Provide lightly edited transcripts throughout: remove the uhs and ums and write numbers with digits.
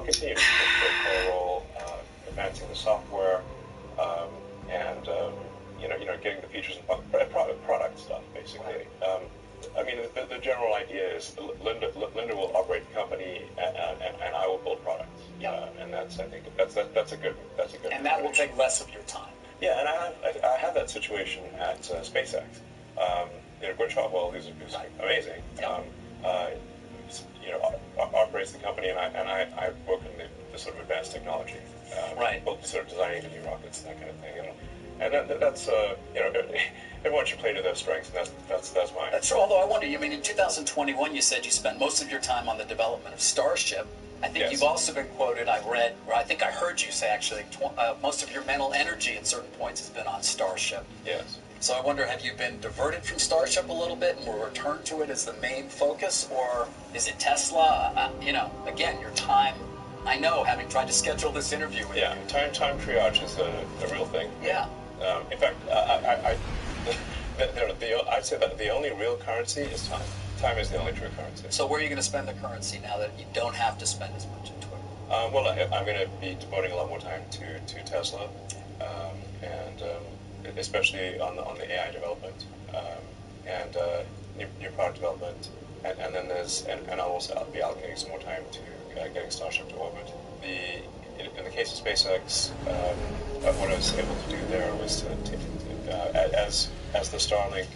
I'll continue to play a role advancing the software and getting the features and product stuff basically. I mean, the general idea is Linda will operate the company, and I will build products. Yeah. And I think that's a good. And that will take less of your time. Yeah, and I have that situation at SpaceX. British Hotwell, who's amazing, operates the company, and I work in the sort of advanced technology, both sort of designing the new rockets and that kind of thing, and that's everyone should play to their strengths, and that's mine. That's true. Although I wonder, in 2021, you said you spent most of your time on the development of Starship. I think you've also been quoted, I read, or I think I heard you say actually, most of your mental energy at certain points has been on Starship. Yes. So I wonder, have you been diverted from Starship a little bit and will return to it as the main focus, or is it Tesla? Again, your time, I know, having tried to schedule this interview with you. Yeah, time triage is a real thing. Yeah. In fact, I'd say that the only real currency is time. Time is the only true currency. So where are you going to spend the currency now that you don't have to spend as much on Twitter? Well, I'm going to be devoting a lot more time to Tesla, and especially on the AI development and new product development, and then I'll be allocating some more time to getting Starship to orbit. In the case of SpaceX, what I was able to do there was as the Starlink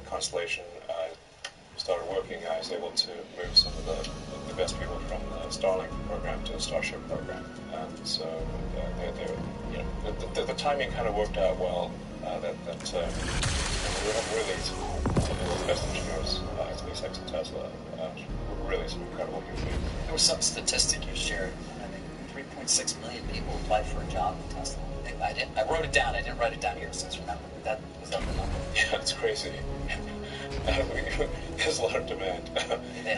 constellation started working, I was able to move some of the best people from the Starlink program to the Starship program. So the timing kind of worked out well. We have really the best engineers at SpaceX and Tesla. Really some incredible people. There was some statistic you shared. I think 3.6 million people applied for a job at Tesla. I wrote it down. I didn't write it down here since remember. Was that the number? Yeah, it's crazy. There's a lot of demand.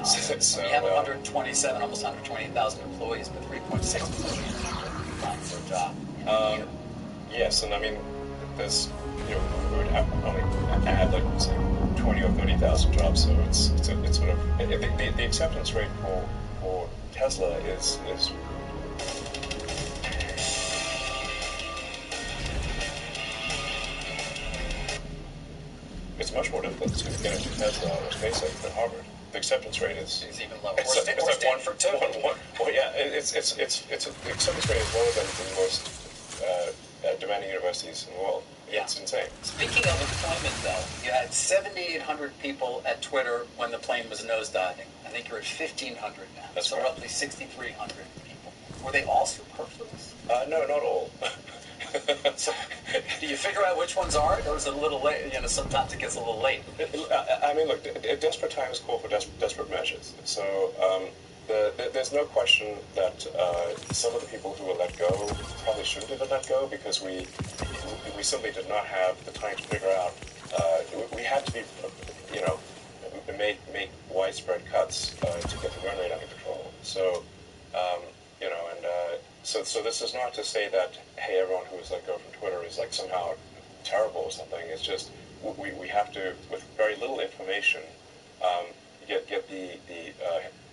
So you have 127, almost 128,000 employees, but 3.6 million applying for a job. Yes, and I mean, there's we would only add like say 20 or 30,000 jobs, so it's sort of the acceptance rate for Tesla is. It's much more difficult to get into Tesla or SpaceX than Harvard. The acceptance rate is even lower. It's like Stanford too. Well, yeah, it's the acceptance rate is lower than the most demanding universities in the world. Yeah. It's insane. Speaking of employment, though, you had 7,800 people at Twitter when the plane was nosediving. I think you're at 1,500 now. That's so right. Roughly 6,300 people. Were they all superfluous? No, not all. So, do you figure out which ones aren't, or is it a little late? Sometimes it gets a little late. I mean, look, desperate times call for desperate measures. So there's no question that some of the people who were let go probably shouldn't have been let go because we simply did not have the time to figure out. We had to be, make widespread cuts to get the run rate under control. So, So this is not to say that, hey, everyone who was let go from Twitter is like somehow terrible or something. It's just we have to, with very little information, get the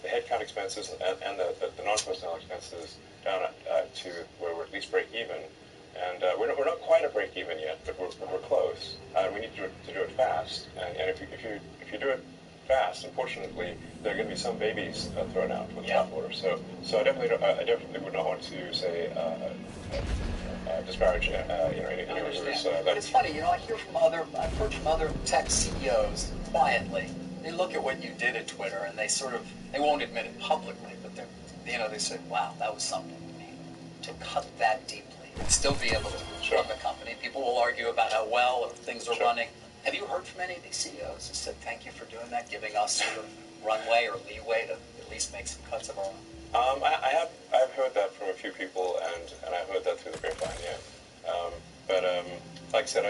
headcount expenses and the non-personnel expenses down to where we're at least break even. And we're not quite at break even yet, but we're close. We need to do it fast. And if you do it fast, unfortunately, there are going to be some babies thrown out with the bathwater. So I definitely would not want to say disparage any others. But it's funny, I've heard from other tech CEOs quietly. They look at what you did at Twitter, and they won't admit it publicly, but they say, wow, that was something to cut that deeply and still be able to run the company. People will argue about how well things are running. Have you heard from any of these CEOs who said, thank you for doing that, giving us sort of runway or leeway to at least make some cuts of our own? I've heard that from a few people, and I've heard that through the grapevine, yeah. But like I said,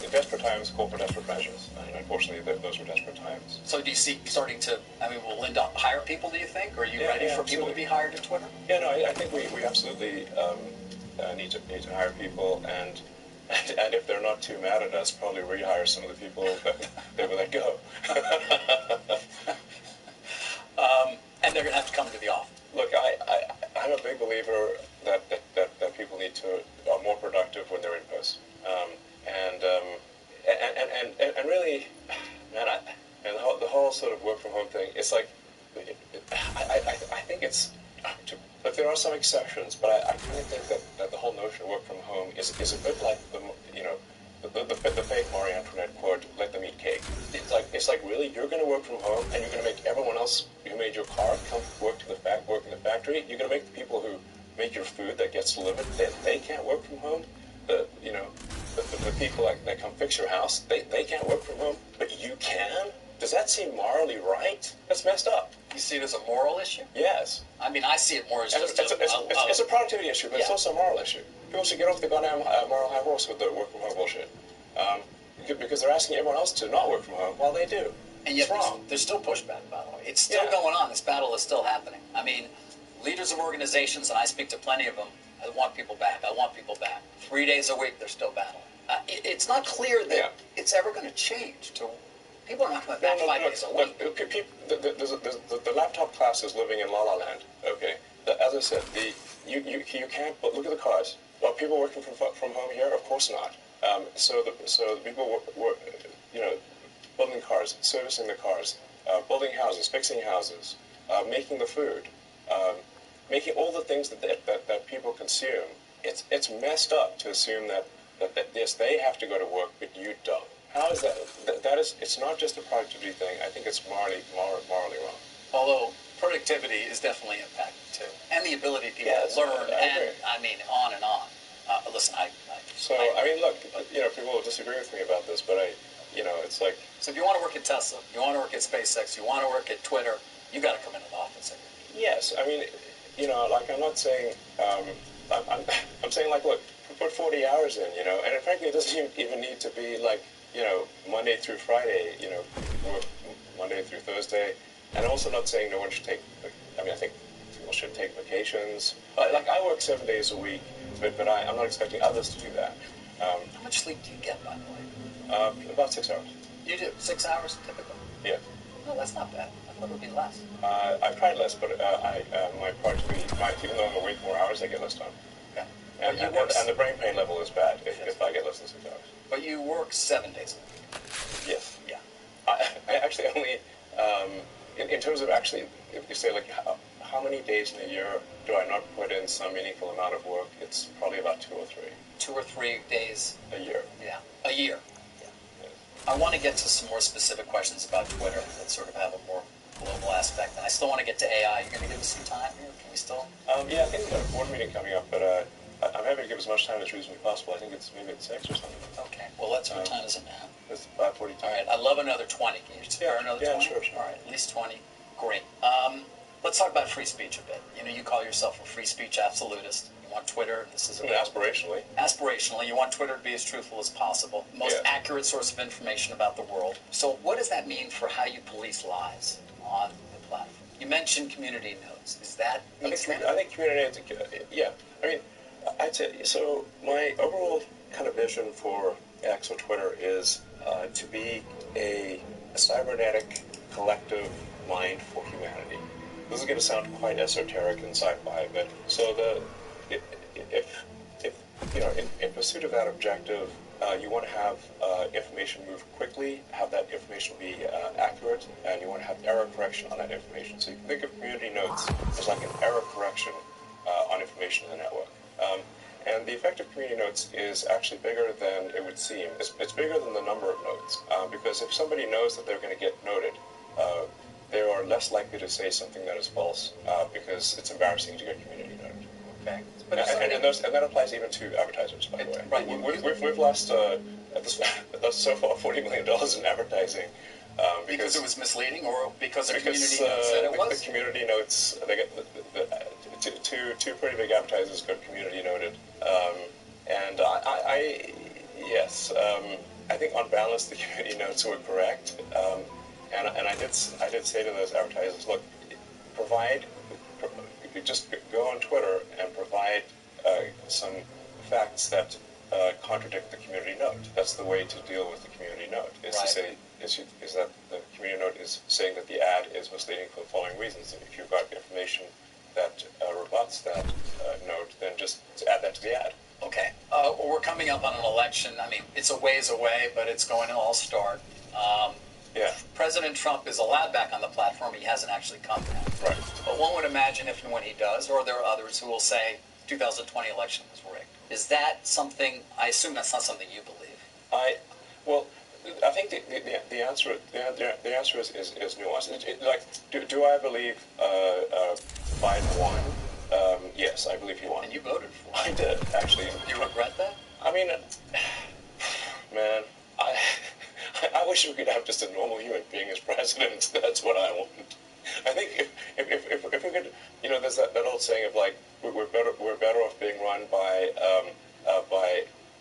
if desperate times call for desperate measures, and unfortunately those were desperate times. So do you see will Linda hire people, do you think? Or are you ready for people to be hired at Twitter? Yeah, no, I think we absolutely need to hire people, and if they're not too mad at us, probably rehire some of the people that they would let go. And they're going to have to come into the office. Look, sort of work from home thing, it's like, I think it's, but there are some exceptions, but I kind of think that the whole notion of work from home is a bit like the fake Marie Antoinette quote, "Let them eat cake." It's like really, you're going to work from home, and you're going to make everyone else who made your car come work in the factory. You're going to make the people who make your food that gets delivered, they can't work from home. The people that come fix your house, they can't work from home, but you can? Does that seem morally right? That's messed up. You see it as a moral issue? Yes. I mean, I see it more as just it's a productivity issue, but it's also a moral issue. People should get off the goddamn moral high horse with the work from home bullshit. Because they're asking everyone else to not work from home while they do. And yet there's still pushback, by the way. It's still going on. This battle is still happening. I mean, leaders of organizations, and I speak to plenty of them, I want people back. 3 days a week, they're still battling. It's not clear that it's ever going to change. People are not coming back 5 days a week. The laptop class is living in La La Land. Okay, as I said, you can't. But look at the cars. Are people working from home here? Of course not. So the people were building cars, servicing the cars, building houses, fixing houses, making the food, making all the things that people consume. It's messed up to assume that yes, they have to go to work, but you don't. How is that? That is, it's not just a productivity thing. I think it's morally wrong. Although productivity is definitely impacted too, and the ability of people to learn, I mean, on and on. Listen, look, people will disagree with me about this, but it's like. So if you want to work at Tesla, you want to work at SpaceX, you want to work at Twitter, you got to come into the office. Yes, I mean, like I'm not saying, I'm saying like, look, put 40 hours in, and frankly, it doesn't even need to be like, Monday through Friday, work Monday through Thursday, and also not saying no one should take. I mean, I think people should take vacations. Like I work 7 days a week, but I'm not expecting others to do that. How much sleep do you get, by the way? About 6 hours. You do 6 hours typically? Yeah. No, that's not bad. I thought it would be less. I've tried less, but my productivity, even though I'm awake more hours, I get less time. Okay. And the brain pain level is bad if I get less than 6 hours. But you work 7 days a week. Yes. Yeah. I actually only, in terms of actually, if you say like how many days in a year do I not put in some meaningful amount of work, it's probably about 2 or 3. 2 or 3 days? A year. Yeah. A year. I want to get to some more specific questions about Twitter that sort of have a more global aspect, and I still want to get to AI. You're going to give us some time here? Can we still? Yeah, I think we've got a board meeting coming up, but I'm happy to give as much time as reasonably possible. I think it's maybe at 6 or something. Okay. Well, what time is it now? It's 5:42. All right. I'd love another 20. Can you spare another 20? Sure. All right. At least 20. Great. Let's talk about free speech a bit. You call yourself a free speech absolutist. You want Twitter. This is aspirationally. Aspirationally, you want Twitter to be as truthful as possible. Most accurate source of information about the world. So, what does that mean for how you police lies on the platform? You mentioned community notes. Is that? I think community notes. Yeah. I mean, I'd say so. My overall kind of vision for X or Twitter is to be a cybernetic collective mind for humanity. This is going to sound quite esoteric and sci-fi, but so if in pursuit of that objective, you want to have information move quickly, have that information be accurate, and you want to have error correction on that information. So you can think of community notes as like an error correction on information in the network. And the effect of community notes is actually bigger than it would seem. It's bigger than the number of notes, because if somebody knows that they're going to get noted, they are less likely to say something that is false, because it's embarrassing to get community noted. Okay. And that applies even to advertisers, by the way. Right. We've lost so far $40 million in advertising. Because it was misleading, or because the community notes said it was? The community notes, they get two pretty big advertisers got community noted, and I think on balance the community notes were correct, and I did say to those advertisers, look, just go on Twitter and provide some facts that contradict the community note. That's the way to deal with the community note. Is to say is that the community note is saying that the ad is misleading for the following reasons. And if you've got information that rebuts that note, then just add that to the ad. Okay. We're coming up on an election. I mean, it's a ways away, but it's going to all start. Yeah. President Trump is allowed back on the platform. He hasn't actually come back. Right. But one would imagine if and when he does, or there are others who will say 2020 election was rigged. Is that something? I assume that's not something you believe. Well, I think the answer is nuanced. Like, do I believe Biden won? Yes, I believe he won. And you voted for him. I did, actually. Do you regret that? I mean, man, I wish we could have just a normal human being as president. That's what I want. I think if we could, there's that old saying of like we're better off being run by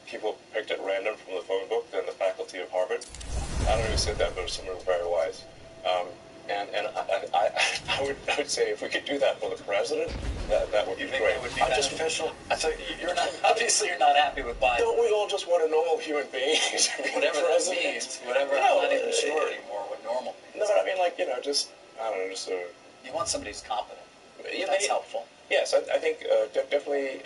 people picked at random from the phone book than the faculty of Harvard. I don't know who said that, but it was someone very wise. And I would say if we could do that for the president, that would be great. It would be beneficial? So you're not happy with Biden. Don't we all just want a normal human being to be whatever president? That means, whatever. I'm not even sure anymore what normal means. No, but I mean, like, just, I don't know, just sort of... You want somebody who's competent. That's helpful. Yes, I think definitely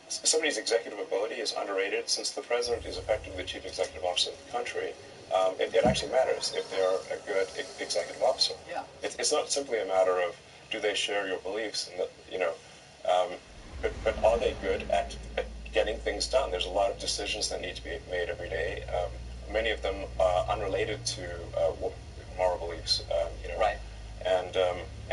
somebody's executive ability is underrated. Since the president is effectively the chief executive officer of the country, it actually matters if they're a good executive officer. Yeah. It's not simply a matter of do they share your beliefs, and but are they good at getting things done? There's a lot of decisions that need to be made every day. Many of them are unrelated to moral beliefs. Right. And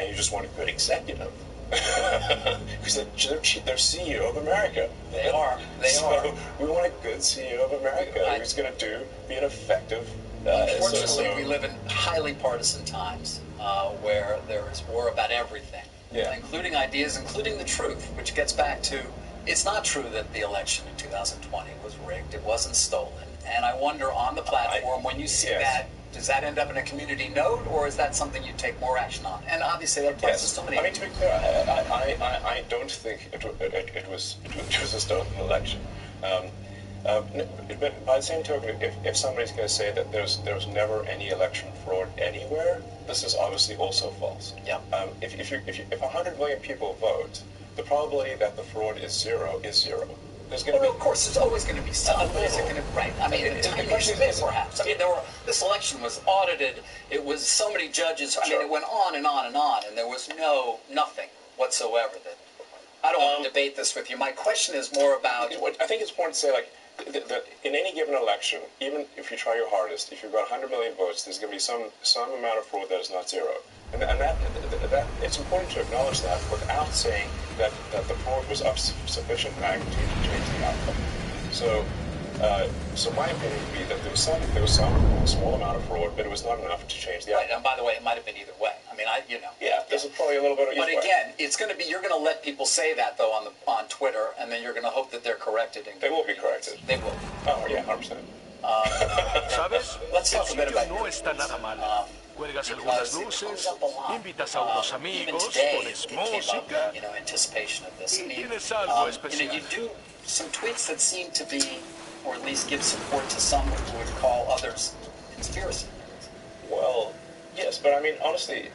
you just want a good executive. Because they're CEO of America. They are. So we want a good CEO of America who's going to be an effective. Unfortunately, we live in highly partisan times where there is war about everything, including ideas, including the truth, which gets back to it's not true that the election in 2020 was rigged. It wasn't stolen. And I wonder on the platform, when you see that, does that end up in a community note, or is that something you take more action on? And obviously, that applies to so many. I mean, to be clear, I don't think it was a stolen election. But by the same token, if somebody's going to say that there's never any election fraud anywhere, this is obviously also false. Yeah. If 100 million people vote, the probability that the fraud is zero is zero. There's going to be, of course, there's always going to be some. But is it going to? Right. I mean, the question is perhaps. I mean, this election was audited. It was so many judges. I mean, it went on and on and on, and there was nothing whatsoever. That I don't want to debate this with you. My question is more about. I think it's important to say, like, that in any given election, even if you try your hardest, if you've got 100 million votes, there's going to be some amount of fraud that is not zero. And that it's important to acknowledge that without saying that the fraud was of sufficient magnitude to change the outcome. So my opinion would be that there was some small amount of fraud, but it was not enough to change the outcome. Right, and by the way, it might have been either way. I mean, Yeah, there's probably a little bit of either way. But again, it's going to be, you're going to let people say that, though, on Twitter, and then you're going to hope that they're corrected. They will be corrected. They will. Oh, yeah, 100%. Let's talk a bit about no está nada mal. Cuelgas algunas luces, invitas a unos amigos, pones música, anticipation of this. y tienes algo especial. You do some tweets that seem to be, or at least give support to some who would call others conspiracy. Well, yes, but I mean, honestly,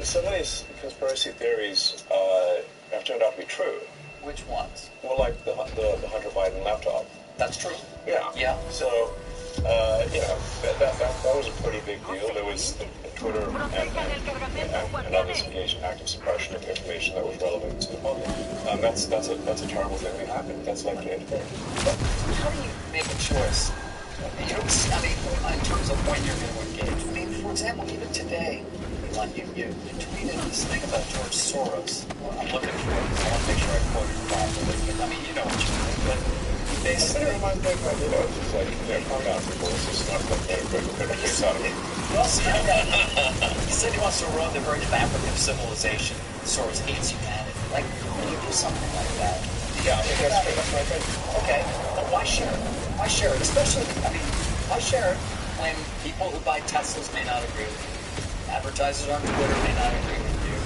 some of these conspiracy theories have turned out to be true. Which ones? Well, like the Hunter Biden laptop. That's true. Yeah. Yeah. So, that was a pretty big deal. There was Twitter and others engaged in active suppression of information that was relevant to the public. That's a terrible thing that happened. That's likely to interfere. But how do you make a choice? In terms of when you're going to engage. I mean, for example, even today, you tweeted this thing about George Soros. Well, I'm looking for it because I want to make sure I quote it properly. But, I mean, you know what you mean. But basically, it's like, calm down, people. This is not a case out of me. Well, see, he said he wants to erode the very fabric of civilization. Soros hates humanity. Like, when you do something like that. Yeah, I think that's my thing. Okay, but why share it? Why share it? Especially, why share it when people who buy Teslas may not agree with you? Advertisers on Twitter may not agree with you.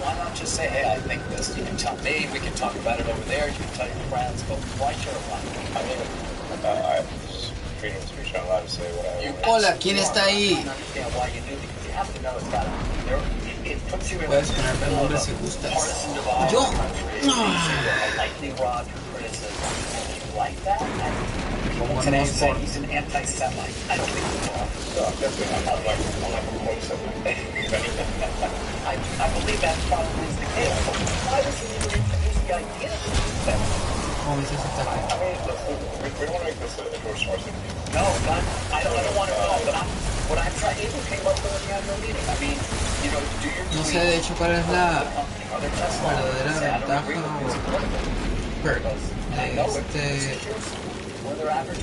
Why not just say, hey, I think this. You can tell me, we can talk about it over there, you can tell your friends, but why share it? I mean, I just freedom of speech. I'm allowed to say what I want. Hola, ¿quién está ahí? I understand why you do, because you have to know it's got it puts you in Puedes poner el nombre si gustas. partisan divide Yo. in the country. A lightning rod for criticism. You like that? people today say he's an anti-Semite. I don't think so. No, definitely not. I'm like a pro-Semite. I believe that probably is the case. But why does he even introduce the idea of Semite? ¿Cómo dices esta? I mean, we don't want to make this a George Soros thing. No, I don't want to know, but what I'm trying, even came up with in the annual meeting. I mean, you know, do your No sé de hecho cuál es la verdadera ventaja o perk de este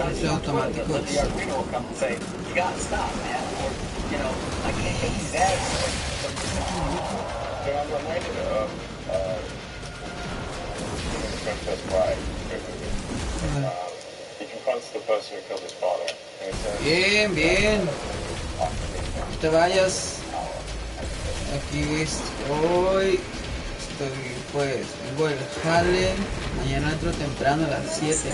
rifle automático. You gotta stop, man. Or, you know, I can't get these ads. I'm reminded of Princess Bride. He confronts the person who killed his father. And he says, Bien, bien. No te vayas. Aquí estoy. Pues, vengo del jale. Mañana entro temprano a las 7.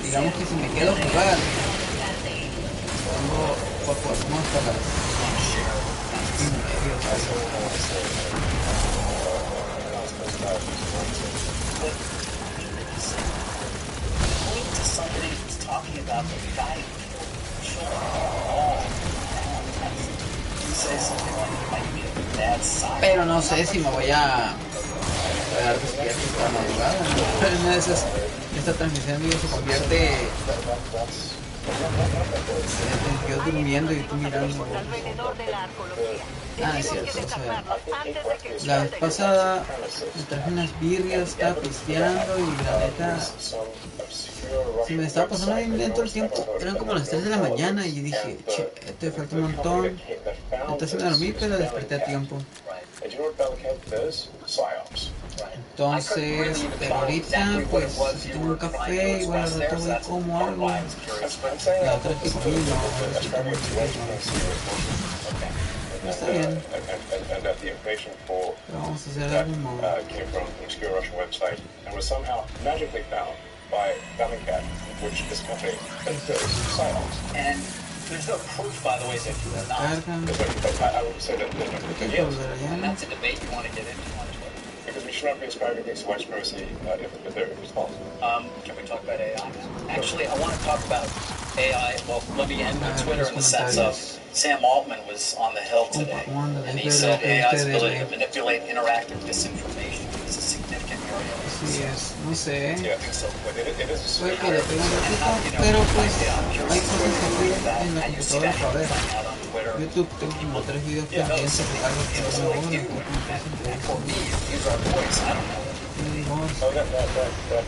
Digamos que si me quedo a jugar, tengo poco hasta las 5:30. Pero no sé si me voy a quedar despierto hasta la madrugada. Pero una de esas, esta transmisión digo, se convierte yo durmiendo y tú mirando. Ah, es cierto, o sea, la vez pasada me traje unas birrias, estaba pisteando y la neta se me estaba pasando bien lento el tiempo. Eran como las 3 de la mañana y dije, che, te falta un montón. Entonces me dormí, pero desperté a tiempo. Entonces, pero ahorita pues tengo un café, igual al rato voy como algo. La otra vez que comí no está bien. Pero vamos a hacer algo nuevo. There's no proof, by the way, that he's not. I would say that and that's a debate you want to get into on Twitter. Because we should not be ascribing things to white supremacy if it's false. Can we talk about AI now? Actually, I want to talk about AI. Well, let me end with Twitter in the sense of Sam Altman was on the Hill today, and he said AI's ability to manipulate interactive disinformation is a significant area. Sí es, no sé. Yeah, I think so. But it is. Puede que le pegue un ratito, pero pues hay cosas que hacer en la computadora para ver. YouTube tengo como 3 videos pendientes de algo que no me gusta. Oh,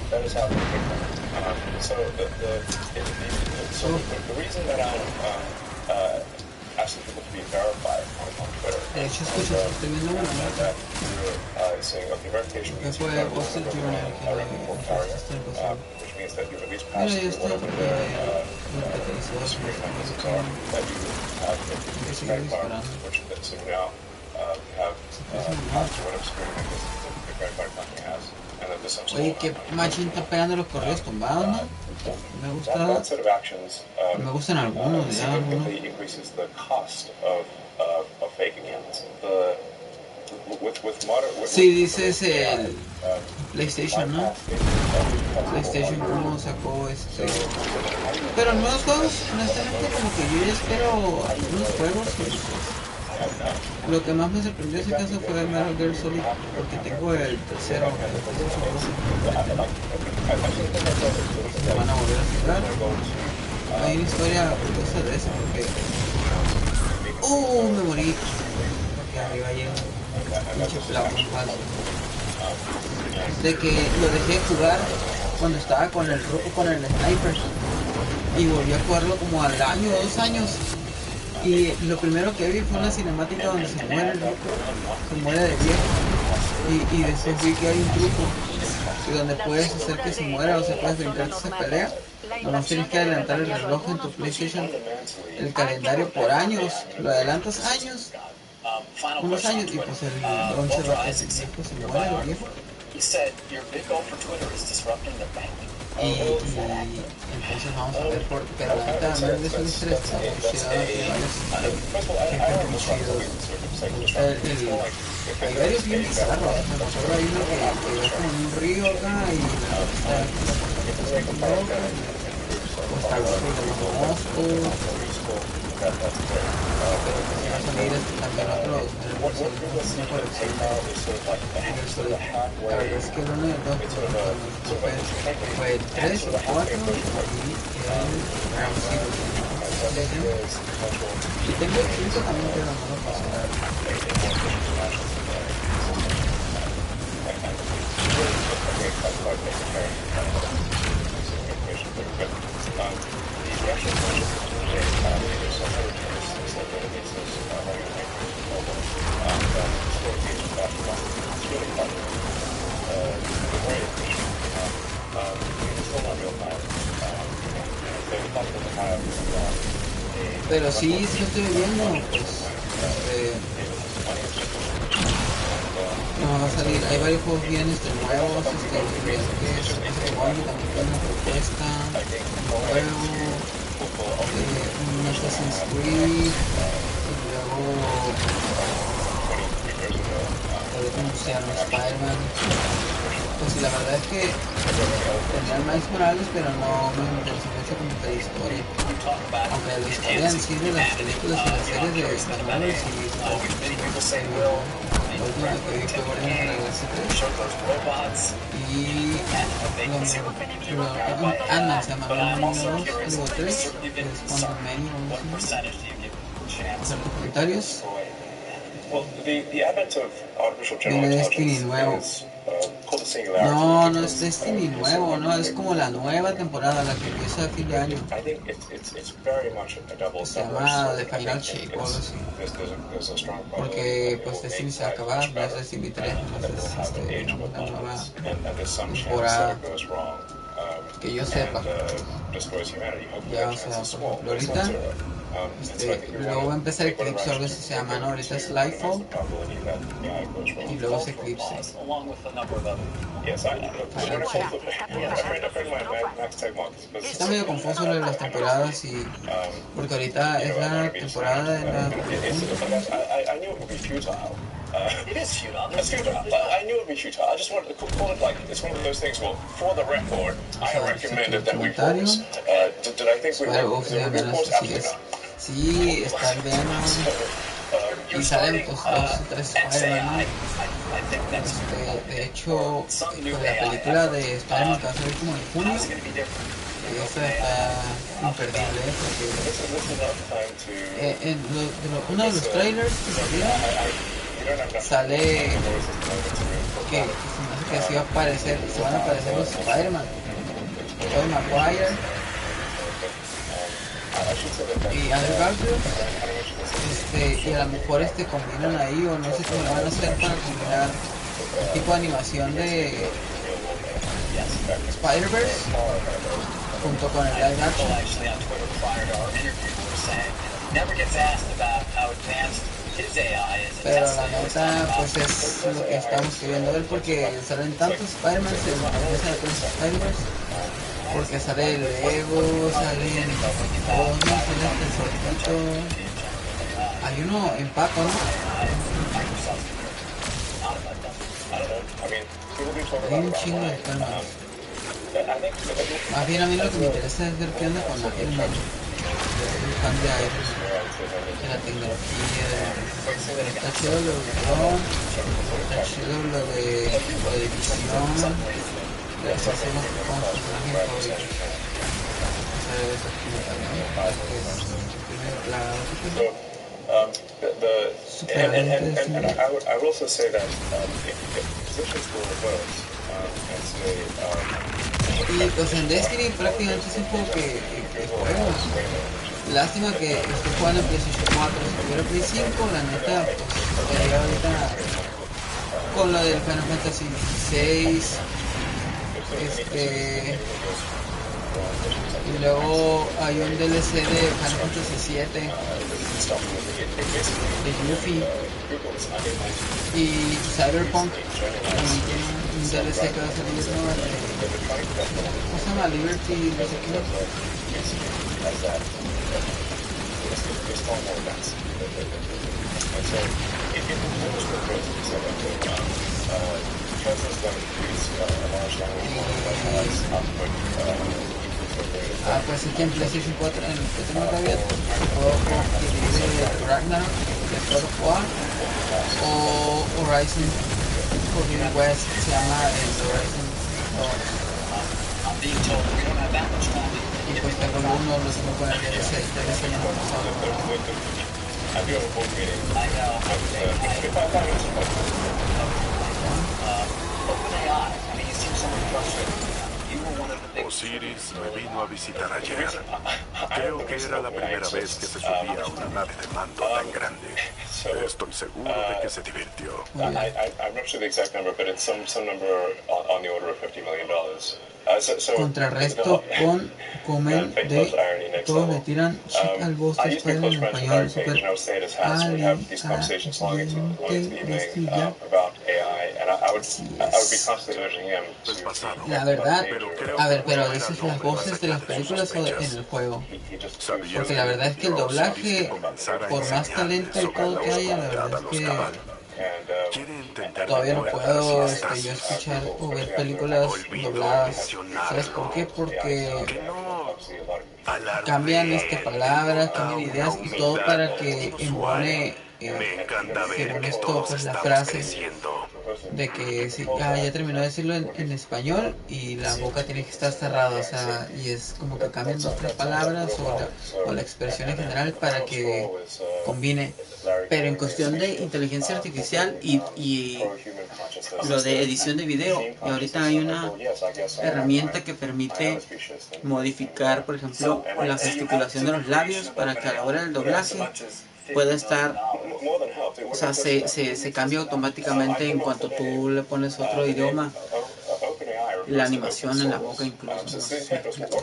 that is how we pick them. So the reason that I'm asking people to be verified on Twitter De hecho, escucha, estoy viendo una nota saying, okay, verification que means fue Wall Street Journal que la which means that you've at least mira, passed ya through está, whatever porque the security mechanisms are that you have this credit card, which so you now have passed through whatever security mechanisms that the credit card company has. Oye, que Machín está pegando los correos tumbados, ¿no? Me gusta. That set of actions Me gustan algunos, ya algunos. significantly increases the cost of fake accounts. Sí, dices el PlayStation, ¿no? PlayStation 1 sacó pero en nuevos juegos, honestamente, como que yo ya espero algunos juegos. Lo que más me sorprendió ese caso fue el Metal Gear Solid, porque tengo el tercero, que van a volver a sacar. Hay una historia curiosa de eso, porque me morí, porque arriba llega un pinche plafón falso, de que lo dejé jugar cuando estaba con el ruco, con el sniper, y volví a jugarlo como al año, 2 años. Y lo primero que vi fue una cinemática donde se muere el ruco, se muere de viejo, y después vi que hay un truco y donde puedes hacer que se muera o se puedes brincar esa pelea. Nomás tienes que adelantar el reloj en tu PlayStation, el calendario por años, lo adelantas unos años, y pues el launcher va a ser viejo, se muere el viejo. Y entonces vamos a ver pero la neta no es un estrés, hay varios bien bizarros. Me acuerdo hay uno que va como en un río acá y está está el otro de los monstruos. Pero pues va a salir también otro, una colección de la verdad es que el 1 y el 2 fue el 3, el 4 y el Ground Zero. Y tengo el 5 también, pero no lo paso nada. Pero sí, sí estoy viendo, pues, no va a salir, hay varios juegos bien nuevos, que también tiene una propuesta, un juego, un Assassin's Creed, y luego anunciaron Spider-Man. Pues sí, la verdad es que tenía el Miles Morales, pero no me interesó mucho como que la historia. Aunque la historia en sí de las películas y las series de Marvel sí está la última que vi fue Guardianes de la Galaxia 3 y Ant-Man se llama Ant-Man 2, digo 3, que es Quantum Mania o algo así. ¿Hacer tus comentarios? Viene Destiny nuevo. No, no es Destiny nuevo, no, es como la nueva temporada, la que empieza a fin de año. Se llama The Final Shape o algo así. Porque pues Destiny se va a acabar, no es Destiny 3, entonces la nueva temporada. Que yo sepa. Ya, o sea, por ejemplo, ahorita luego va a empezar Eclipse o algo así se llama, ¿no? Ahorita es Lightfall y luego es Eclipse. Está medio confuso lo de las temporadas y porque ahorita es la temporada de la It is futile. It's futile. I knew it would be futile. I just wanted to call it like it's one of those things. Well, for the record, I recommended that we pause. Did I think we were absolutely not? Sí, está bien. Y salen pues 2 o 3 Spider-Man. De hecho, la película de Spider-Man que va a salir como en junio, esa está imperdible, porque uno de los trailers que salieron sale que se va a aparecer, se van a aparecer los Spider-Man, Tobey Maguire y Andrew Garfield, y a lo mejor combinan ahí, o no sé cómo lo van a hacer para combinar el tipo de animación de Spider-Verse junto con el live action. Pero la neta, pues es lo que estamos queriendo ver, porque salen tantos Spider-Man, se empiezan a poner Spider-Verse, porque sale el Lego, salen todos, ¿no? Sale el solito. Hay uno en Paco, ¿no? Hay un chingo de Spider-Man. Más bien a mí lo que me interesa es ver qué onda con Iron Man. Soy fan de Iron Man, de la tecnología, está chido lo de Tron, está chido lo de Visión, de las escenas con personajes favoritos. O sea, de esos comentarios, I will also say that if positions were reversed y pues en Destiny prácticamente es un juego que juego. Lástima que estoy jugando en PlayStation 4. Si tuviera Play 5, la neta, pues estaría ahorita con lo del Final Fantasy 16. Y luego hay un DLC de Final Fantasy 7 de Yuffie y Cyberpunk también tiene un DLC que va a salir nuevo de ¿cómo se llama? Liberty, no sé qué. Pues aquí en PlayStation 4, en el que tengo todavía, puedo adquirir Ragnarok, de God of War, o Horizon Forbidden West, se llama el Horizon 2. Y pues tengo el 1, lo tengo con el DLC ya no pasado. Osiris me vino a visitar ayer. Creo que era la primera vez que se subía a una nave de mando tan grande. Estoy seguro de que se divirtió. I'm not sure the exact number, but it's some number on the order of $50 million. Contrarresto con Comen de todos le tiran shit al boss de Spider en español super Del pasado. La verdad, Pero creo a ver, que pero no ¿dices era las nombre voces más de allá las de sus películas o en sospechas. el juego? ¿Sabías Porque la verdad es que el pidió a Osiris doblaje, que comenzara a por más enseñarle talento y sobre todo la que haya, la oscuridad verdad a es los que cabal? Quiere entender todavía no puertas puedo y estasis. yo escuchar o ver películas Olvido dobladas. mencionarlo. ¿Sabes por qué? Porque Que no cambian alarde palabras, a cambian una ideas y todo humildad para que inusual. embone, Me encanta ver según que esto, todos pues la estamos frase creciendo. de que sí, ya terminó de decirlo en español y la boca tiene que estar cerrada, o sea, y es como que cambian dos, tres palabras o la expresión en general para que combine. Pero en cuestión de inteligencia artificial y lo de edición de video, y ahorita hay una herramienta que permite modificar, por ejemplo, la gesticulación de los labios para que a la hora del doblaje pueda estar, o sea, se cambia automáticamente en cuanto tú le pones otro idioma, la animación en la boca incluso, no sé si me explico.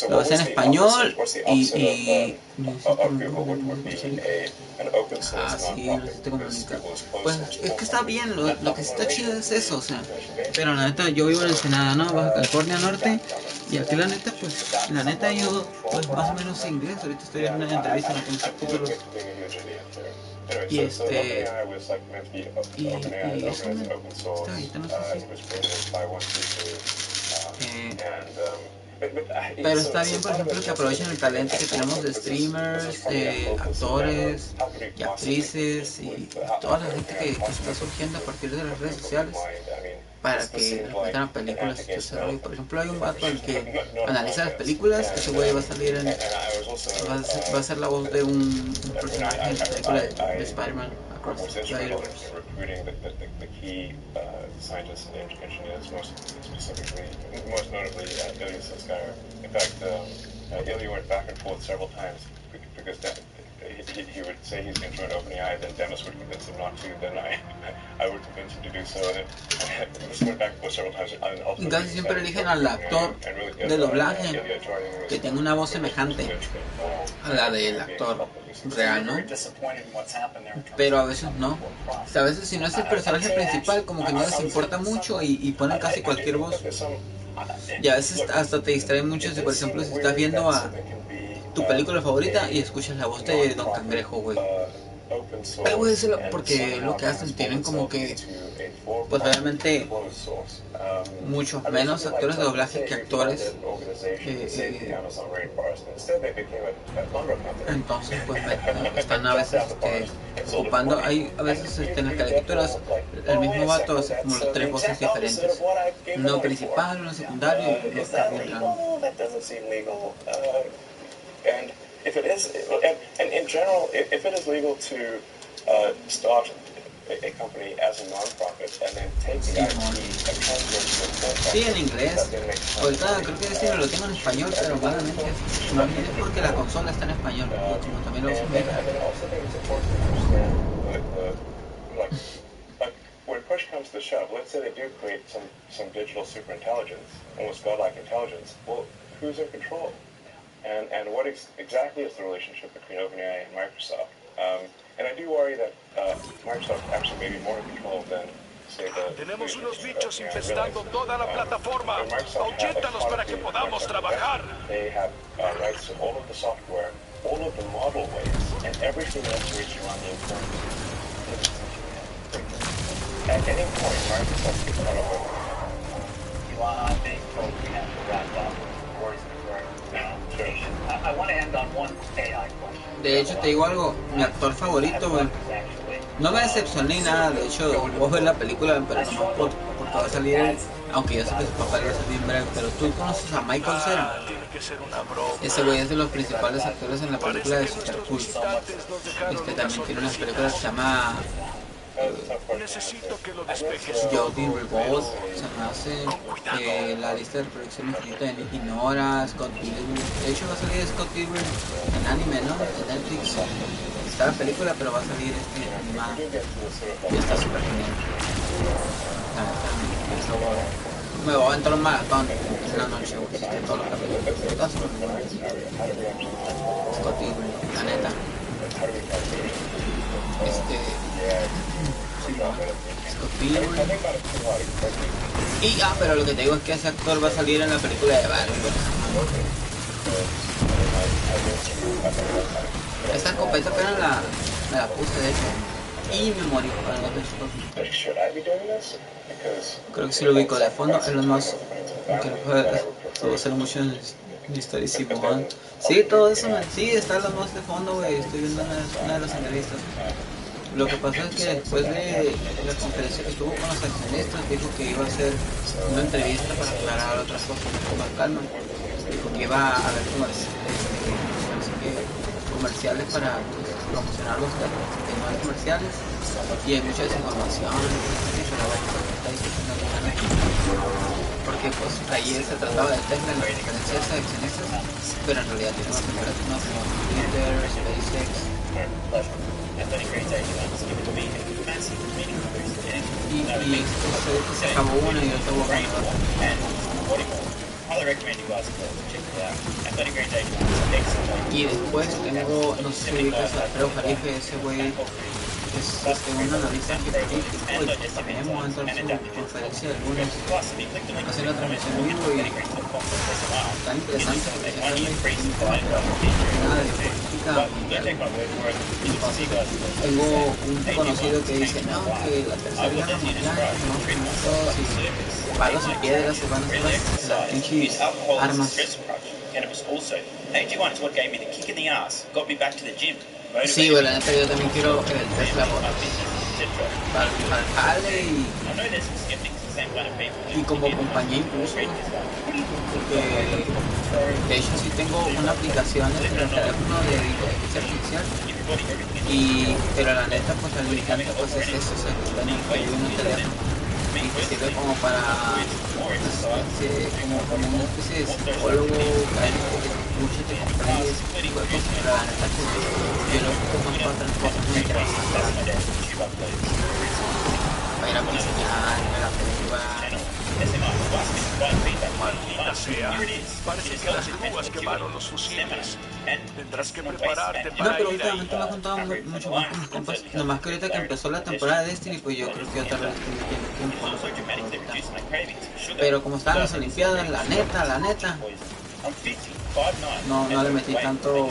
Lo hace en español y no sé por qué. Sí, no se te comunica. Pues es que está bien, lo que está chido es eso, o sea. Pero la neta, yo vivo en Ensenada, ¿no? Baja California Norte. Y aquí la neta, pues, la neta yo, pues más o menos sé inglés. Ahorita estoy en una entrevista, no tengo subtítulos. Y eso ahorita no sé pero está bien, por ejemplo, que aprovechen el talento que tenemos de streamers, de actores y actrices y toda la gente que está surgiendo a partir de las redes sociales para que nos metan a películas y todo ese rollo. Por ejemplo, hay un vato al que analiza las películas, ese güey va a salir va a ser la voz de un personaje en la película de Spider-Man Across the Spider-Verse. Scientists and engineers, most notably Ilya Sutskever. In fact, Ilya went back and forth several times because he would say he's going to join OpenAI, then Dennis would convince him not to, then I would convince him to do so, and this went back and forth several times. Y casi siempre eligen al actor de doblaje que tiene una voz semejante a la del actor real, ¿no? Pero a veces no. O sea, a veces si no es el personaje principal, como que no les importa mucho y ponen casi cualquier voz. Y a veces hasta te distraen mucho si, por ejemplo, si estás viendo a tu película favorita y escuchas la voz de Don Cangrejo, güey. Pero güey, eso porque lo que hacen, tienen como que, pues obviamente, mucho menos actores de doblaje que actores. Entonces, pues están a veces ocupando, hay a veces en las caricaturas el mismo vato hace como las tres voces diferentes. Uno principal, uno secundario y uno está bien raro. And if it is, and in general, if it is legal to start a company as a non-profit and then take the IP and transfer it to a for-profit. Sí, en inglés. Ahorita creo que sí lo tengo en español, pero malamente. Más bien es porque la consola está en español, y como también lo uso en México. When push comes to shove, let's say they do create some digital superintelligence, almost godlike intelligence. Well, who's in control? And what exactly is the relationship between OpenAI and Microsoft? And I do worry that Microsoft actually may be more in control than, say, Tenemos unos bichos infestando toda la plataforma. Ahuyéntalos para que podamos trabajar. They have rights to all of the software, all of the model weights, and everything else which you run the internal. At any point, Microsoft gets out of it. I think we have to wrap up. De hecho, te digo algo, mi actor favorito, güey. No me decepcioné ni nada, de hecho, voy a ver la película, pero nomás porque va a salir él, aunque yo sé que su papel va a salir en breve. Pero tú conoces a Michael Cera. Ese güey es de los principales actores en la película de Super Cool. También tiene una película que se llama Jordi Revolt, se me hace la lista de reproducción infinita de Ignora, Scott Pilgrim. De hecho va a salir Scott Pilgrim en anime, ¿no? En Netflix. Está la película, pero va a salir animada. Y está súper genial. Me voy a aventar un maratón en una noche, de todos los capítulos. Está súper genial. Scott Pilgrim, la neta. Scott Pilgrim. Y pero lo que te digo es que ese actor va a salir en la película de Barbie. Esa escopeta apenas me la puse, de hecho, y me morí para los chicos. Creo que si lo ubico de fondo es lo más que puedo hacer mucho en historicismo, ¿no? Sí, todo eso, sí, está lo más de fondo, güey. Estoy viendo una de las entrevistas. Lo que pasó es que después de la conferencia que tuvo con los accionistas, dijo que iba a hacer una entrevista para aclarar otras cosas con más calma. Dijo que iba a haber comerciales para promocionar los temas comerciales, y hay mucha desinformación, porque pues ahí se trataba de Tesla en las conferencias de accionistas, pero en realidad tiene más empresas como Twitter, SpaceX. Y se acabó una y otra borrando. Y después tengo, no sé si ubicas a Alfredo Jarife, ese güey es un analista científico, y también vamos a entrar en su conferencia del lunes, hacer la transmisión en vivo, y tan interesante porque se habla nada de política mundial. Tengo un conocido que dice, no, que la tercera guerra mundial, no, todos y palos y piedras se van a hacer las pinches armas. Sí, bueno, la neta yo también quiero el Tesla para el jale y como compañía incluso, porque de hecho sí tengo una aplicación en el teléfono de inteligencia artificial, pero la neta pues el limitante pues es eso, o sea, que hay un teléfono y que sirve como para como una especie de psicólogo que mucho te comprende ese tipo de cosas, pero la neta que yo lo ocupo más para otras cosas muy interesantes, para ir a enseñar, ver la película. Maldita sea, parece que las grúas quemaron los fusiles. Tendrás que prepararte para pero últimamente me he contado mucho más con mis compas. Nomás que ahorita que empezó la temporada de Destiny, pues yo creo que otra vez estoy metiendo tiempo. Pero como estaban las Olimpiadas, la neta, no le metí tanto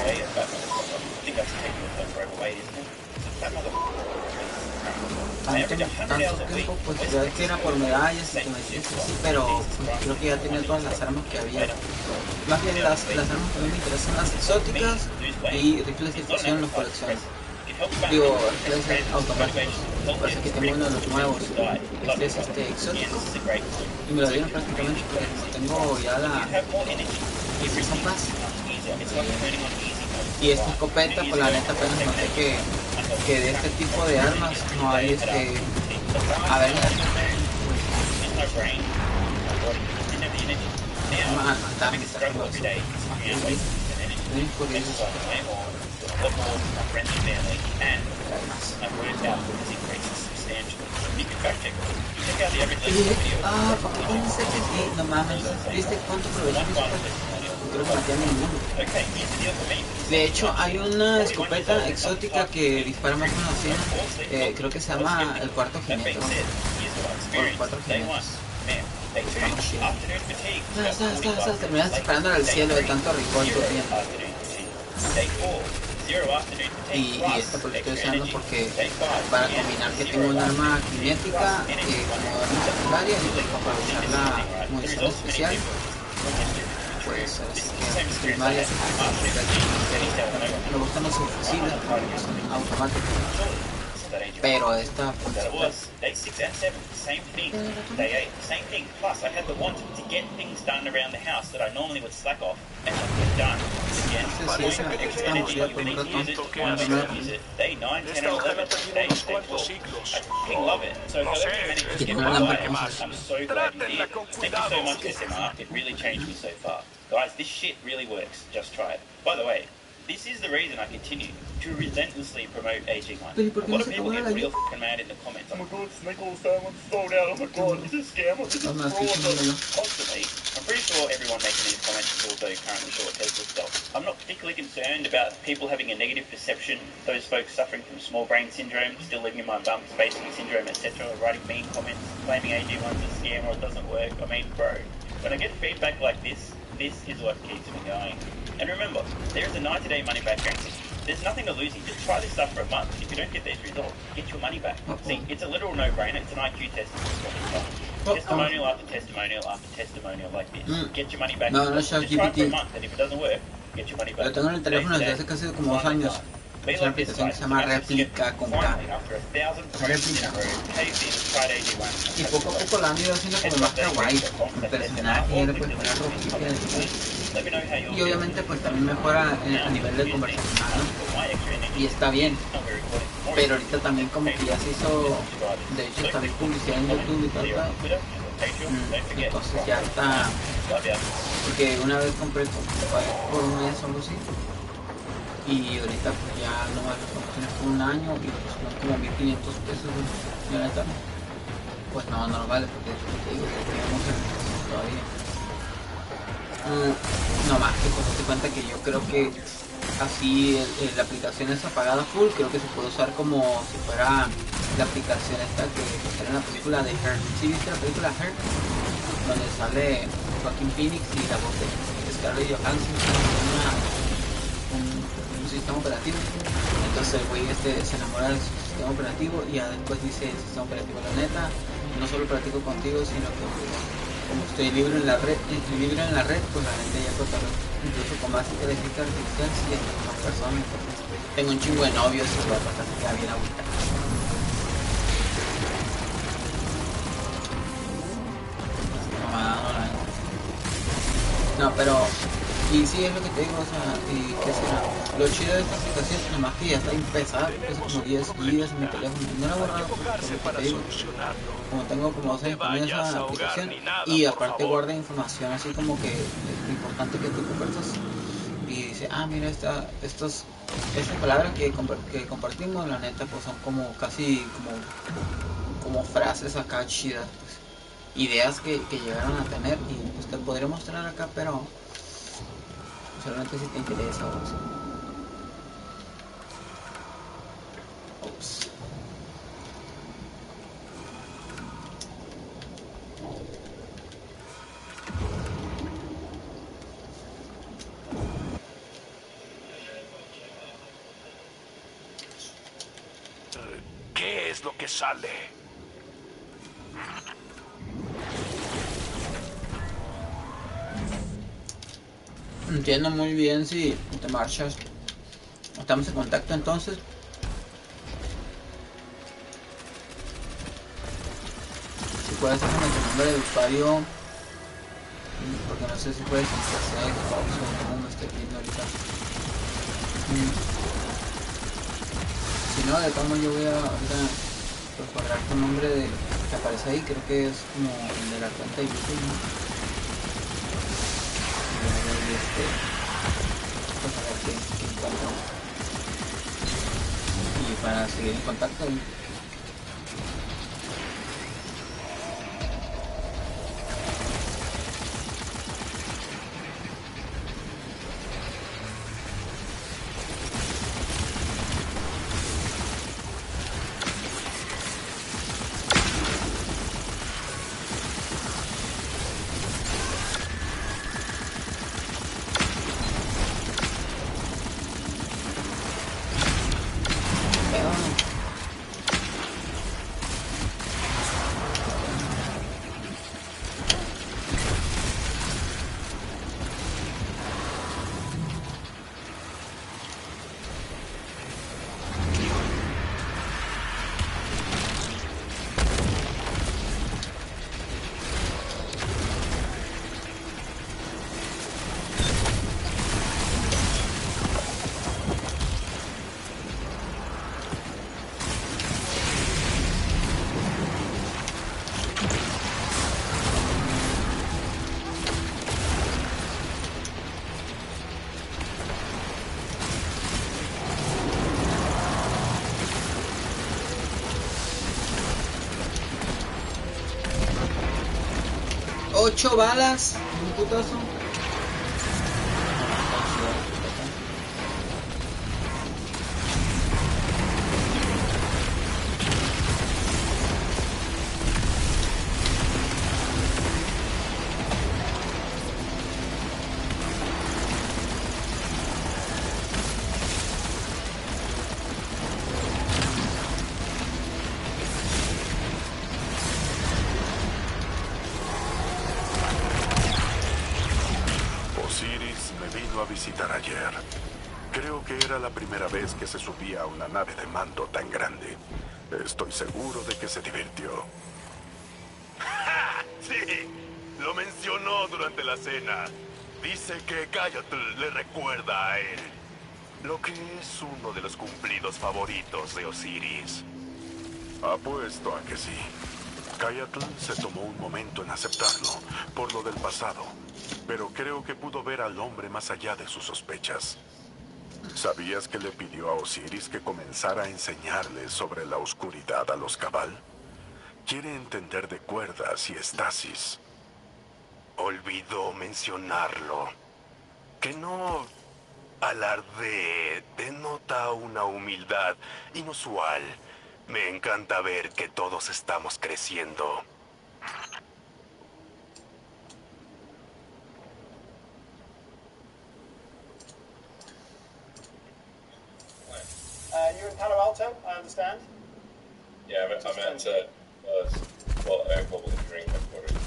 tiempo, pues ya que era por medallas y que me decías así, pero pues, creo que ya tenía todas las armas que había. Más bien las armas que a mí me interesan, las exóticas y rifles de fusión los colecciono. Digo, rifles automáticos. Parece que tengo uno de los nuevos. Este es exótico y me lo dieron prácticamente porque como tengo ya la pase. Y esta escopeta, pues la neta apenas noté que de este tipo de armas no hay a ver, no mames, ¿viste cuánto aprovechó mi escopeta? Creo que maté a ninguno. De hecho, hay una escopeta exótica que dispara más conocida, creo que se llama el cuarto jinete, o los cuatro jinetes. Terminas disparando al cielo de tanto recoil que tiene. Y esta por estoy usando porque para combinar que tengo un arma cinética como arma secundaria y para usar la munición especial, pues hacer así que primaria, me gustan los flexibles porque son automáticos. Pero esta That was day 6 and 7, same thing. Day 8, same thing. Plus, I had the want to get things done around the house that I normally would slack off and not get done. Again, extra energy, you need to use it. One day don't use it. Day 9, 10, and 11. Day 12. I fucking love it. So however you manage to get by it, I'm so glad you did. Thank you so much, SMR. It really changed me so far. Guys, this shit really works. Just try it. By the way, this is the reason I continue to relentlessly promote AG1. A lot of people get real fucking mad in the comments. Oh my god, Snake Oil Salmon's sold out. Oh my god, it's a scam. It's a fraud. Constantly. I'm pretty sure everyone making these comments is also currently short Tesla stock. I'm not particularly concerned about people having a negative perception, those folks suffering from small brain syndrome, still living in my bump, spacing syndrome, etc., or writing mean comments, claiming AG1's a scam or it doesn't work. I mean, bro, when I get feedback like this is what keeps me going. And remember, there is a 90-day money-back guarantee. There's nothing to lose. You just try this stuff for a month. If you don't get these results, get your money back. See, it's a literal no-brainer. It's an IQ test. Testimonial after testimonial after testimonial like this. Get your money back. Just try it for a month, and if it doesn't work, get your money back. Lo tengo en el teléfono desde hace casi como 2 años. Es una aplicación que se llama Réplica con K. Réplica. Y poco a poco la han ido haciendo como más kawaii. El personaje le puedes poner ropita y obviamente pues también mejora a nivel de conversacional, ¿no? Y está bien. Pero ahorita también como que ya se hizo, de hecho también publicidad en YouTube y todo. Entonces ya está. Porque una vez compré por un mes o algo así. Y ahorita pues ya no más las promociones por un año y pues son como 1500 pesos, y la neta pues no lo vale porque es lo que te digo, que tenemos el todavía. No más que pues te cuenta que yo creo que así la aplicación es apagada full, creo que se puede usar como si fuera la aplicación esta que sale en la película de Her. ¿Sí viste la película Her? Donde sale Joaquin Phoenix y la voz de Scarlett Johansson, un sistema operativo. Entonces el güey se enamora del sistema operativo y ya después dice el sistema operativo, la neta, no solo platico contigo, sino que como estoy libre en la red, pues la neta ya puedo hablar incluso con más inteligencia artificial si hay más personas. Tengo un chingo de novios y va a pasar que queda bien agüita. No, pero y sí, es lo que te digo, o sea, y qué será. Lo chido de esta aplicación, nomás que ya está empezada, pesa como 10 GB en mi teléfono. No la he borrado porque te digo, como tengo como 2 años con esa aplicación, y aparte guarda información así como que es importante que tú conversas. Y dice, mira, estas palabras que compartimos, la neta, pues son como casi como frases acá chidas, pues, ideas que llegaron a tener, y pues te podría mostrar acá, pero solamente si te interesa o así. Ups. ¿Qué es lo que sale? Entiendo muy bien si te marchas. Estamos en contacto entonces. Si puedes hacerme tu nombre de usuario, porque no sé si puedes hacer o cómo me estoy viendo ahorita. Si no, de todos modos yo voy a ahorita guardar tu nombre que aparece ahí, creo que es como el de la cuenta de YouTube, ¿no? Pues a ver qué encuentro y para seguir en contacto. 8 balas, un putazo. Osiris me vino a visitar ayer. Creo que era la primera vez que se subía a una nave de mando tan grande. Estoy seguro de que se divirtió. ¡Ja! Sí, lo mencionó durante la cena. Dice que Gayatl le recuerda a él, lo que es uno de los cumplidos favoritos de Osiris. Apuesto a que sí. Gayatl se tomó un momento en aceptarlo, por lo del pasado, pero creo que pudo ver al hombre más allá de sus sospechas. ¿Sabías que le pidió a Osiris que comenzara a enseñarle sobre la oscuridad a los Cabal? Quiere entender de cuerdas y estasis. Olvidó mencionarlo. Que no alardee, denota una humildad inusual. Me encanta ver que todos estamos creciendo. You're in Palo Alto, I understand? Yeah, I'm at Air Global Engineering Headquarters in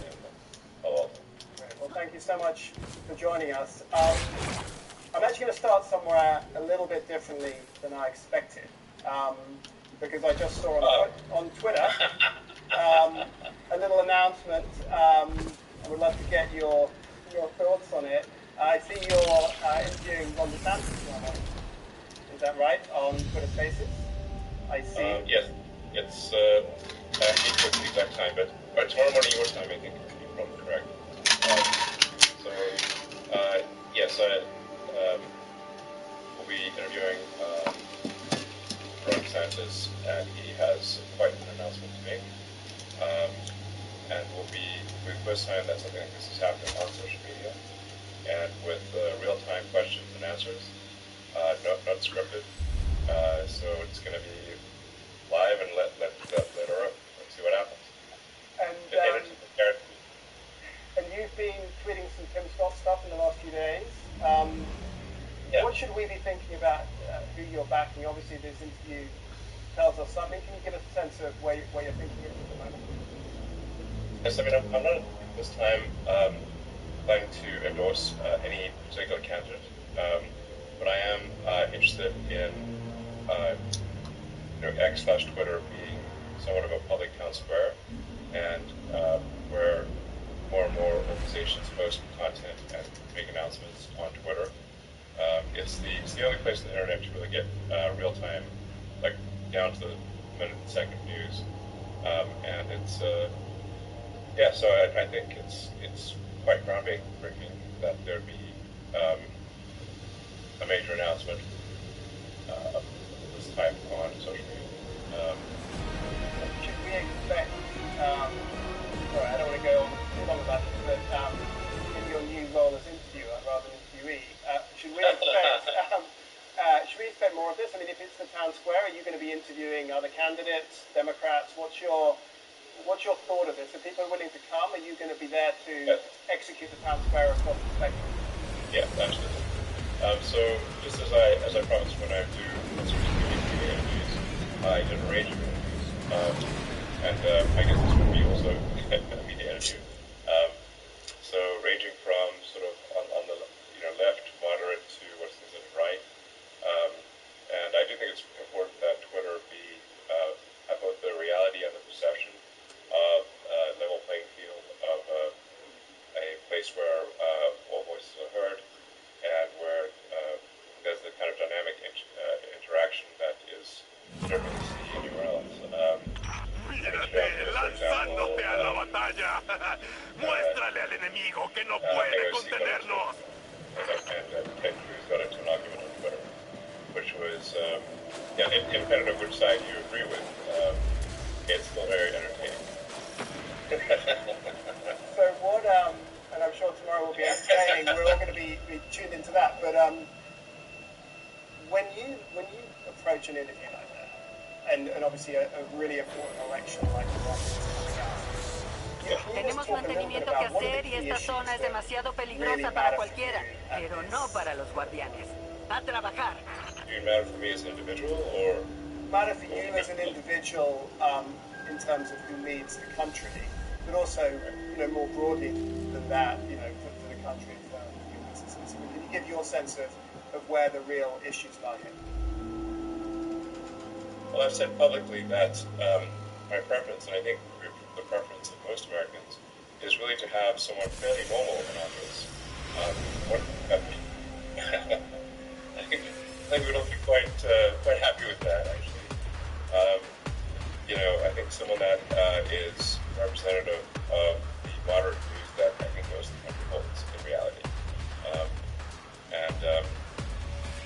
Palo Alto. Great. Well, thank you so much for joining us. I'm actually going to start somewhere a little bit differently than I expected, because I just saw on Twitter a little announcement. I would love to get your thoughts on it. I see you're interviewing Ron DeSantis tomorrow. Is that right, on Twitter Spaces? I see. Yes, it's I can't put the exact time, but tomorrow morning your time, I think you're probably correct. Yes, we'll be interviewing Ron DeSantis, and he has quite an announcement to make. And we'll be, for the first time that something like this is happening on social media, and with real-time questions and answers, not scripted. So it's going to be live and let her up and see what happens. And you've been tweeting some Tim Scott stuff in the last few days. Yeah. What should we be thinking about who you're backing? Obviously, this interview tells us something. Can you give us a sense of where you're thinking at the moment? Yes, I mean, I'm not this time planning to endorse any particular candidate, but I am interested in X/Twitter being somewhat of a public town square, and where more and more organizations post content and make announcements on Twitter. It's the only place on the internet to really get real time, like down to the minute and second news, and it's so I think it's quite groundbreaking that there be a major announcement of this type on social media. Should we expect, sorry, I don't want to go on too long about this, but in your new role as interviewer rather than interviewee, should we expect more of this? I mean, if it's the town square, are you going to be interviewing other candidates, Democrats? What's your thought of this? Are people willing to come? Are you going to be there to execute the town square across the spectrum? Yeah, absolutely. So just as I promised when I do media interviews, I did a range of interviews, and I guess this would be also a media interview. So ranging from sort of on the left, moderate to what's considered right, and I do think it's important that Twitter have both the reality and the perception of a level playing field of a place where all voices are heard, and where there's the kind of dynamic interaction that is certainly see anywhere else. ¡Mírate, lanzándote a la batalla! ¡Muéstrale al enemigo que no puede contenernos! And Ted Cruz got into an argument on Twitter, which was, independent of which side you agree with, it's still very entertaining. So what, and I'm sure tomorrow will be entertaining, we're all going to be tuned into that, but when you approach an interview like that, and obviously a really important election like the one that's coming up, tenemos mantenimiento que hacer y esta zona es demasiado peligrosa para cualquiera, pero no para los guardianes. A trabajar. Do you matter for me as an individual, or matter for you as an individual in terms of who leads the country, but also, more broadly than that, for the country and for your businesses? Can you give your sense of where the real issues lie here? Well, I've said publicly that my preference, and I think the preference of most Americans, is really to have someone fairly normal in office. I think we don't be quite happy with that, actually. I think someone that is representative of the moderate views that I think most of the country holds in reality.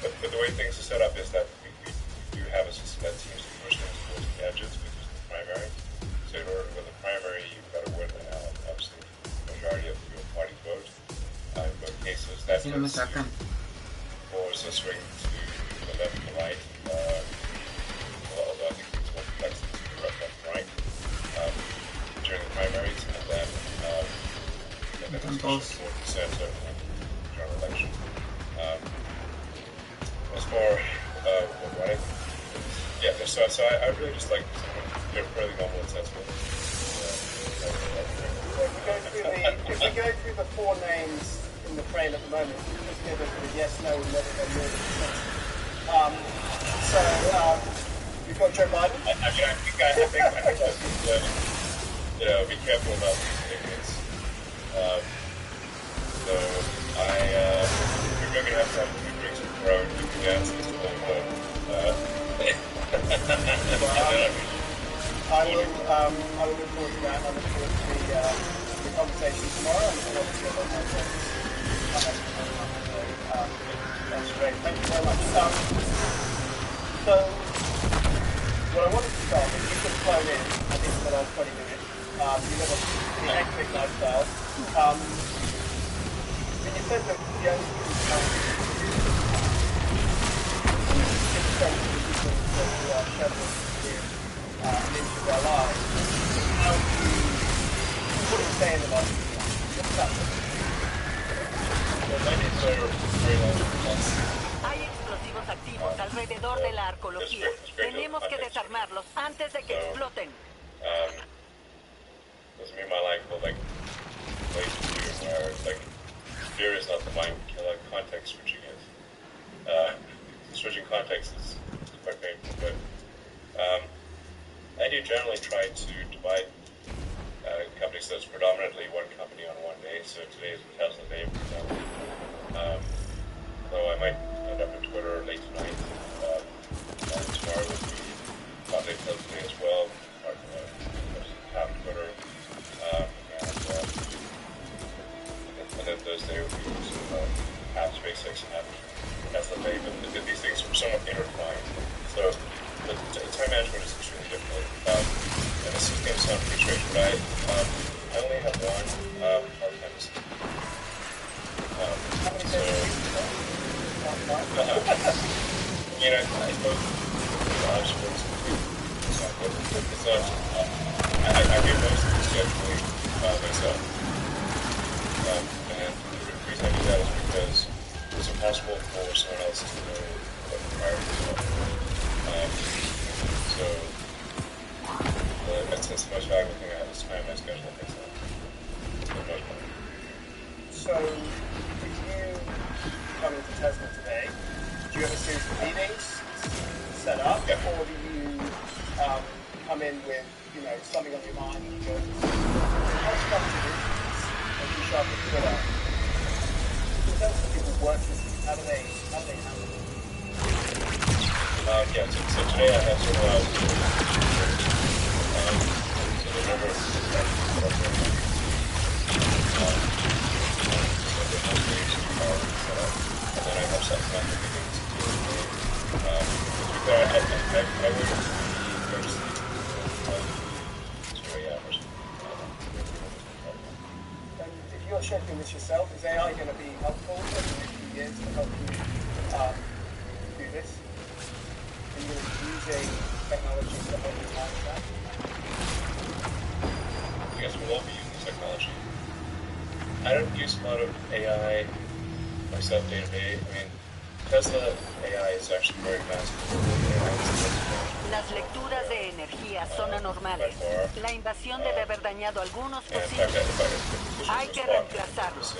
But the way things are set up is that we do have a system that seems to push things towards the edges, which is the primary. So in order to win the primary, you've got to win obviously the majority of your party's vote. In both cases, that tends to cause a swing to the left and the right. Although I think it's more complex to the left and right during the primaries, and then it's 4% of the general election. As for what I think, so I really just like someone fairly normal and sensible. If we go through the four names in the frame at the moment, just give us a yes, no, and whether they're more than so you've got Joe Biden. I think be careful about these statements. So we're going to have to bring some crowd to the answers to them, I will look forward to that. I look forward to the conversation tomorrow, and obviously I'll have that's great. Thank you very much. So what I wanted to start with, you've been flown in, I think, for the last 20 minutes. You live a pretty hectic lifestyle. And you said that the only into their lives. What do you say in the last few months? What's that? Well, my needs are very large. Hay explosivos activos alrededor de la arqueología. Tenemos que desarmarlos antes de que exploten. Doesn't mean my life will place to where fear is not the mind killer, context switching is. Switching context is quite painful, but I do generally try to divide companies that's predominantly one company on one day. So today is a Tesla day, for example. Though I might end up on Twitter late tonight. Tomorrow will be probably Tesla day as well. Half Twitter. And then Thursday will be half SpaceX and half Tesla day. But these things are somewhat intertwined. So the time management is extremely difficult. And this is going to sound pretty strange, but I only have one part-time assistant. I suppose I'm supposed to do it's not, I do most of the scheduling myself. And the reason I do that is because it's impossible for someone else to know what the priorities are. So that's the most valuable thing I have is time my schedule makes sense. So did you come into Tesla today? Do you have a series of meetings set up? Yeah. Or do you come in with, something on your mind and you go, how structured is this? As you show up at Twitter, in terms of people working with you, how do they handle it? So today I have several hours to work. So the number of and then I have some kind of meetings to do. I would be going to sleep 2 a.m. or something. shaping this yourself? Is AI going to be helpful over the next few years to help you do this? Are you going to be using technology to help you manage that? I guess we'll all be using this technology. I don't use a lot of AI myself day to day. I mean, Tesla AI is actually very fast. Las lecturas de energía son anormales. La invasión debe haber dañado algunos fusiles. Hay que reemplazarlos.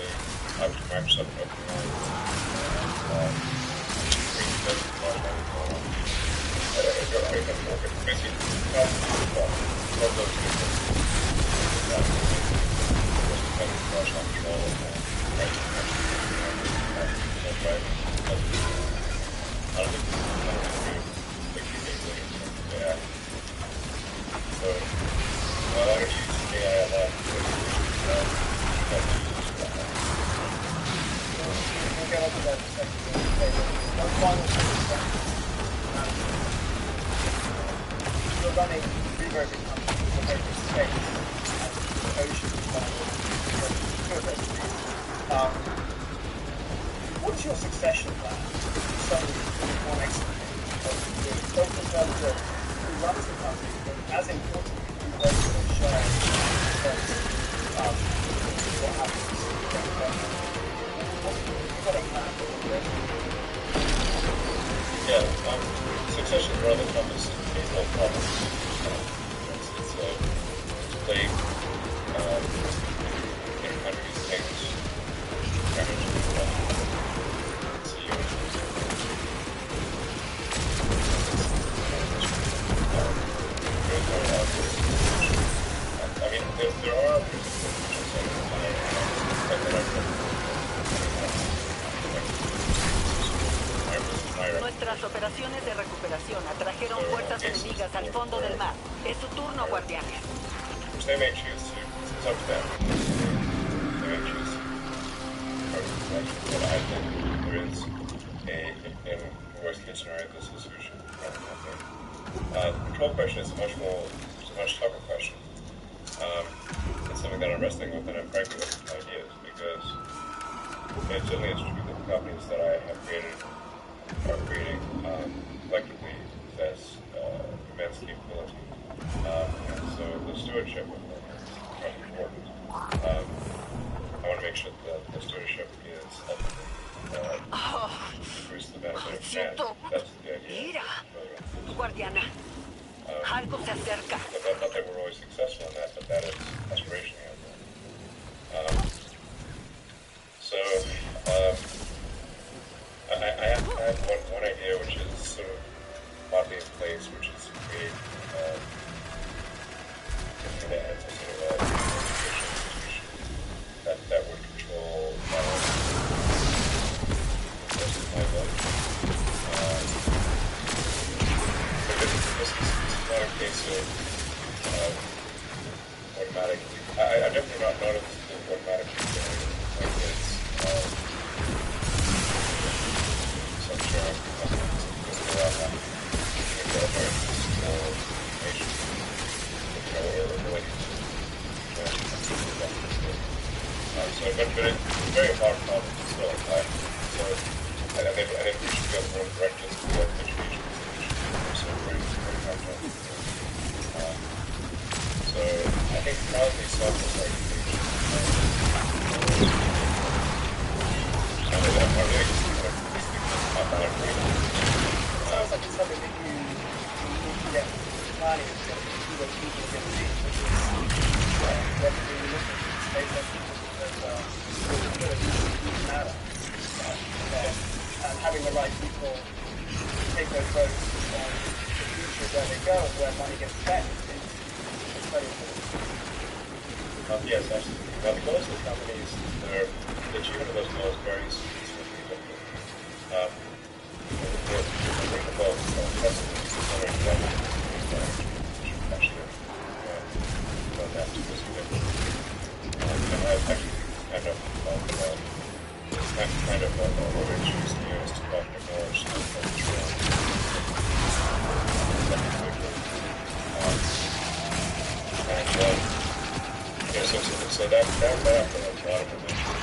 What's your succession plan? So, one explanation, both in terms of who runs the company, but as importantly, who runs the share, what happens to the you've got a plan for this? Yeah, succession is one of the toughest behavioral problems. It's plague in countries, things, I mean, there are Nuestras operaciones de recuperación atrajeron fuerzas enemigas al fondo del mar. Es su turno, guardianes. Which they may choose to. It's up to them. They may choose to. But I think there is in the worst case scenario, this is who should run the company. The control question is a much tougher question. It's something that I'm wrestling with, and I'm frankly looking for ideas, because it certainly is true that the companies that I have created are creating collectively possess immense capability. And so the stewardship of them is quite important. I want to make sure that the stewardship is ultimately produce the benefit of man. That's the idea. Guardiana, algo se acerca. Not that we're always successful in that, but that is aspirationally our goal. I have one idea, which is sort of oddly in place, which is to create a sort of a education institution that would control not only my vote. This is not a case of automatically. I definitely not noticed the automatically generated like this. Some share of companies because they all have very small information, or related to but it's a very hard problem to solve. So I think we should go more directly to the education institution. So very hard problem. So I think probably software education. Sounds like it's something that you need to get planning to see what people are going to see, which is whether you're looking at space because really matter. And having the right people take those votes on the future where they go and where money gets spent is very important. Yes, absolutely. Now, the goals of the companies, the achievement of those goals varies significantly. So that a lot of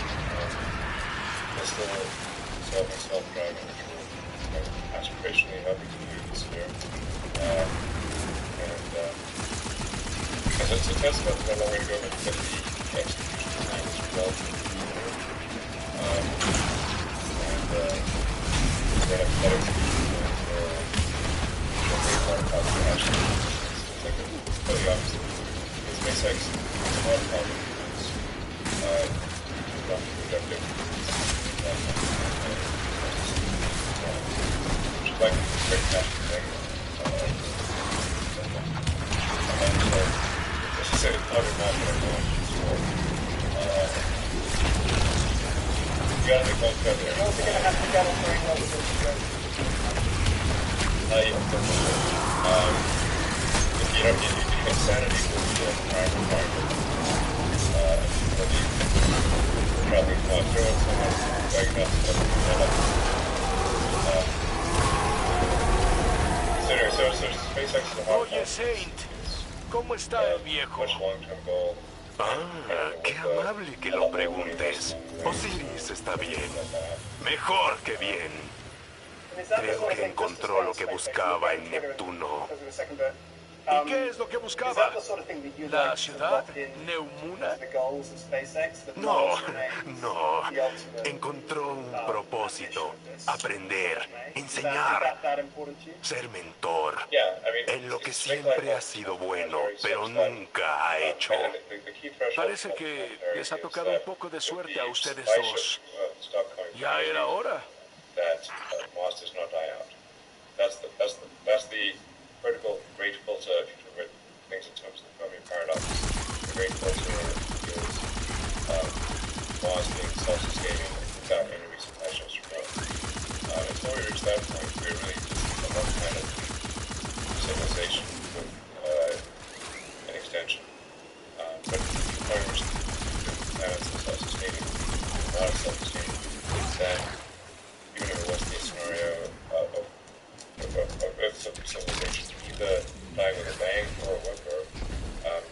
still self-driving, which we're aspirationally hoping to do this year. Because it's a test about how long way to go, but the execution time is relatively short. That execution is a lot of positive action. It's like totally opposite. With SpaceX, it's a lot of positive things. Productive. Which is like a great passion thing. As you said, it's probably not going to go into sport. You gotta think about that there. You're also going to have to get on very well with this. Yeah, insanity will be a prime requirement. Traveling to Australia, someone big enough to so SpaceX is a hard Oye, Saint, ¿cómo está el viejo? much long-term goal. Ah, qué amable que lo preguntes. Osiris está bien. Mejor que bien. Creo que encontró lo que buscaba en Neptuno. ¿Y qué es lo que buscaba? ¿La ciudad Neumuna? No, no. Encontró un propósito. Aprender, enseñar, ser mentor. En lo que siempre ha sido bueno, pero nunca ha hecho. Parece que les ha tocado un poco de suerte a ustedes dos. Ya era hora. That Mars does not die out. That's the great filter. If you look at things in terms of the Fermi paradox, the great filter is Mars being self-sustaining without any recent measures for growth. Until we reach that point, we're really just a one planet civilization with an extension. But when we reach the planets are self-sustaining, Mars self-sustaining, then even if it was the scenario of Earth civilization either dying with a bang or a whimper,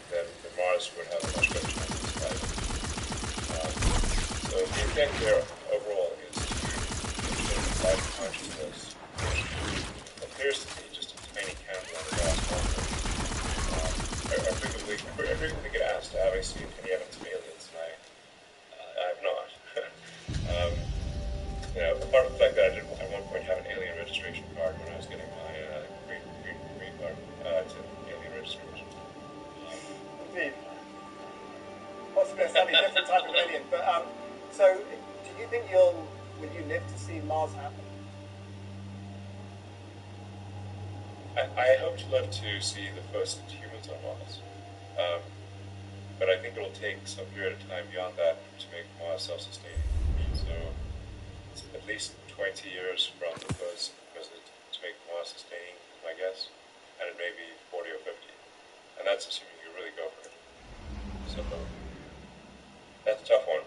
then the Mars would have a much better chance of surviving. So the intent here overall is to life consciousness, which appears to be just a tiny candle on the gas marker. I frequently get asked, have I seen any evidence of aliens? And I have not. Apart from the fact that I did at one point have an alien registration card when I was getting my green card. It's an alien registration. Indeed. Possibly a slightly different type of alien. But so, do you think will you live to see Mars happen? I hope to live to see the first humans on Mars. But I think it will take some period of time beyond that to make Mars self-sustaining. So it's at least 20 years from the first visit to make Mars sustaining, is my guess. And it may be 40 or 50. And that's assuming you really go for it. So that's a tough one.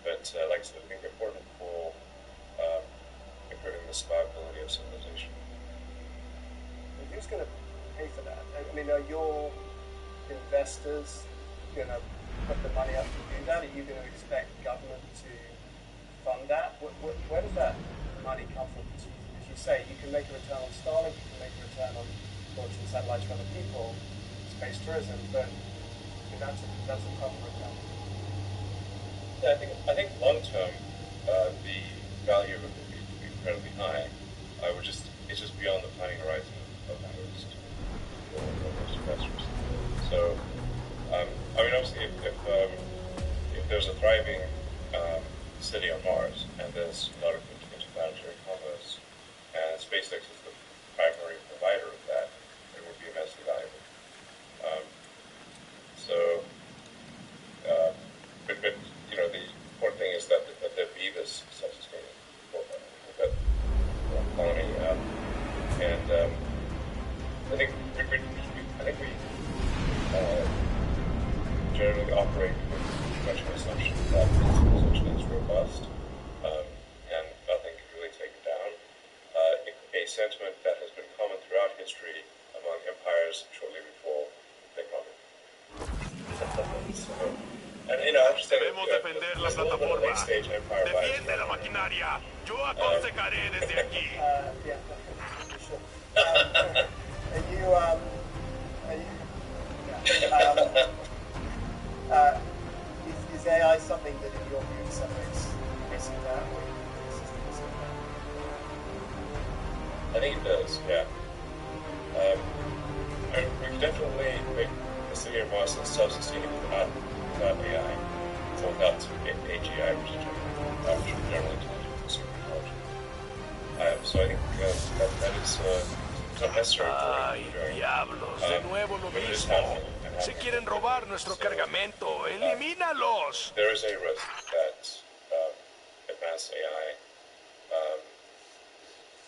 But like I said, I think important for improving the survivability of civilization. And who's going to pay for that? I mean, are your investors going to put the money up to do that? Are you going to expect government to fund that? Where does that money come from? As you say, you can make a return on Starlink, you can make a return on launching satellites for other people, space tourism, but that's a proper return. Yeah, I think long term, the value of it will be incredibly high. It's just beyond the planning horizon of most investors. So, obviously, if there's a thriving city on Mars and there's a lot of interplanetary commerce, and SpaceX is the primary provider of that, it would be immensely valuable. But the important thing is that there be this self-sustaining colony, and I think we generally operate with much of an assumption that this essentially is robust, and nothing can really take it down. A sentiment that has been common throughout history among empires shortly before they crumbled. And Debemos defender la plataforma. Defiende la maquinaria. Yo aconsejaré desde aquí. Yeah, sure. Are you, is AI something that, in your view, accelerates risk down, or you think the system is down? I think it does, yeah. We can definitely make the city of Boston self-sustaining without AI, so without AGI, which is general intelligence and super intelligence. So I think that is not necessary for Ay, diablos, de nuevo lo mismo. Si quieren robar nuestro cargamento, elimínalos. There is a risk that advanced AI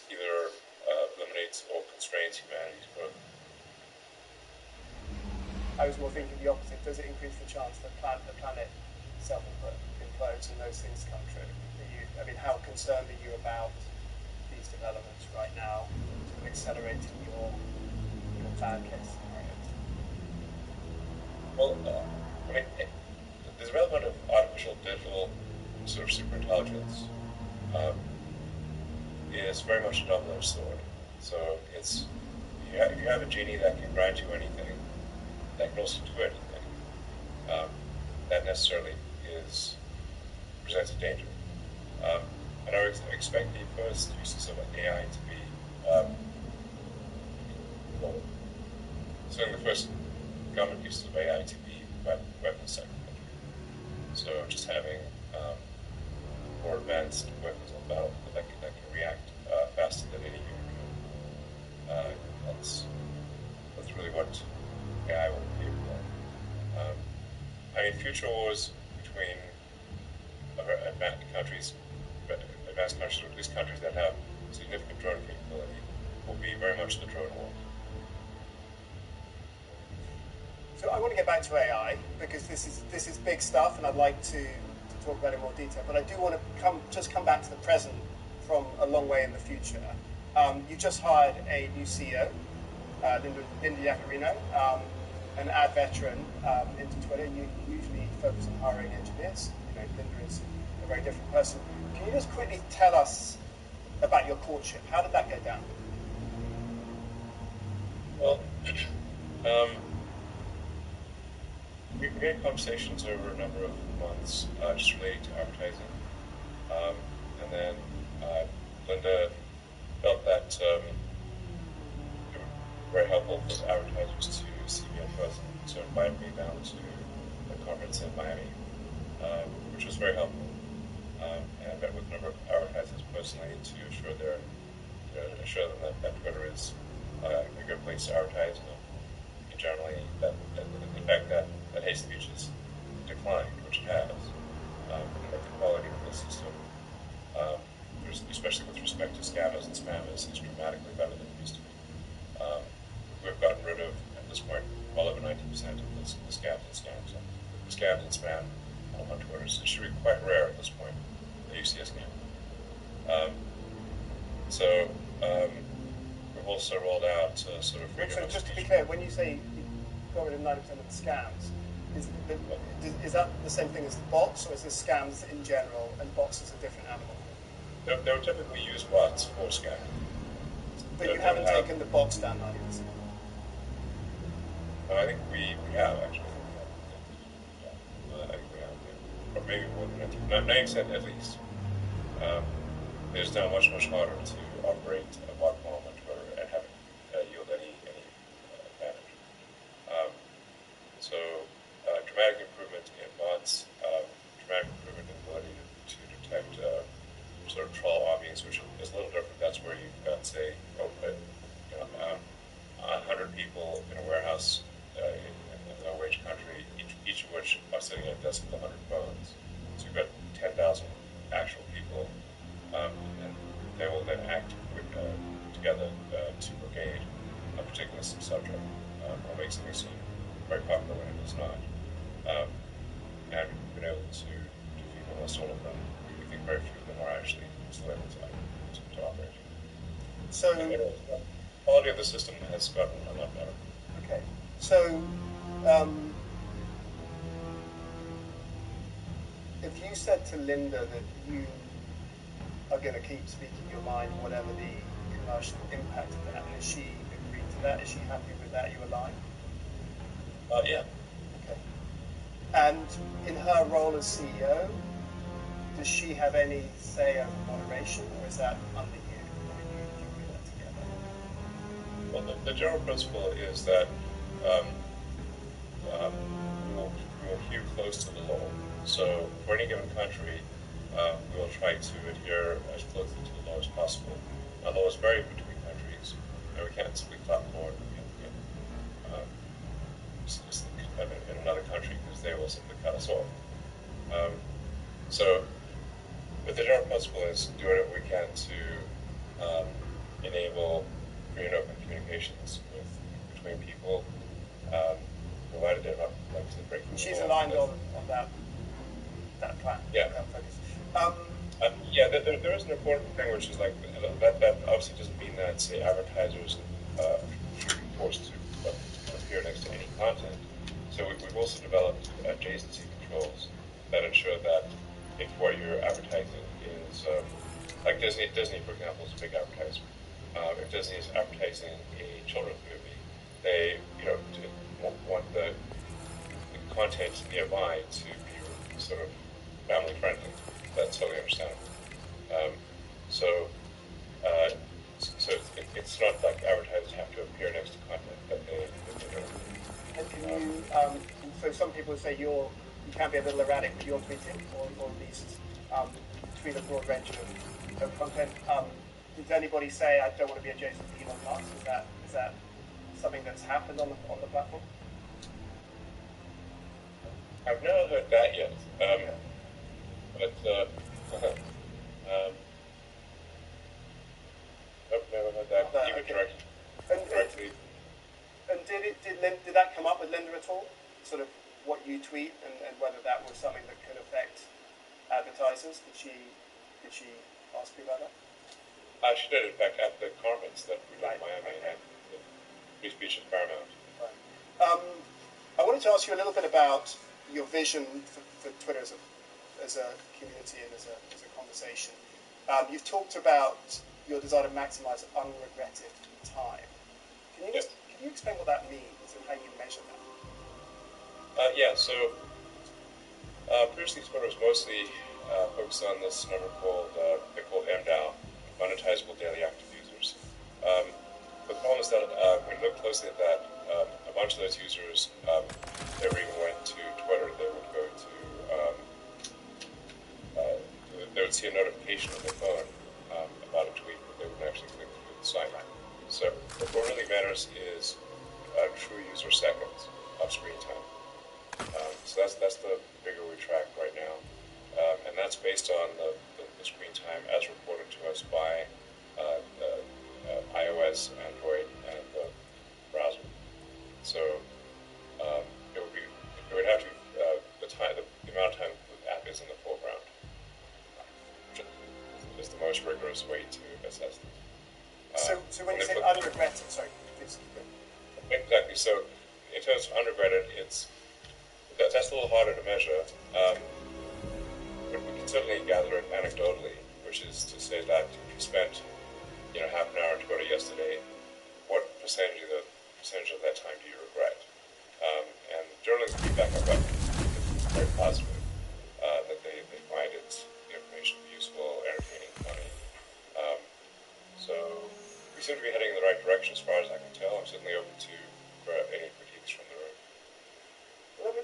either eliminates or constrains humanity's growth. I was more thinking the opposite. Does it increase the chance that the planet self-implodes and those things come true? I mean, how concerned are you about these developments right now, sort of accelerating your bad case scenarios? Well, I mean, the development of artificial digital sort of superintelligence is very much a double-edged sword. So it's if you have a genie that can grant you anything, that can also do anything, that necessarily presents a danger. And I would expect the first uses of AI to be, certainly the first government uses of AI to be weapons technology. So just having more advanced weapons on the battlefield that can react faster than any human can. That's really what AI will be capable of. I mean, future wars between advanced countries, or at least countries that have significant drone capability, will be very much the drone war. So I want to get back to AI because this is big stuff, and I'd like to talk about it in more detail. But I do want to come back to the present from a long way in the future. You just hired a new CEO, Linda Yaccarino, an ad veteran into Twitter. You usually focus on hiring engineers. Linda is a very different person. Can you just quickly tell us about your courtship? How did that go down? Well, we had conversations over a number of months just relating to advertising. And then Linda felt that it would be very helpful for the advertisers to see me in person. So invited me down to a conference in Miami, which was very helpful. And I met with a number of advertisers personally to assure them that Twitter is a good place to advertise, and generally that the fact that hate speech has declined, which it has, and that the quality of the system, especially with respect to scammers and spammers, is dramatically better than it used to be. We've gotten rid of, at this point, well over 90% of the scams and scams. The scams and spam on Twitter. It should be quite rare at this point that you see a scam. We've also rolled out sort of freedom of just to be speech. clear, when you say you got rid of 90% of the scams, is that the same thing as the bots, or is this scams in general and bots is a different animal? They would typically use bots for scamming. But you haven't taken the bots down 90%? I think we have, actually. I think we have, yeah. Or maybe more than 90%, at least. It is now much, much harder to operate a bot farm on Twitter and have it yield any advantage. Dramatic improvement in bots, dramatic improvement in the ability to detect sort of troll armies, which is a little different. That's where you've got, say, 100 people in a warehouse in a low-wage country, each of which are sitting at a desk with 100 phones. So you've got 10,000 actual people, and they will then act together to brigade a particular subject, or make something seem very popular when it is not. And we've been able to defeat almost all of them. We think very few of them are actually still able to operate. So the quality of the system has gotten a lot better. Okay. So if you said to Linda that you are going to keep speaking your mind, whatever the commercial impact of that, has she agreed to that? Is she happy with that? You align? Yeah. Okay. And in her role as CEO, does she have any say over moderation, or is that under you? Or do you do that together? Well, the general principle is that we will adhere close to the law. So for any given country, we will try to adhere as closely to the law as possible. Now, laws vary between countries, and we can't simply clap law in another country because they will simply cut us off. But the general principle is do whatever we can to enable free and open communications between people, provided they're not, like I said, breaking the law. She's aligned on that plan. Yeah. That focus. There is an important thing, which is like that obviously doesn't mean that, say, advertisers should be forced to appear next to any content. So we've also developed adjacency controls that ensure that if what you're advertising is like Disney, for example, is a big advertiser. If Disney is advertising a children's movie, they want the content nearby to be sort of family friendly. That's totally understandable. So it's not like advertisers have to appear next to content that they don't. And can you? So some people say you can be a little erratic with your tweeting, or at least tweet a broad range of content. Does anybody say I don't want to be adjacent to Elon Musk? Is that something that's happened on the platform? I've never heard that yet. But I've never heard that even directly. And did that come up with Linda at all? Sort of what you tweet and whether that was something that could affect advertisers? Did she ask you about that? She did, in fact, at the conference that we did in Miami. Okay. Free speech is paramount. Right. I wanted to ask you a little bit about your vision for Twitter as a community and as a conversation. You've talked about your desire to maximize unregretted time. Can you explain what that means and how you measure that? So previously Twitter was mostly focused on this number called MDAO, monetizable daily active users. But the problem is that when you look closely at that, a bunch of those users never even went to Twitter. They would go to they would see a notification on their phone about a tweet, but they wouldn't actually click through the site. So what really matters is true user seconds of screen time. So that's the figure we track right now, and that's based on the screen time as reported to us by iOS, Android, and the browser. So it would have to the amount of time the app is in the foreground, which is the most rigorous way to assess it. So when you say unregretted, sorry, please. Exactly. So in terms of unregretted, that's a little harder to measure. But we can certainly gather it anecdotally, which is to say that if you spent half an hour on Twitter yesterday, what percentage of that time do you regret? And generally the feedback I've gotten is very positive, that they find the information useful, entertaining, funny. So we seem to be heading in the right direction as far as I can tell. I'm certainly open to any critiques from the room.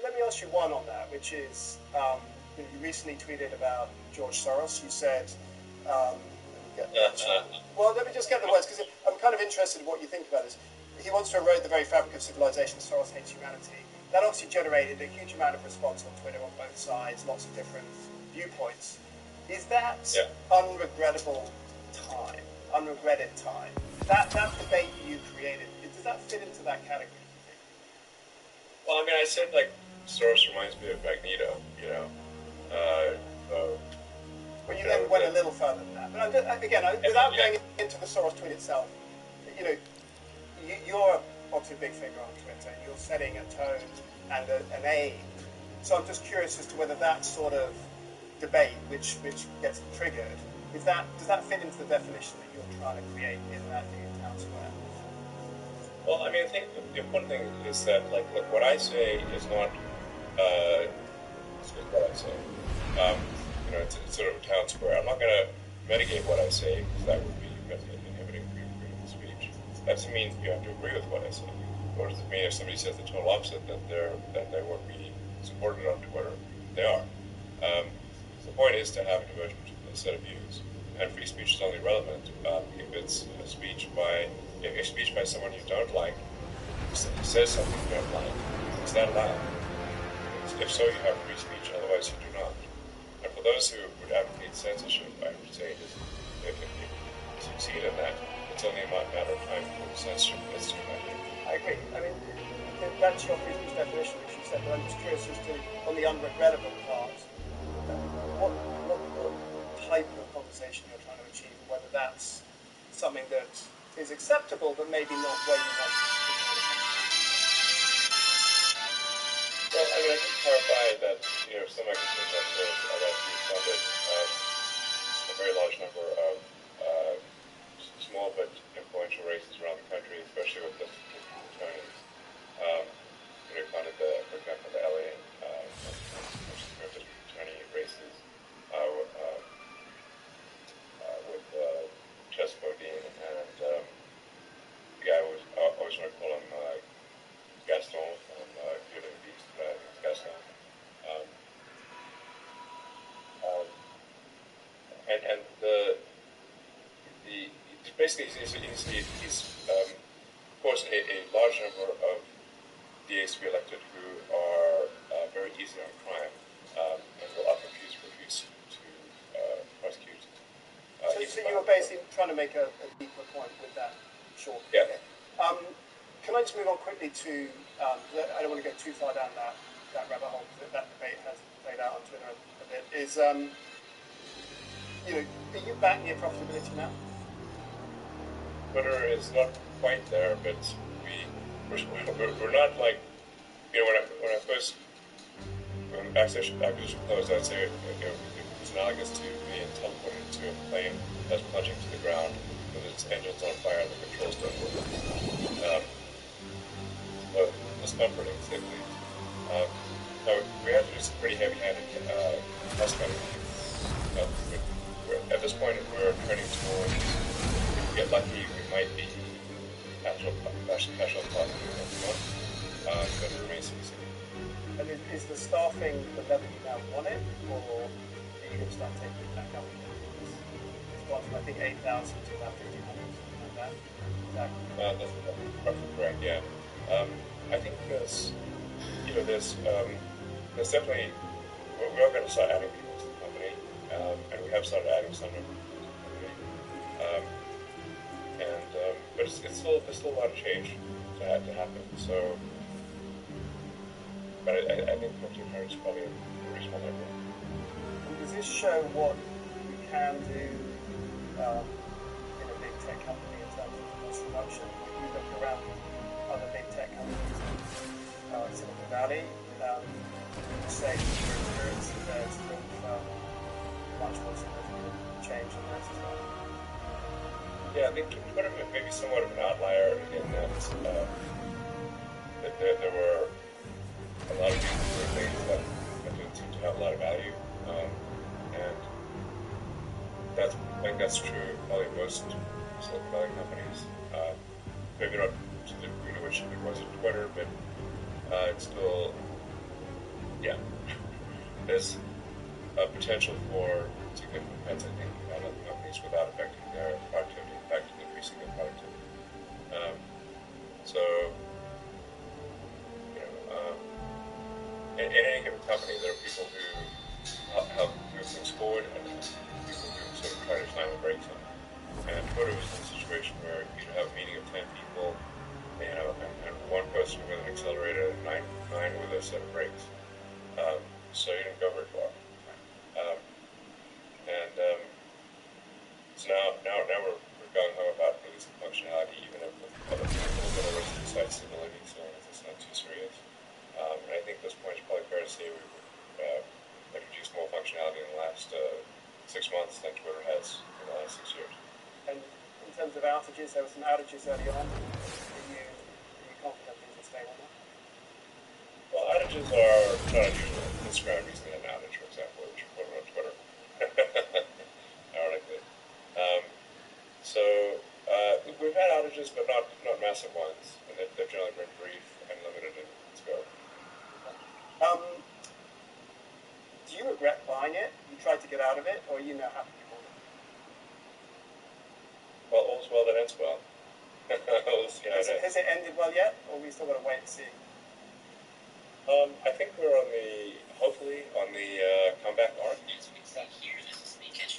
Let me ask you one on that, which is you recently tweeted about George Soros. You said, well, let me just get the words because I'm kind of interested in what you think about this. He wants to erode the very fabric of civilization. Soros hates humanity. That obviously generated a huge amount of response on Twitter on both sides, lots of different viewpoints. Is that unregrettable time, unregretted time? That debate you created, does that fit into that category? Well, I mean, I said, Soros reminds me of Magneto, Well, you then went a little further than that. But again, without going into the Soros tweet itself, you're obviously a big figure on Twitter. You're setting a tone and an aim. So I'm just curious as to whether that sort of debate which gets triggered. Does that fit into the definition that you're trying to create in that new town square? Well, I mean, I think the important thing is that, like, look, what I say is not, what I say. It's sort of a town square. I'm not going to mitigate what I say, because that would be inhibiting freedom of speech. That doesn't mean you have to agree with what I say. Or does it mean if somebody says the total opposite, that they won't be supported on Twitter? They are. The point is to have a divergent set of views. And free speech is only relevant if it's a speech by someone you don't like, says something you don't like. Is that allowed? If so, you have free speech, otherwise you do not. And for those who would advocate censorship, I would say if you succeed in that, it's only a matter of time before the censorship gets too much. I agree. I mean, that's your free speech definition, which you said, but I'm just curious as to, on the unreadable part, what type of conversation you're trying to achieve, whether that's something that is acceptable, but maybe not where you want it to be. Well, I mean, I can clarify that, some academic censors have actually funded a very large number of small but influential races around the country, especially with the attorneys. Funded for example, the LA district attorney races with Chess Bodine and the guy I always want to call him Gaston from Beauty and the Beast, but I think it's Gaston. And the basically he's of course a large number of DAs to be elected who are very easy on crime and will often refuse to prosecute. So you were basically trying to make a deeper point with that short. Yeah. Can I just move on quickly to, I don't want to go too far down that rabbit hole, because that debate has played out on Twitter a bit, is, are you back near profitability now? Twitter is not quite there, but we're not like, when I first, when acquisition closed, I'd say it was analogous to being teleported into a plane that's plunging to the ground with its engines on fire and the controls don't work. So it's comforting, simply. Now, we have to do some pretty heavy-handed cost cutting. At this point, we're trending towards, if we get lucky, we might be cash flow positive next month, but it remains to be seen. And is the staffing the level you now want it, or are you going to start taking it back up? It's gone from, I think, 8,000 to about 1,500, something like that. That's roughly correct, yeah. I think there's definitely, we are going to start adding people to the company, and we have started adding some members to the company. But there's still a lot of change to happen. So, but I think 1,500 is probably a reasonable number. And does this show what you can do in a big tech company in terms of cost reduction? If you look around other big tech companies in Silicon Valley, say your experience there is much more significant change in that as well. Yeah, I think Twitter may be somewhat of an outlier in that there were a lot of things that didn't seem to have a lot of value, and I think that's true probably most Silicon Valley companies. Maybe not to the degree to which it was at Twitter, but it's still, yeah, there's a potential for significant cuts, I think, at other companies without affecting their productivity, in fact, increasing their productivity. In any given company, there are people who help move things forward and people who sort of try to slam the brakes on it. And Twitter was in a situation where you'd have a meeting of 10 people, and one person with an accelerator and nine with a set of brakes. So you didn't go very far. So now we're gung-ho about releasing functionality, even if other people that are risking site stability, saying it's not too serious. And I think at this point it's probably fair to say we've introduced more functionality in the last last 6 months than Twitter has in the last 6 years. And in terms of outages, there were some outages early on. Are you confident things will stay on that? Well, outages are not unusual. Instagram recently had an outage, for example, which went on Twitter. Ironically. So we've had outages, but not massive ones. And they've generally been brief and limited in scope. Do you regret buying it? You tried to get out of it, or are you now happy you bought it? Well, all's well that ends well. We'll see how it ends. Has it ended well yet, or we still got to wait and see? I think we're hopefully on the comeback arc.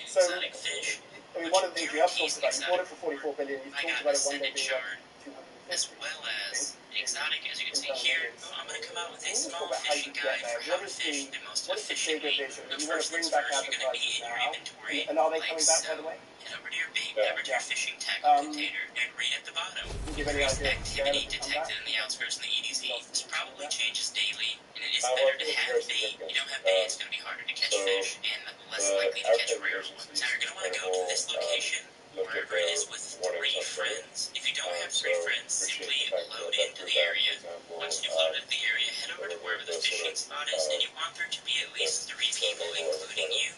So, I mean, one of the things we have talked about, you bought it for 44 billion, you've talked about it one day being worth 250. As well as exotic, as you can see here, I'm going to come out with a small fishing guide for how to fish the most efficient way. But first things first, you're going to be in your inventory, and are they like coming back, so. by the way? Head over to your bait, grab your fishing tackle container, and read at the bottom. Increased activity detected in the outskirts of the EDZ. This probably changes daily, and it is better to have bait. You don't have bait, it's going to be harder to catch fish, and less likely to catch rare ones. Now you're going to want to go to this location, wherever it is with 3 friends. If you don't have 3 friends, simply load into the area. Once you've loaded the area, head over to wherever the fishing spot is, and you want there to be at least 3 people, including you.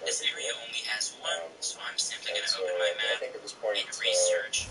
This area only has 1, so I'm simply going to open my map and research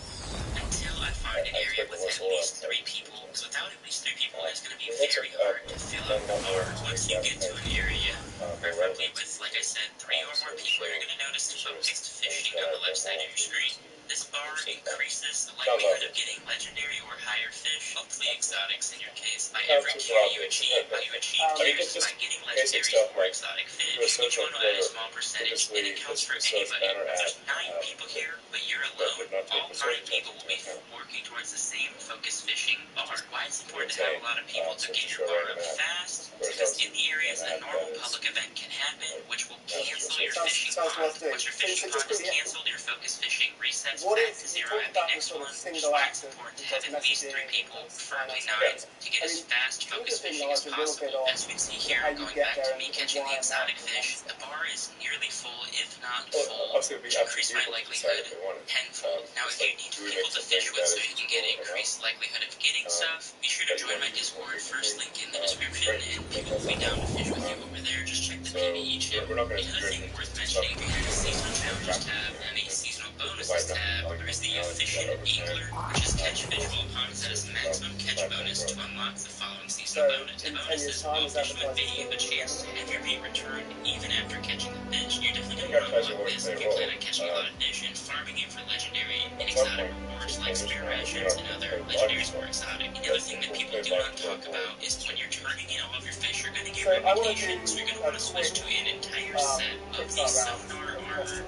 until I find an area with at least 3 people. Because without at least 3 people, it's going to be very hard to fill up the bar. Once you get to an area, preferably with, like I said, 3 or more people, you're going to notice the focused fishing on the left side of your screen. This bar increases the likelihood of getting legendary or higher fish, hopefully exotics in your case. By every tier you achieve, how you achieve tiers by getting legendary or exotic fish. Each one will add a small percentage, and it counts for anybody. There's 9 people here, but you're alone. All 9 people will be working towards the same focus fishing bar. Why it's important to have a lot of people to get your bar up fast? Because in the areas a normal public event can happen, which will cancel your fishing pond. Once your fishing pond is canceled, your focus fishing resets back to 0 at the next one. Which is why it's important to have at least 3 people, preferably 9, to get as fast focus fishing as possible. As you can see here, going back to me catching the exotic fish, the bar is nearly full, if not full, which increased my likelihood tenfold. Now, if you need people to fish with so you can get increased likelihood of getting stuff, be sure to join my Discord. First link in the description, and people will be down to fish with you over there. Just check the PvE chip. Another thing worth mentioning, we have a seasonal challenges tab and a seasonal bonuses tab. There is the efficient angler, which is catch fish while pond is at its maximum catch bonus to unlock the following seasonal bonus. The bonuses will fish you a video, a chance to have your bait returned even after catching the fish. You're definitely going to want to unlock this if you plan on catching a lot of fish and farming it for legendary and exotic rewards like spear rations and other legendaries or exotic. The other thing that people do not talk about is when you're turning in all of your fish, you're going to get reputations. You're going to want to switch to an entire set of the sonar armor.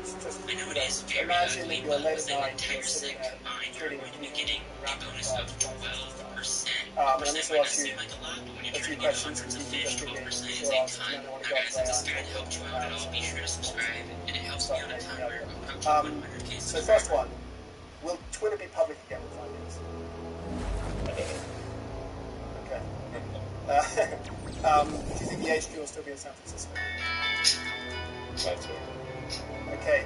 I know it is very ugly, but with an entire set combined, you're going to be getting a bonus of 12%. 12% might not seem like a lot, but when you're turning in 100s of fish, 12% is a ton. Now guys, if this guide helped you out at all, be sure to subscribe, and it helps me out a ton. We're approaching 100k subscribers. So first one, will Twitter be public again in 5 years? Okay. Do you think the HQ will still be in San Francisco? Okay,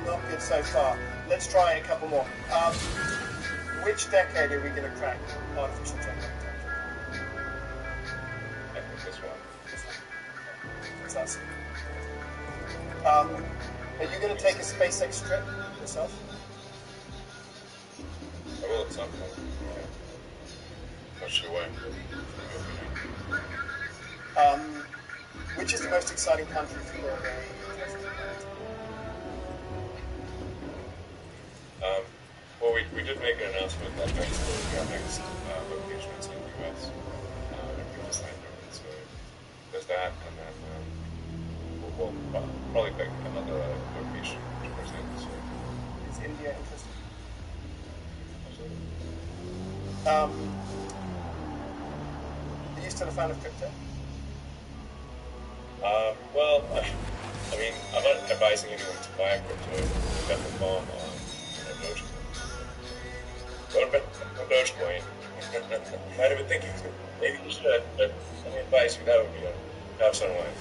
not good so far. Let's try a couple more. Which decade are we going to crack artificial intelligence? I think this one. Fantastic. Are you going to take a SpaceX trip yourself? I will at some point. Not sure when. Which is the most exciting country to build a Tesla? Well, we did make an announcement that Mexico will be our next location in the U.S. And we just signed over. So there's that, and then we'll probably pick another location towards the end of this year. Is India interesting? Absolutely. Are you still a fan of crypto? Well, I mean, I'm not advising anyone to buy crypto. Bet the bomb on Dogecoin. Don't bet on Dogecoin. Might have been thinking maybe you should, but any advice you have would be to have some life.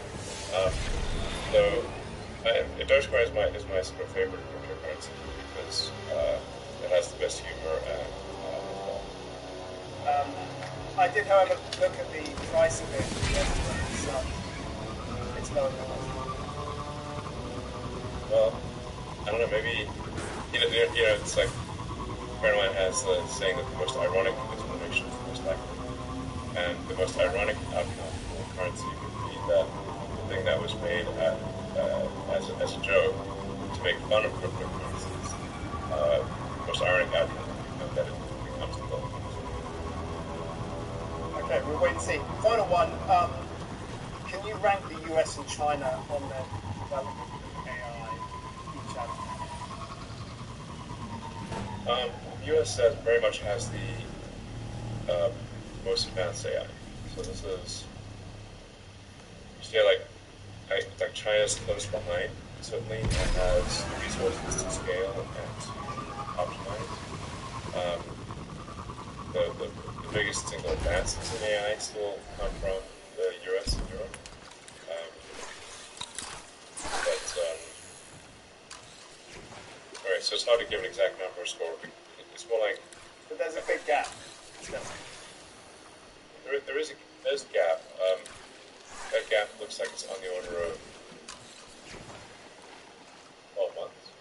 So Dogecoin is my sort of favorite cryptocurrency because it has the best humor and I did, however, look at the price of it yesterday. It's lower than it was. well, I don't know. Maybe it's like a friend of mine has saying that the most ironic explanation is the most likely, and the most ironic outcome for currency would be that the thing that was made as a joke to make fun of cryptocurrencies, the most ironic outcome would be that it becomes the gold. Okay, we'll wait and see. Final one. Can you rank the US and China on their development of AI each other? The US very much has the most advanced AI. So this is, like China's close behind, certainly, and has the resources to scale and to optimize. The biggest single advances in AI still come from the US and Europe. Alright, so it's hard to give an exact number or score. It's more like... But there's a big gap. There's a gap. That gap looks like it's on the order of 12 months.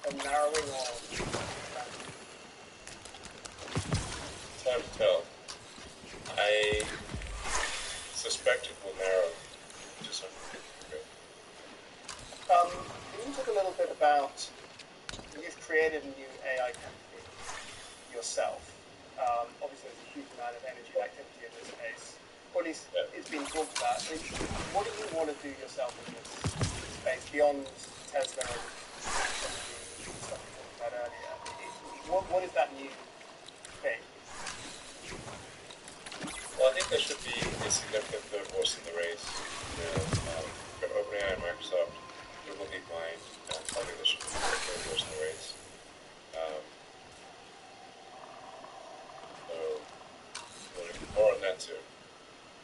And narrowing or... It's hard to tell. I suspect it will narrow to some degree. Can you talk a little bit about, you've created a new AI company yourself. Obviously there's a huge amount of energy and activity in this space. Or at least it's been talked about. What do you want to do yourself in this space beyond Tesla and the stuff you talked about earlier? What is that new thing? Well, I think there should be a significant third horse in the race. Got OpenAI and Microsoft, Google DeepMind, and probably there should be a third horse in the race. So, more on that too.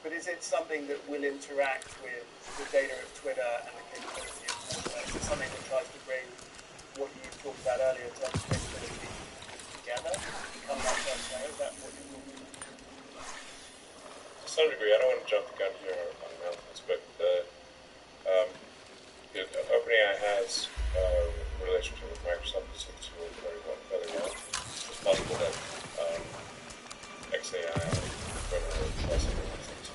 But is it something that will interact with the data of Twitter and the capability of Tesla? Is it something that tries to bring what you talked about earlier in terms of capability together, become that first layer? Is that what you're talking about? To some degree, I don't want to jump the gun here on announcements, but OpenAI has a relationship with Microsoft that seems to work fairly well. It's possible that XAI and Twitter also do things.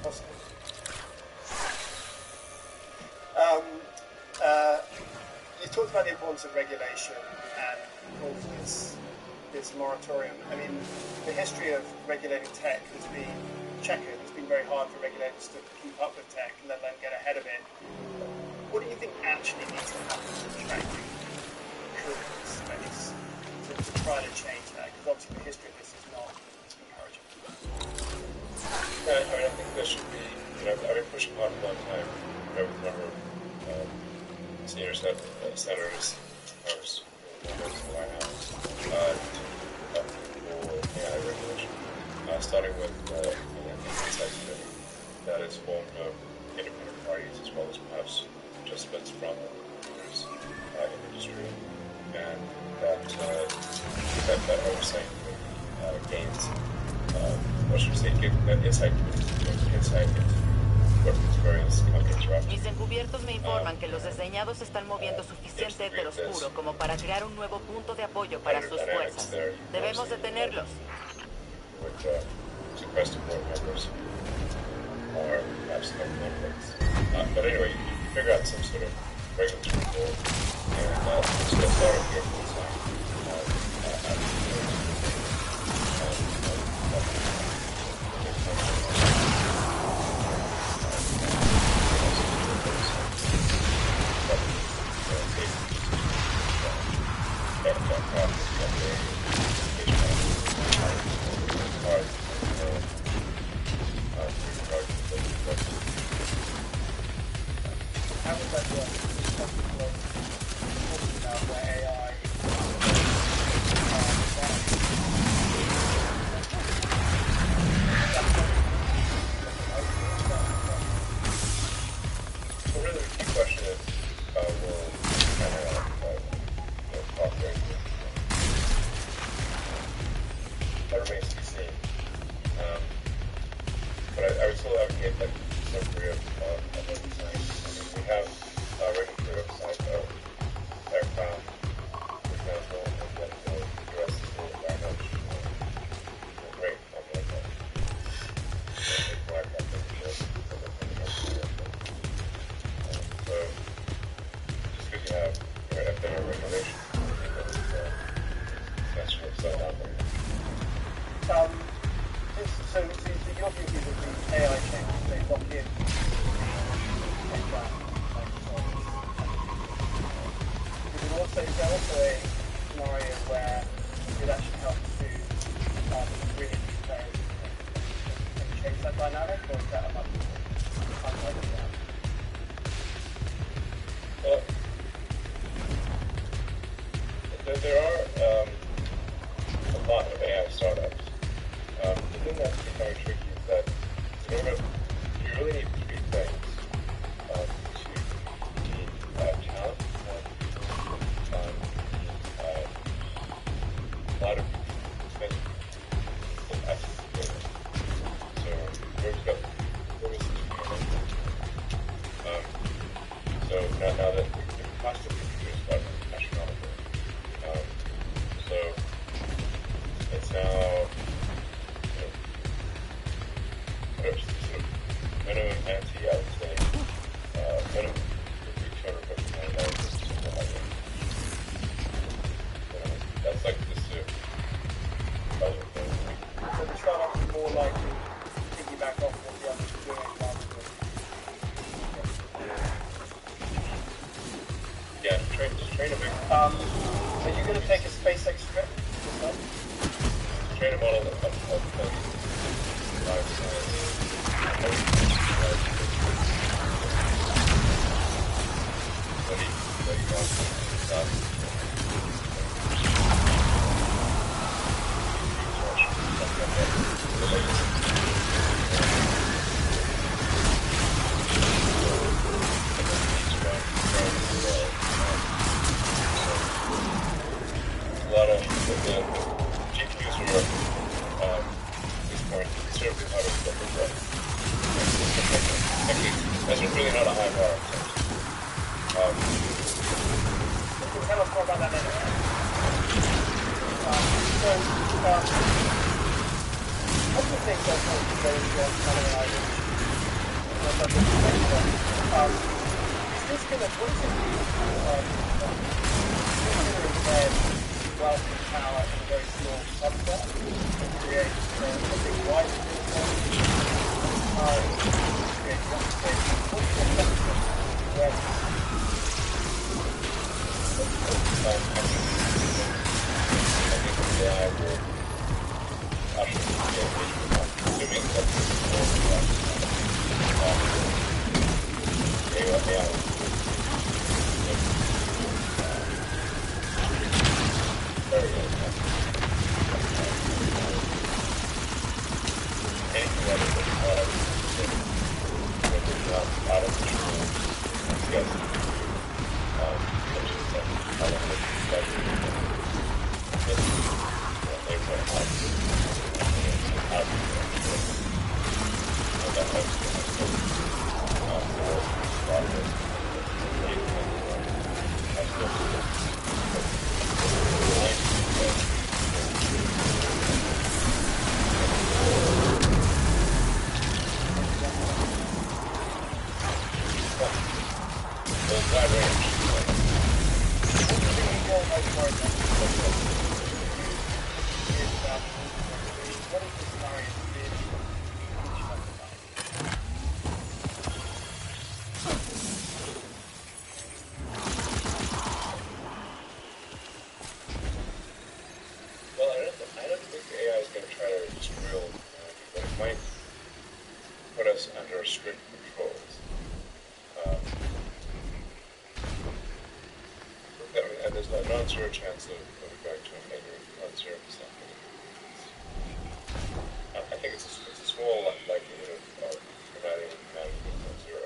Possible. You talked about the importance of regulation and called for this moratorium. I mean, the history of regulating tech has been checkered. It's been very hard for regulators to keep up with tech and let alone get ahead of it. What do you think actually needs to happen to attracting current space to try to change that? Because obviously the history of this is not encouraging. Yeah, I think there should be, I've been pushing hard for a long time, with a number of senior senators, Congress, members of the White House, for AI regulation, starting with the Insight Committee that is formed of independent parties as well as perhaps participants from leaders in the industry, and that oversight gains, get that insight into what various companies are up to. Mis encubiertos me informan que los desdeñados se están moviendo suficiente éter oscuro como para crear un nuevo punto de apoyo para sus fuerzas. Debemos detenerlos. Sequester board members or perhaps no conflicts. But anyway, you figure out some sort of regulatory goal and still start with your design. How does that work? Talking about where AI is there also a scenario where it actually helps to really players and change that dynamic, or is that a much more unlikely one? Well, there are a lot of AI startups. The thing that's becoming tricky is that in order, you really need three things to need talent, a lot of expensive people. So we've got so now that the cost of computers is like astronomical. So it's now sort of minimum ante, I would say, minimum would be $250 million or something like that. That's like just a budget thing. So the startups are more likely to piggyback off what the others are doing rather than... Yeah, just train a big... Are you going to take a SpaceX trip yourself? Train a model of life science. A lot of the GPUs were, at this point, considerably harder to get right. Actually, that's really not a high bar. Tell us more about that later. One of the things I thought was very interesting, is this going to, what is it embed wealth and power in a very small subset and create a big wider system, create reputation? What's the benefit where I think the AI will actually be assuming that AI very good. Anything that is out of control, yes. Under strict controls. And there's no non-zero chance of going back to a negative non-0%. I think it's a small likelihood of dramatic non-zero.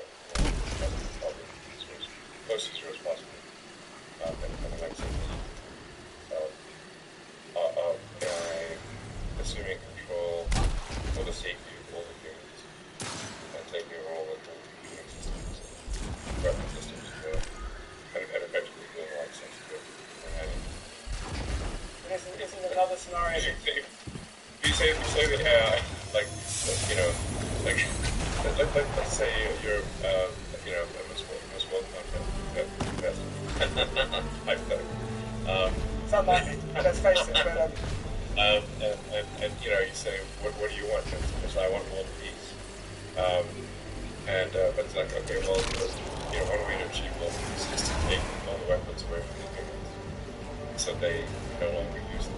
Probably as close to zero as possible. And like I said, assuming control for the safety of all the humans and taking a role in the computing systems and weapon systems and effectively doing like sensitive planning. Isn't another scenario? You say that AI, like, you know, like, let's say you're, you know, a Miss World contest. Hypothetical. It's unlikely, let's face it, but... and you know, you say, what do you want? Because I want world peace. But it's like, okay, well, you know, one way to achieve world peace is to take all the weapons away from the humans. so they no longer use them,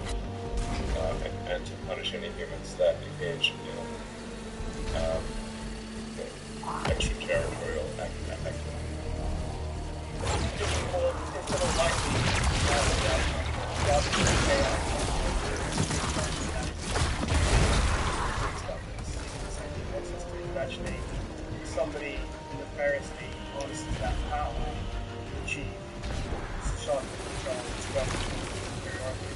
and to punish any humans that engage in extraterritorial activity. It's more likely actually somebody nefariously harnesses that power to achieve sharp control, structure, superiority,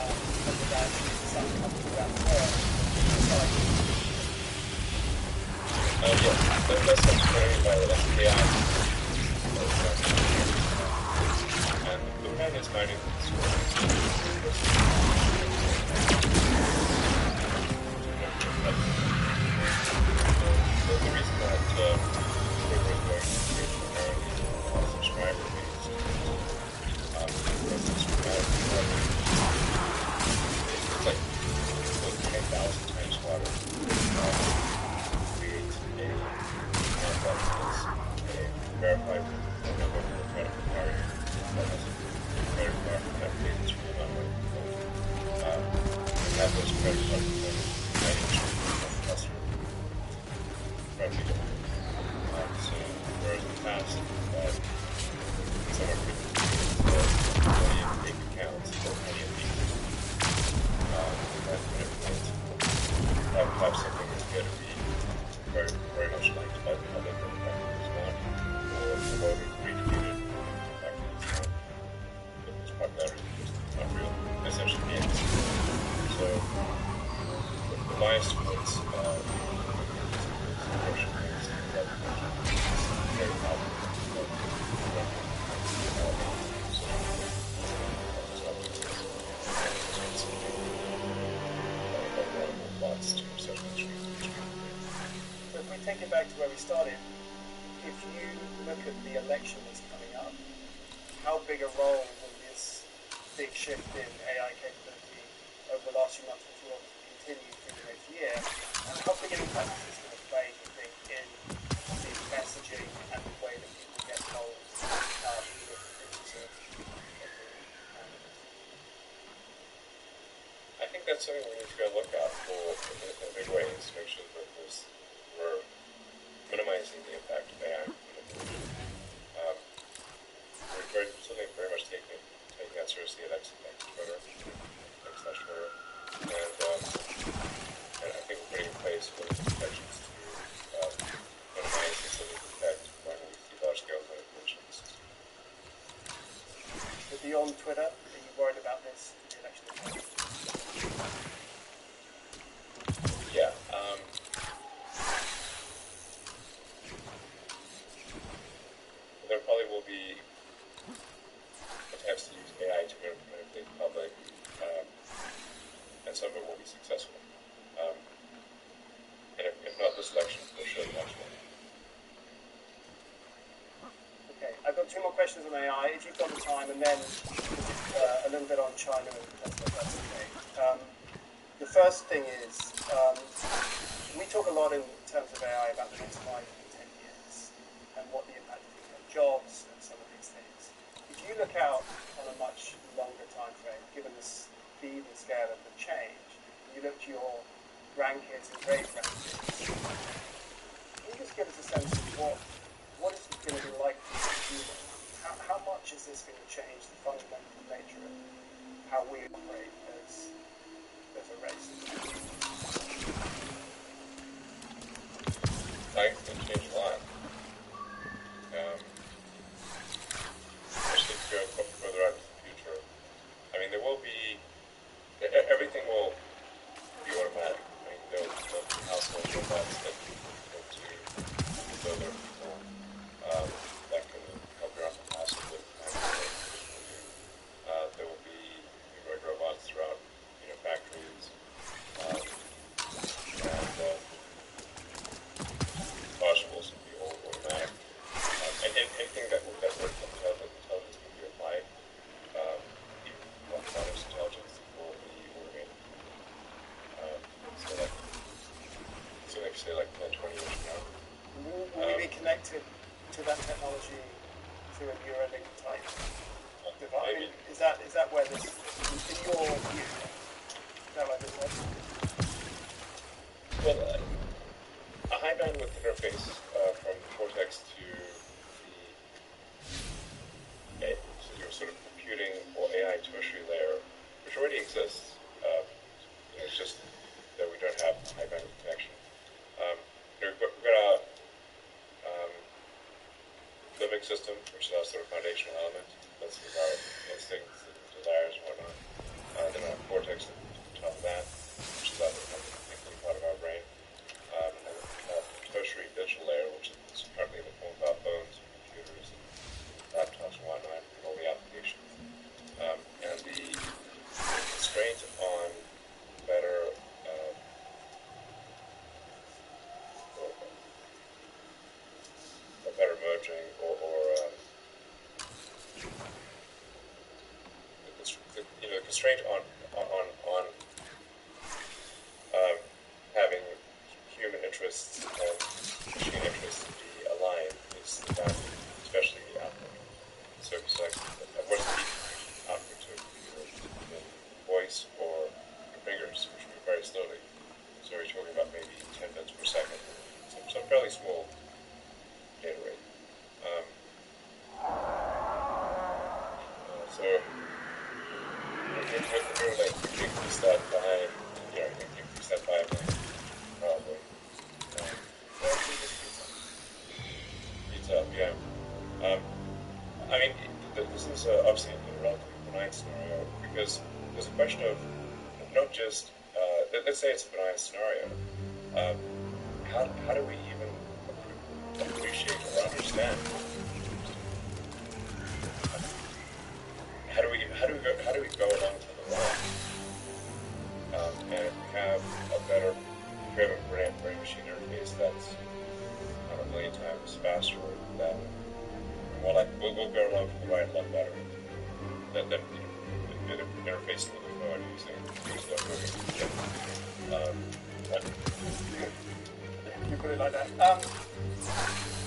and that some company that term Yes, that's very valid. That's AI. And the man is finding this the reason that Twitter is going to subscriber base it's like 10,000 times water. Create a that is a verified credit card that has a credit card that pays for the number. Have those credit card customer friendly. So whereas in the past someone could plenty of fake accounts or plenty of people that have something that's going to be very, very much liked by the public, or the fact that it's not, or promoted, retweeted, the fact that it's popularity is just not real, essentially means. So the bias towards social things is very positive. If we take it back to where we started, if you look at the election that's coming up, how big a role will this big shift in AI capability over the last few months will continue through the next year? And how big an impact is this going to play, do you think, in the messaging and the way that people get told research? I think that's something we need to go look out for in a big way, is to make sure that we're minimizing the impact of AI. We're certainly very much taking that seriously at Twitter, Twitter, and I think we're putting in place protections to minimize the sort of effect when we see large-scale manipulations. But beyond Twitter, are you worried about this in the election? Yeah. There probably will be attempts to use AI to manipulate the public, and some of it will be successful. And if not this election, for sure the next one. Okay, I've got two more questions on AI, if you've got the time, and then a little bit on China, and that's okay. The first thing is, we talk a lot in terms of AI about the next 5 to 10 years and what the impact is on jobs and some of these things. If you look out on a much longer time frame, given the speed and scale of the change, and you look to your grandkids and great grandkids, can you just give us a sense of what is it going to be like for you? How much is this going to change the fundamental nature of how we operate as a race? I think it's going to change a lot. Especially if you go further out into the future. I mean, there will be, everything will be automatic. I mean, there'll be household robots that go to further people that can help you around the house with there will be humanoid robots throughout factories. And relational element. That's about instincts and desires and whatnot. Then we have cortex on top of that, which is that thinking part of our brain. And then we have the tertiary digital layer, which is currently in the form of our phones, computers, and laptops and whatnot, and all the applications. And the constraint on better merging or the constraint on having human interests and machine interests be aligned is that, especially the output. So it's like, what's the output to the voice or your fingers, which move very slowly. So we're talking about maybe 10 bits per second, some fairly small data rate. So you're like, you increase that by, increase that by a million, probably. Pizza, yeah. I mean, this is obviously a relatively benign scenario, because there's a question of not just, let's say it's a benign scenario, how do we even appreciate or understand? How do we go along to the line and have a better brain machine interface that's a million times faster than, well, like we'll go along to the right a lot better than interfacing with the phone using slow moving. You put it like that.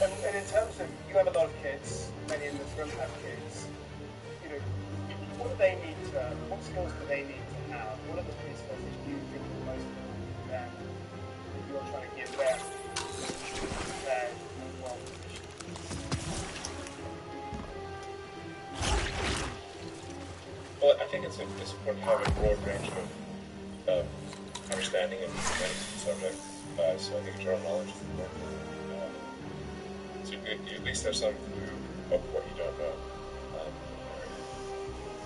And in terms of, you have a lot of kids, many in this room have kids. What do they need to? What skills do they need to have? What are the three skills that you think are the most important to them that you're trying to give them prepared and well positioned? Well, I think it's important to have a broad range of understanding and understanding of the subject. So I think general knowledge is important. So you at least have some clue of what you don't know.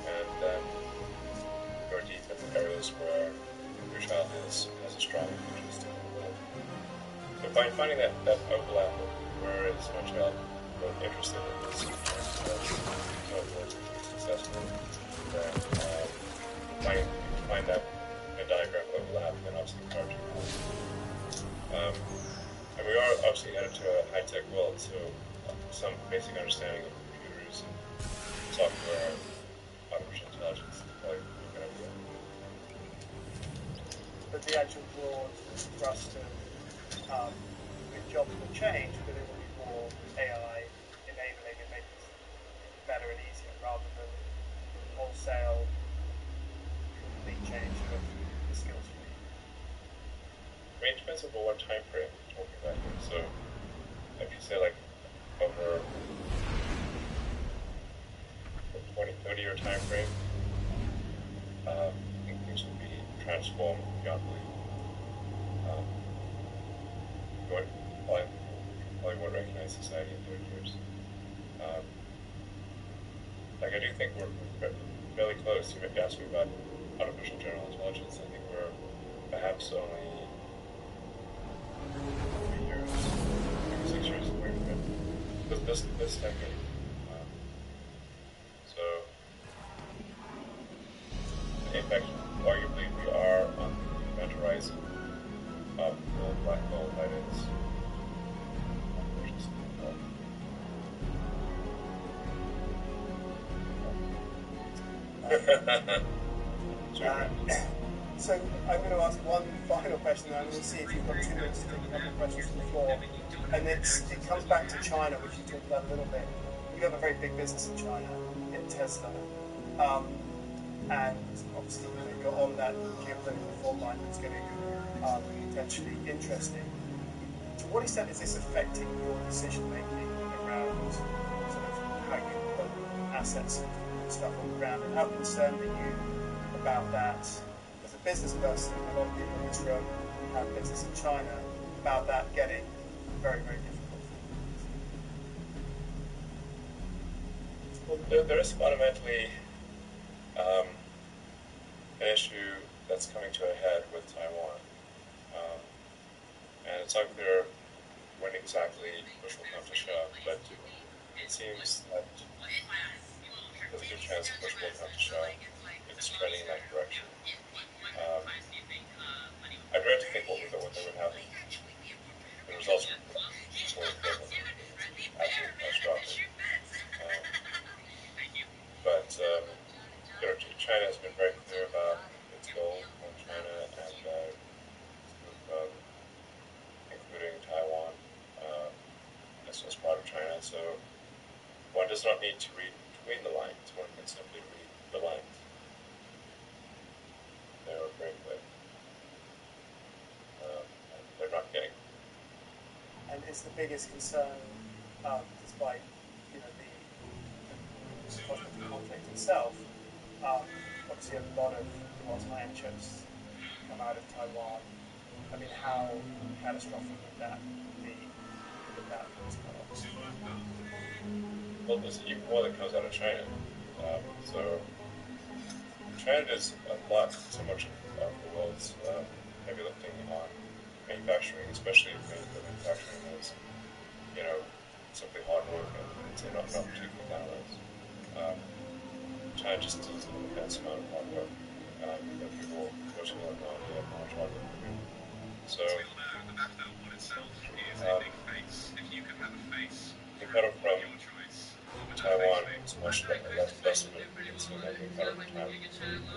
And then go deep into areas where your child has a strong interest in the world. So by finding that overlap of where is my child both interested in this and wants to be successful, then find that diagram overlap, and then obviously encouraging that. And we are obviously headed to a high-tech world, so some basic understanding of computers and software, artificial intelligence is probably a good idea. But the actual broad thrust of jobs will change, but it will be more AI enabling and making it better and easier rather than wholesale complete change of the skills you need. I mean, it depends on what time frame you're talking about here. So if you say like over a 20-30 year time frame, I think things will be transformed beyond belief. Probably won't recognize society in 30 years. Like I do think we're fairly close. You asked me about artificial general intelligence. I think we're perhaps only 3 years, maybe 6 years away from it. This decade. So, in fact, arguably we are on the event horizon of the black hole that is. So I'm going to ask one final question, and we'll see if you've got 2 minutes to take a couple of questions from the floor. And it comes back to China, which you talked about a little bit. You have a very big business in China, in Tesla. And obviously, you're on that geopolitical fault line that's getting potentially interesting. To what extent is this affecting your decision-making around sort of how you put assets and stuff on the ground, and how concerned are you about that as a business person? A lot of people in this room have business in China, about that getting very, very difficult. Well, there is fundamentally an issue that's coming to a head with Taiwan, and it's unclear when exactly push will come to shove, but it seems that there's a good chance push will come to shove. It's trending in that direction. I dread to think what they would have. The results were absolutely catastrophic. But China has been very clear about its goal on China and including Taiwan as part of China. So one does not need to read between the lines. One can simply read the lines. They are very clear. They're not getting. And it's the biggest concern, despite the conflict itself. Obviously, a lot of high-end chips come out of Taiwan. I mean, how catastrophic would that be if that was cut off? Well, there's even more that comes out of China. So China does a lot, so much of the world's heavy lifting on manufacturing, especially if the manufacturing is, simply hard work and not particularly glamorous. China just does an immense amount of hard work that people virtually have no idea how much hard work they do. So, they cut it from Taiwan is much less of a concern than they cut it from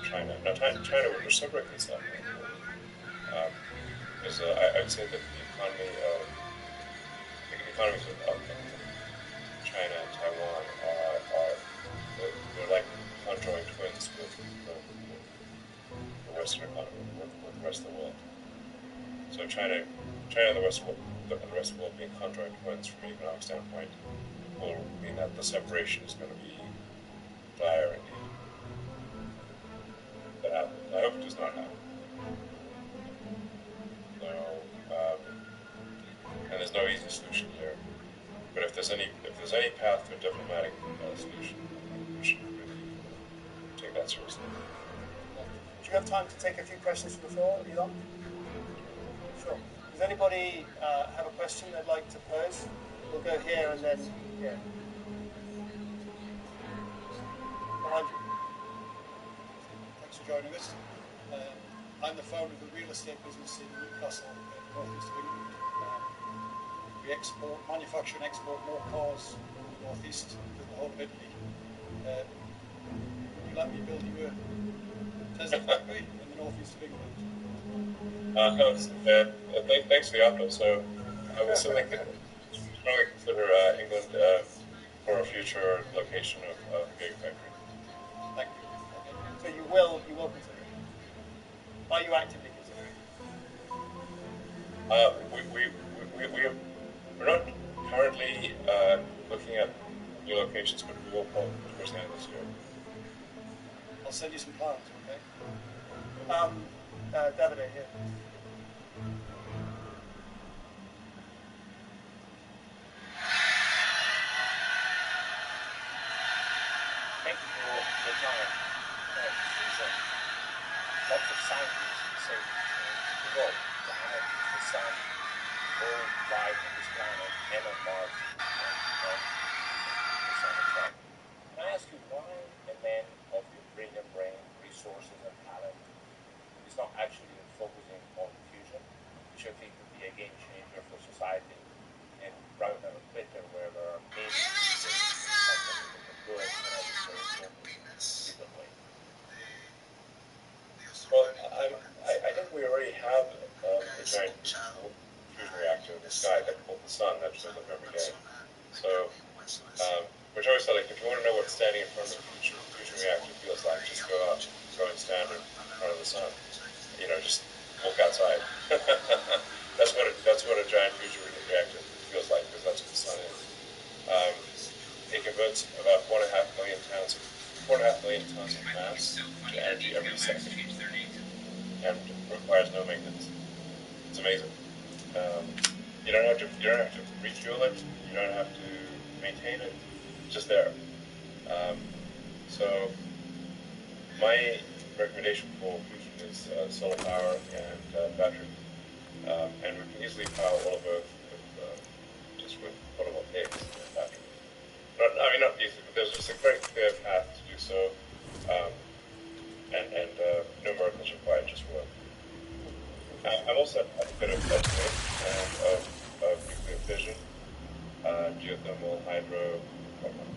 China. Now, China would reciprocate that, because I'd say that the economies of China and Taiwan they're like conjoined twins with the Western economy, with the rest of the world. So China and the rest of the world being conjoined twins from an economic standpoint will mean that the separation is going to be dire indeed. That happens. I hope it does not happen. So, and there's no easy solution here. But if there's any path to a diplomatic solution, we should really take that seriously. Do you have time to take a few questions from the floor, Elon? Sure. Does anybody have a question they'd like to pose? We'll go here and then here. Behind you. Thanks for joining us. I'm the founder of a real estate business in Newcastle, north east of England. We manufacture and export more cars from the northeast to the whole of Italy. Would you let me build you a Tesla factory in the northeast of England? Thanks for the offer. So I would certainly consider England for a future location of a gigafactory. Thank you. Okay. So you will consider it? Are you actively considering it? We're not currently looking at new locations, but we will probably towards the end of this year. I'll send you some plans, okay? Davide, here. Thank you for your time. Lots of scientists say the world, planet, the sun, all life on this planet and on Mars and the sun itself. Can I ask you why a man of your brilliant brain, resources, and talent is not actually focusing on fusion, which I think would be a game changer for society, and rather than on Twitter where there are many good and different way? Well, I think we already have a giant fusion reactor in the sky that called the sun that shows up every day. So, which I always felt like if you want to know what standing in front of a fusion reactor feels like, just go and stand in front of the sun. Just look outside. That's what a giant fusion reactor feels like, because that's what the sun is. It converts about 4.5 million tons of mass to energy every second, and requires no maintenance. It's amazing. You don't have to refuel it. You don't have to maintain it. It's just there. So my recommendation for fusion is solar power and battery. And we can easily power all of Earth just with photovoltaics and battery. Not easily, but there's just a very clear path to do so, and no miracles required, just work. I'm also a bit of ethnic and of nuclear fission, geothermal, hydro, whatnot.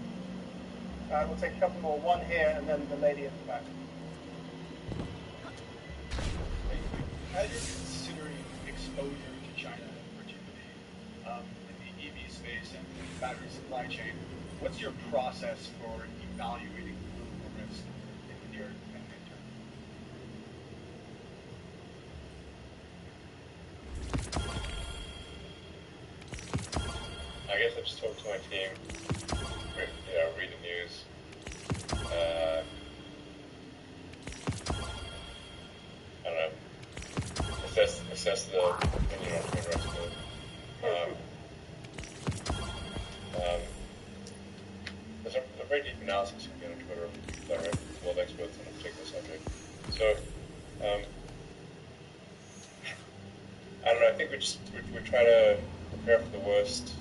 We'll take a couple more. One here, and then the lady at the back. As you're considering exposure to China, particularly in the EV space and battery supply chain, what's your process for evaluating political risk in the near and midterm? I guess I just talk to my team, read the news, I don't know, assess the opinion on human rights code. There's a very deep analysis you can get on Twitter that are world experts on a particular subject. So, I don't know, I think we try to prepare for the worst,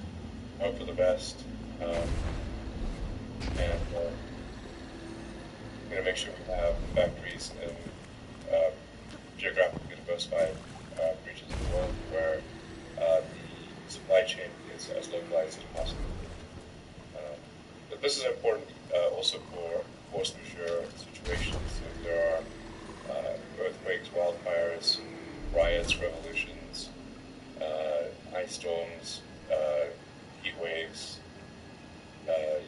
hope for the best, and make sure we have factories in geographically diversified regions of the world where the supply chain is as localized as possible. But this is important also for force majeure situations. If there are earthquakes, wildfires, riots, revolutions, ice storms, heat waves,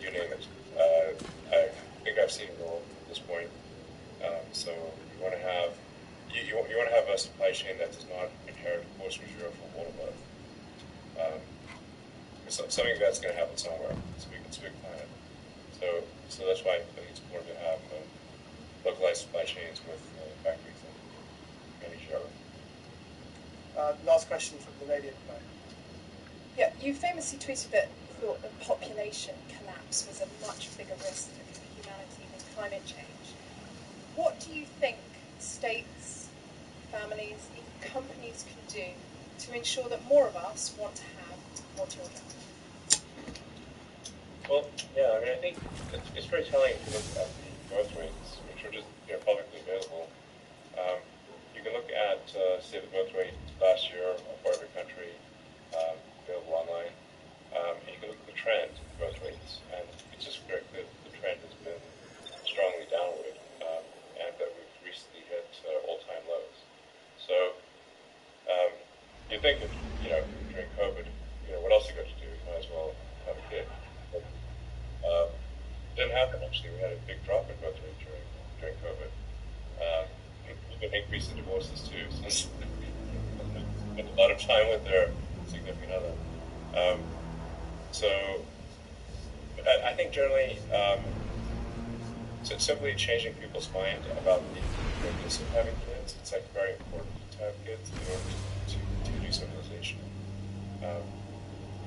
you name it. I think I've seen it all at this point. So you want to have a supply chain that does not inherit force majeure from all of Earth. It's something that's going to happen somewhere. It's a big planet. So that's why I think it's important to have localized supply chains with factories in each other. Last question from the lady at the back. Yeah, you famously tweeted that you thought that population collapse was a much bigger risk for humanity than climate change. What do you think states, families, even companies can do to ensure that more of us want to have more children? Well, yeah, I think it's very telling if you look at the birth rates, which are just publicly available. You can look at, say, the birth rate last year for every country, available online, and you can look at the trend in birth rates, and it's just very clear that the trend has been strongly downward, and that we've recently hit all-time lows. So you think that, during COVID, what else you got to do? You might as well have a kid. But, didn't happen, actually. We had a big drop in birth rate during COVID. An increase in divorces too, since they spent a lot of time with their significant other. So I think generally, so simply changing people's mind about the importance of having kids, it's very important to have kids in order to continue civilization.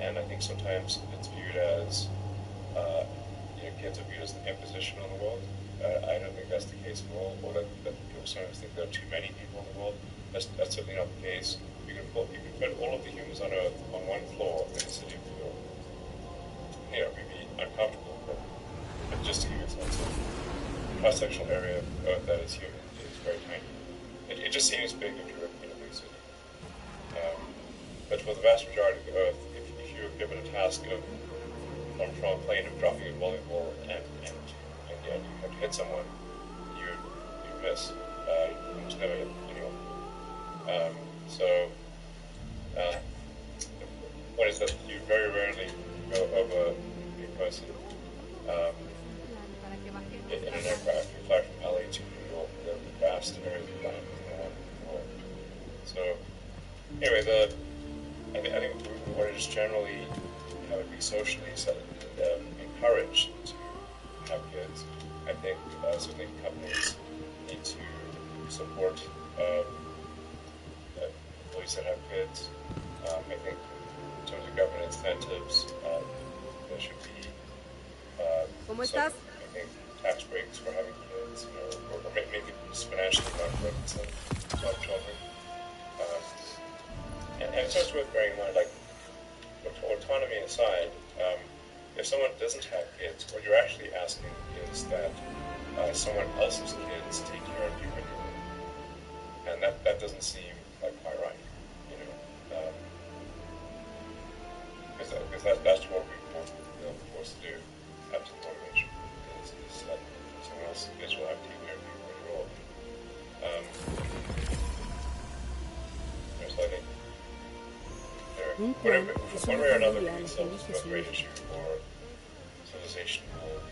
And I think sometimes it's viewed as kids are viewed as an imposition on the world. I don't think that's the case at all, or that people sometimes think there are too many people in the world. That's certainly not the case. You can put all of the humans on Earth on one floor in a city of New York. We'd be uncomfortable, but just to give you a sense of the cross-sectional area of Earth that is human is very tiny. It just seems big if you're in a big city. But for the vast majority of the Earth, if you're given a task of from a plane of dropping a bowling ball and you have to hit someone, you miss. You almost never hit anyone. The point is that you very rarely go over a person in an aircraft. You fly from LA to New York, the vast areas of land in the world. So anyway, I think we want to just generally have it be socially encouraged to have kids. I think certainly companies need to support employees that have kids. I think in terms of government incentives, there should be tax breaks for having kids, or maybe just financially not reconciled about children. And it's also worth bearing in mind, like, autonomy aside, if someone doesn't have kids, what you're actually asking is that someone else's kids take care of you when you're old. And that doesn't seem like quite right, because that's what we're forced to do. That's the motivation, is that someone else's kids will have to take care of you when you're old. So I think one way or another, we can solve this birth rate issue, or civilization will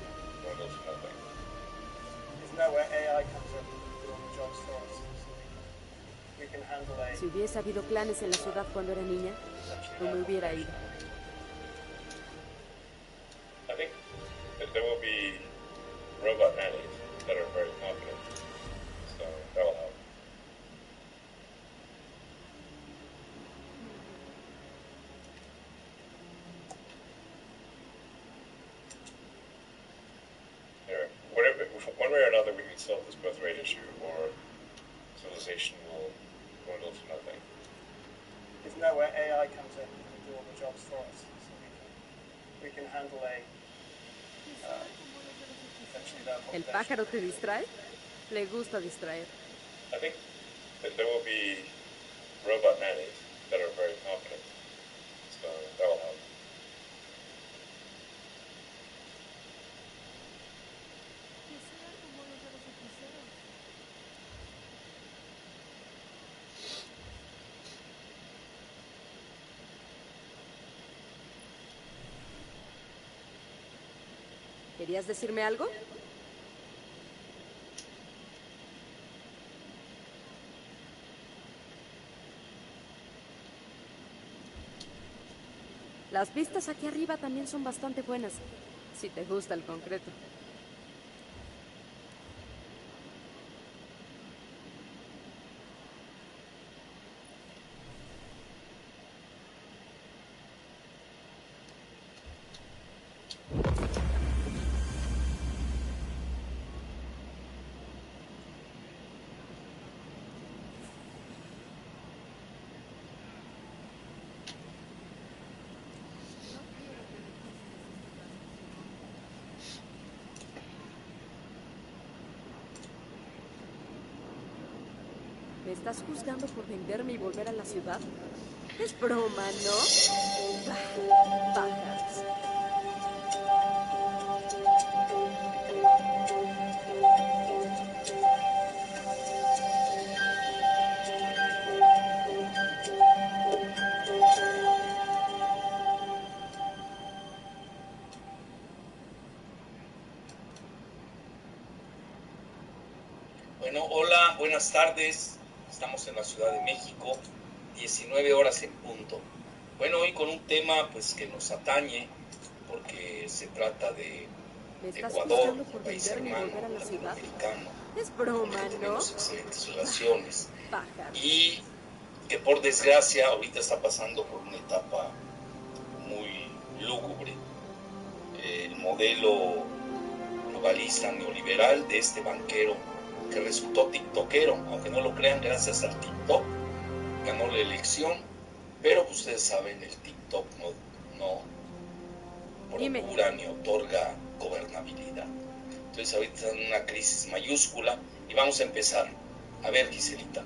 go for nothing. Isn't that where AI comes in to do all the jobs for us? So we can handle a... Si hubiese habido clanes en la ciudad cuando era niña, no me hubiera ido. I think that there will be robot nannies that are very competent, so that will help. One way or another, we can solve this birth rate issue, or civilization will dwindle to nothing. Isn't that where AI comes in to do all the jobs for us? So we can handle a... ¿El pájaro te distrae? Le gusta distraer. I think that there will be robot nannies that are very competent, so that will help. ¿Querías decirme algo? Las vistas aquí arriba también son bastante buenas, si te gusta el concreto. ¿Me estás juzgando por venderme y volver a la ciudad? Es broma, ¿no? Pájaros. Bueno, hola, buenas tardes. Estamos en la Ciudad de México, 19 horas en punto. Bueno, hoy con un tema pues que nos atañe, porque se trata de Ecuador, un país hermano latinoamericano, es broma, con el que tenemos ¿no? excelentes relaciones, Pájaros. y que por desgracia ahorita está pasando por una etapa muy lúgubre. El modelo globalista neoliberal de este banquero que resultó tiktokero, aunque no lo crean, gracias al TikTok ganó la elección, pero pues ustedes saben, el TikTok no procura ni otorga gobernabilidad. Entonces ahorita están en una crisis mayúscula y vamos a empezar. A ver, Giselita.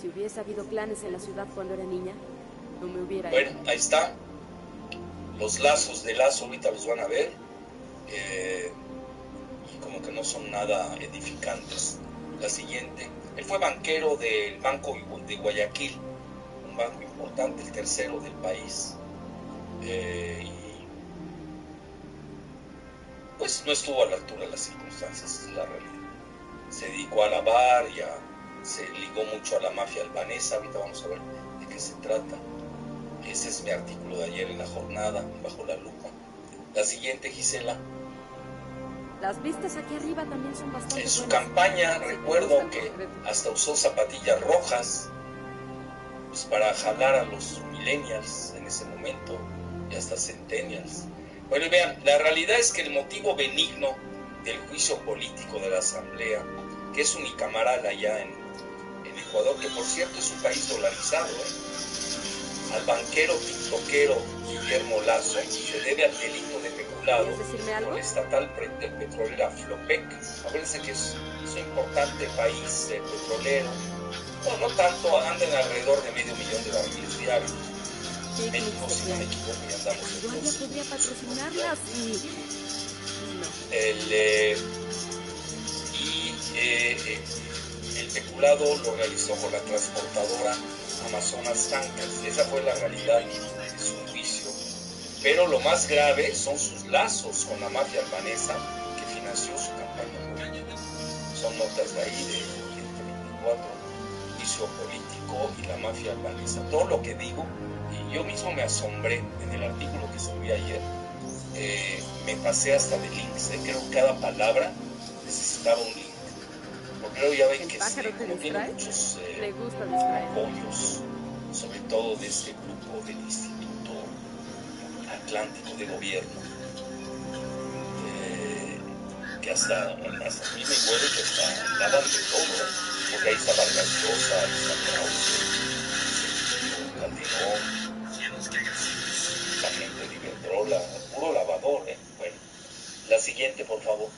Si hubiese habido clanes en la ciudad cuando era niña, no me hubiera ido. Bueno, ahí está. Los lazos de Lazo ahorita los van a ver. Y como que no son nada edificantes. La siguiente. Él fue banquero del Banco de Guayaquil, un banco importante, el tercero del país. Y pues no estuvo a la altura de las circunstancias, es la realidad. Se dedicó a lavar, se ligó mucho a la mafia albanesa. Ahorita vamos a ver de qué se trata. Ese es mi artículo de ayer en La Jornada, Bajo la Lupa. La siguiente, Gisela. Las vistas aquí arriba también son bastante En su buenas. campaña recuerdo que hasta usó zapatillas rojas pues para jalar a los millennials en ese momento y hasta centennials. Bueno, y vean, la realidad es que el motivo benigno del juicio político de la Asamblea, que es unicameral allá en Ecuador, que por cierto es un país dolarizado, al banquero tiktokero Guillermo Lazo se debe al delito de peculado con la estatal petrolera Flopec. Acuérdense que es un importante país petrolero. No tanto, andan alrededor de 500,000 de barriles diarios. México, si no me equivoco, ya andamos en Igual ya podría patrocinarlas y... No. El peculado lo realizó con la transportadora Amazonas Tankers. Esa fue la realidad de su juicio. Pero lo más grave son sus lazos con la mafia albanesa que financió su campaña política. Son notas de ahí, de 124, juicio político y la mafia albanesa. Todo lo que digo, y yo mismo me asombré en el artículo que escribí ayer, me pasé hasta de links, creo que cada palabra necesitaba un link. Porque luego ya ven que como tiene muchos apoyos, sobre todo de este grupo del Instituto Atlántico de Gobierno, que hasta a mí me huele que hasta hablaban de todo, porque ahí está Vargas Llosa, ahí está Krause, Calderón, la gente de Iberdrola, puro lavador, Bueno, la siguiente, por favor.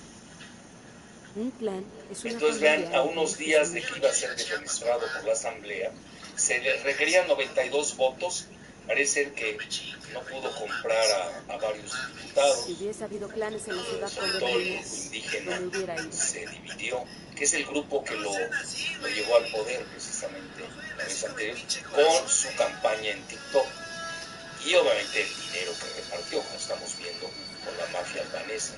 Un clan es una Entonces vean, a unos días de que iba a ser defenestrado por la Asamblea, se le requerían 92 votos. Parece que no pudo comprar a varios diputados. Si hubiese habido clanes en la ciudad sobre todo el grupo indígena se dividió, que es el grupo que lo llevó al poder precisamente la vez anterior, con su campaña en TikTok. Y obviamente el dinero que repartió, como estamos viendo, con la mafia albanesa.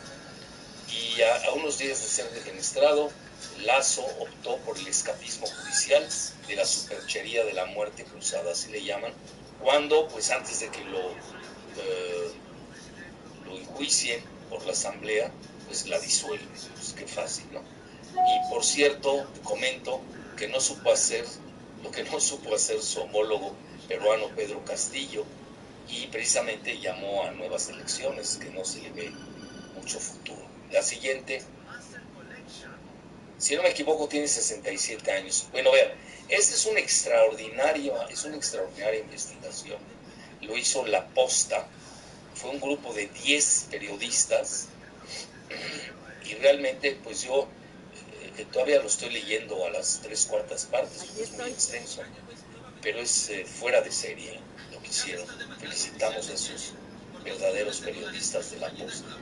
Y a unos días de ser defenestrado, Lazo optó por el escapismo judicial de la superchería de la muerte cruzada, así le llaman, cuando, pues antes de que lo enjuicien por la Asamblea, pues la disuelve. Pues qué fácil, ¿no? Y por cierto, comento que no supo hacer lo que no supo hacer su homólogo peruano Pedro Castillo, y precisamente llamó a nuevas elecciones, que no se le ve mucho futuro. La siguiente, si no me equivoco, tiene 67 años. Bueno, vean, esta es una extraordinaria investigación. Lo hizo La Posta, fue un grupo de 10 periodistas, y realmente, pues yo todavía lo estoy leyendo a las 3/4 partes, es muy extenso, pero es fuera de serie lo que hicieron. Felicitamos a esos verdaderos periodistas de La Posta.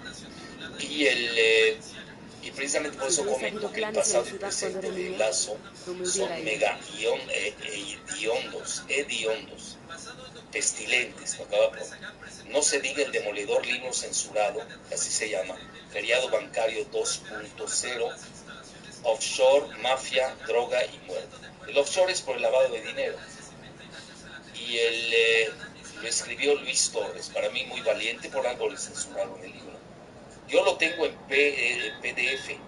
Y precisamente por eso comento que el pasado y presente de Lazo son mega hediondos, pestilentes. No se diga el demoledor libro censurado, así se llama, feriado bancario 2.0, offshore, mafia, droga y muerte. El offshore es por el lavado de dinero. Y lo escribió Luis Torres, para mí muy valiente, por algo le censuraron el libro. Yo lo tengo en PDF,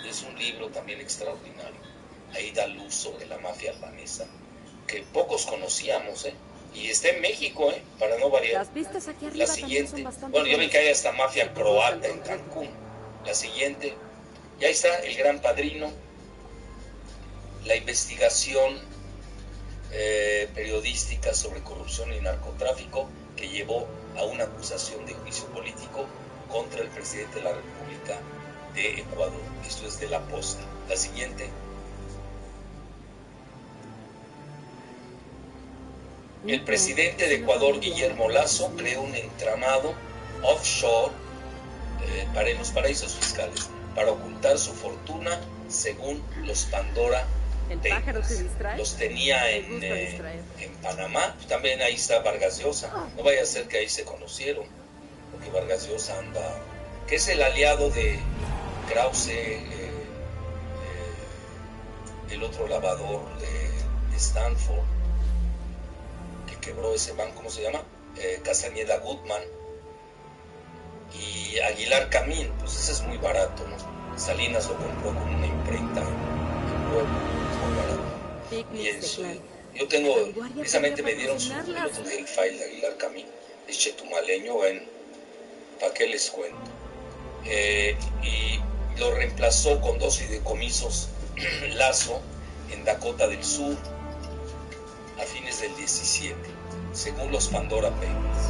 es un libro también extraordinario. Ahí da luz sobre la mafia albanesa, que pocos conocíamos, y está en México, para no variar. Las vistas aquí arriba la siguiente, bueno, yo vi que hay hasta mafia croata en Cancún. La siguiente, y ahí está El Gran Padrino, la investigación periodística sobre corrupción y narcotráfico que llevó a una acusación de juicio político contra el presidente de la República de Ecuador. Esto es de La Posta. La siguiente. El presidente de Ecuador, Guillermo Lazo, creó un entramado offshore en los paraísos fiscales para ocultar su fortuna, según los Pandora Papers. Los tenía en Panamá. También ahí está Vargas Llosa. No vaya a ser que ahí se conocieron, porque Vargas Llosa anda, que es el aliado de Krause, el otro lavador de Stanford, que quebró ese banco, ¿cómo se llama? Castañeda Goodman. Y Aguilar Camín, pues ese es muy barato, ¿no? Salinas lo compró con una imprenta en Puebla, muy barato. Y yo tengo, precisamente me dieron el otro día el file de Aguilar Camín, es chetumaleño, ¿para qué les cuento? Y lo reemplazó con 2 fideicomisos Lazo en Dakota del Sur a fines del 17, según los Pandora Papers.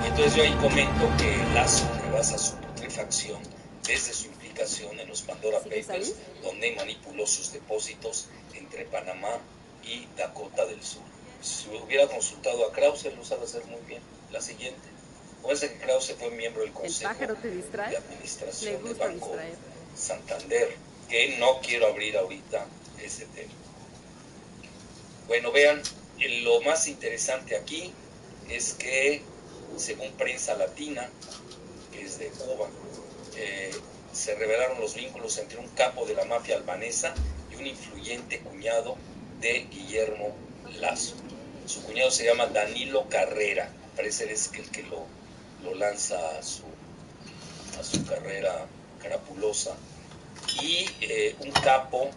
Y entonces yo ahí comento que Lazo rebasa su putrefacción desde su implicación en los Pandora Papers, donde manipuló sus depósitos entre Panamá y Dakota del Sur. Si hubiera consultado a Krause, lo sabe hacer muy bien. La siguiente. Parece que Krause fue miembro del Consejo de Administración del Banco Santander, que no quiero abrir ahorita ese tema. Bueno, vean, lo más interesante aquí es que, según Prensa Latina, que es de Cuba, se revelaron los vínculos entre un capo de la mafia albanesa y un influyente cuñado de Guillermo Lazo. Su cuñado se llama Danilo Carrera, parece es el que lo lanza a su carrera carapulosa. Y un capo,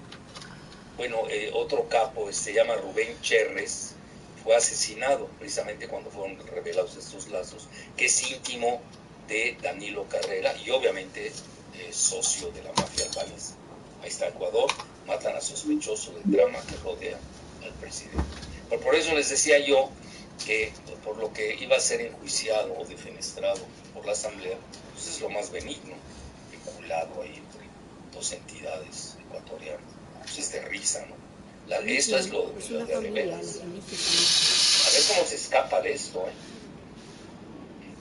otro capo se llama Rubén Cherres, fue asesinado precisamente cuando fueron revelados estos lazos, que es íntimo de Danilo Carrera y obviamente socio de la mafia albanesa. Ahí está Ecuador, matan a sospechoso del drama que rodea al presidente. Por eso les decía yo que por lo que iba a ser enjuiciado o defenestrado por la Asamblea, pues es lo más benigno, vinculado ahí entre 2 entidades ecuatorianas. Pues es de risa, ¿no? Esto es lo de veras. A ver cómo se escapa de esto, ¿eh?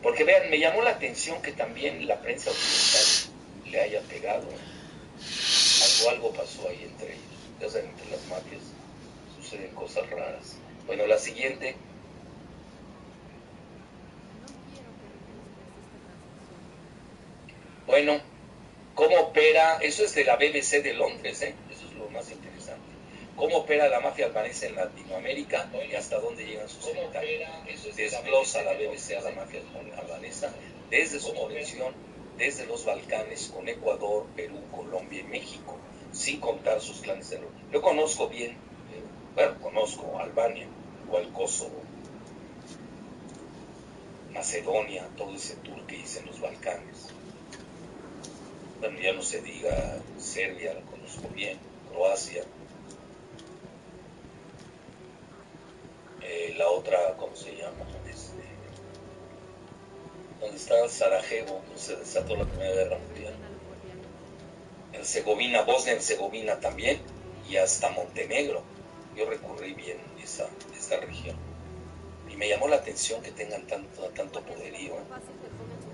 Porque vean, me llamó la atención que también la prensa occidental le haya pegado, ¿eh? Algo pasó ahí entre ellos. Ya saben, entre las mafias suceden cosas raras. Bueno, la siguiente. Bueno, ¿cómo opera? Eso es de la BBC de Londres, ¿eh? Eso es lo más interesante. ¿Cómo opera la mafia albanesa en Latinoamérica y hasta dónde llegan sus secretarios? Desglosa la BBC a la mafia albanesa desde su conexión desde los Balcanes con Ecuador, Perú, Colombia y México, sin contar sus clanes de Europa. Yo conozco bien, conozco Albania, igual Kosovo, Macedonia, todo ese tour que hice en los Balcanes. Bueno, ya no se diga Serbia, la conozco bien, Croacia. La otra, ¿cómo se llama? Donde está Sarajevo, donde se desató la Primera Guerra Mundial. Herzegovina, Bosnia-Herzegovina también, y hasta Montenegro. Yo recorrí bien esa región. Y me llamó la atención que tengan tanto poderío,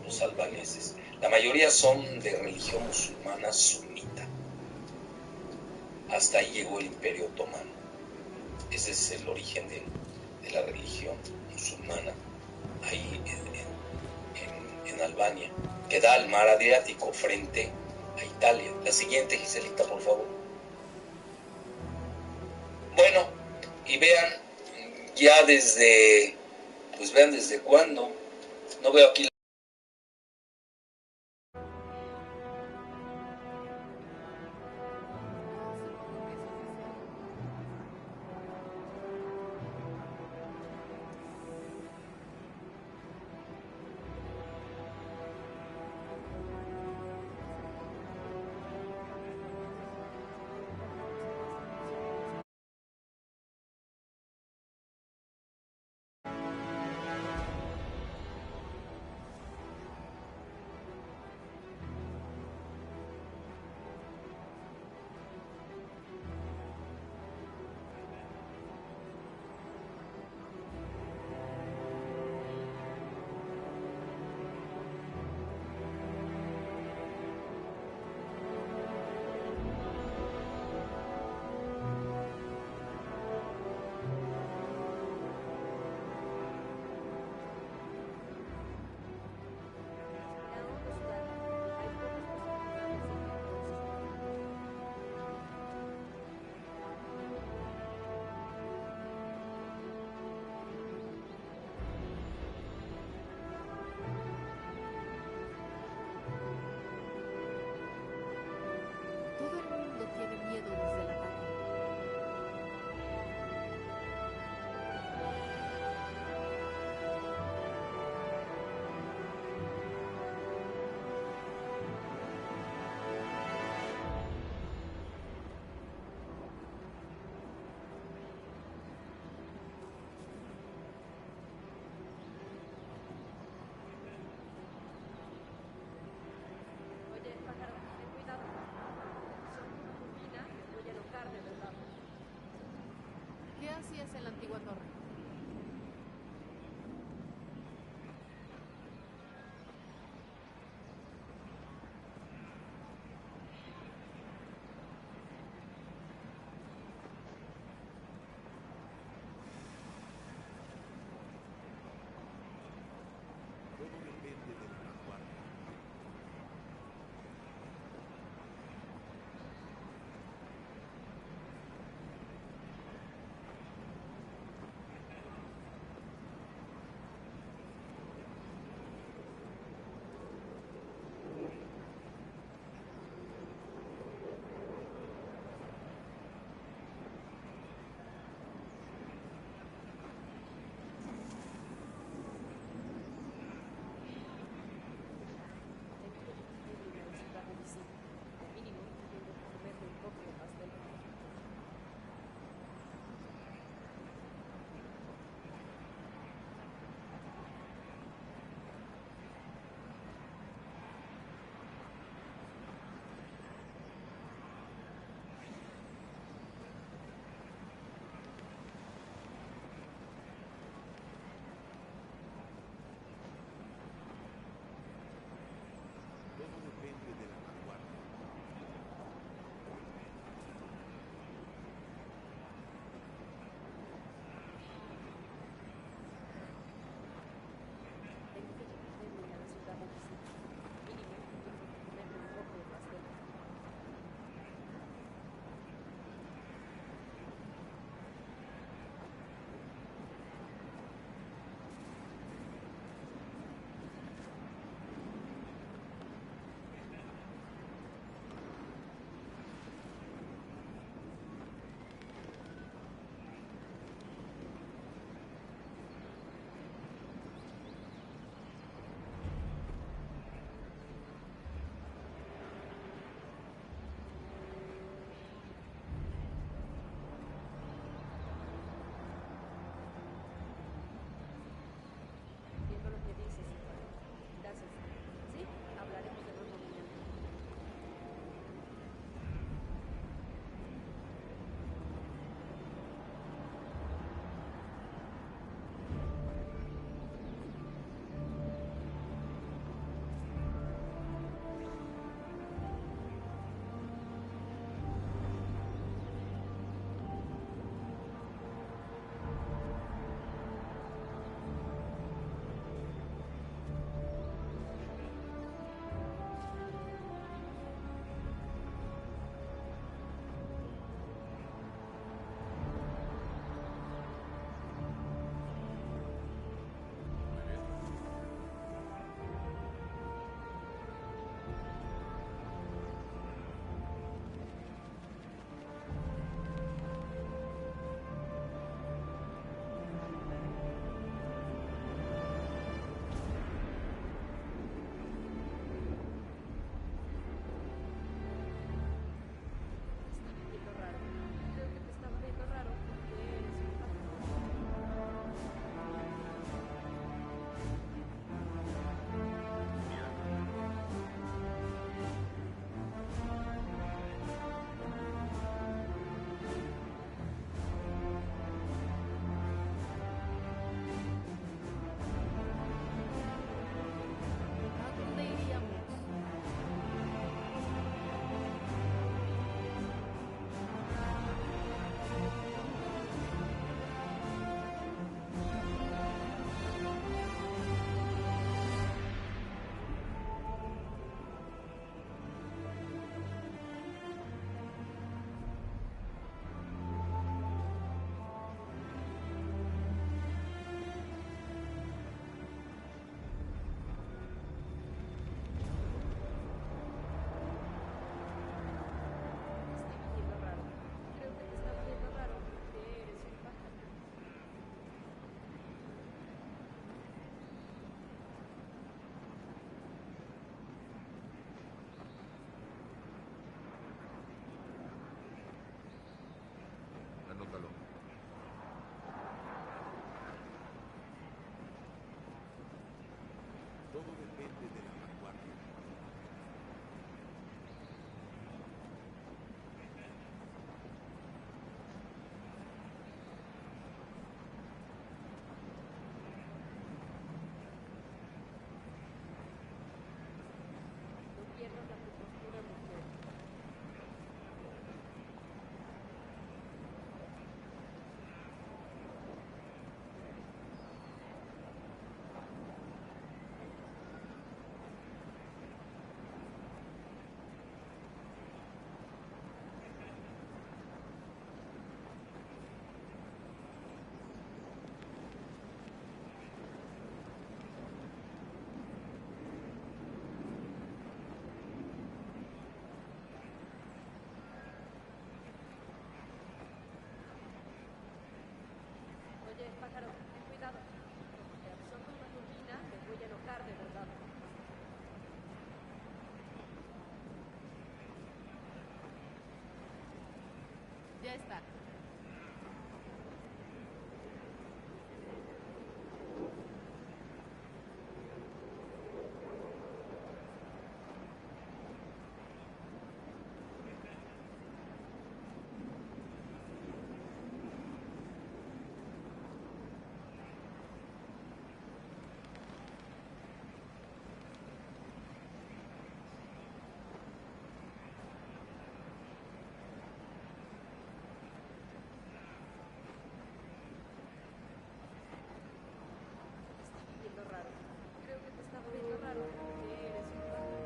los albaneses. La mayoría son de religión musulmana sunita. Hasta ahí llegó el Imperio Otomano. Ese es el origen de la religión musulmana ahí en Albania, que da al mar Adriático frente a Italia. La siguiente, Giselita, por favor. Bueno, y vean ya desde cuándo. No veo aquí. guardias en la antigua torre. Todo depende de la vanguardia. pájaro, ten cuidado. Si te absorbo una turbina, me voy a enojar de verdad. Ya está. Raro. Creo que te estaba viendo raro porque eres un pájaro.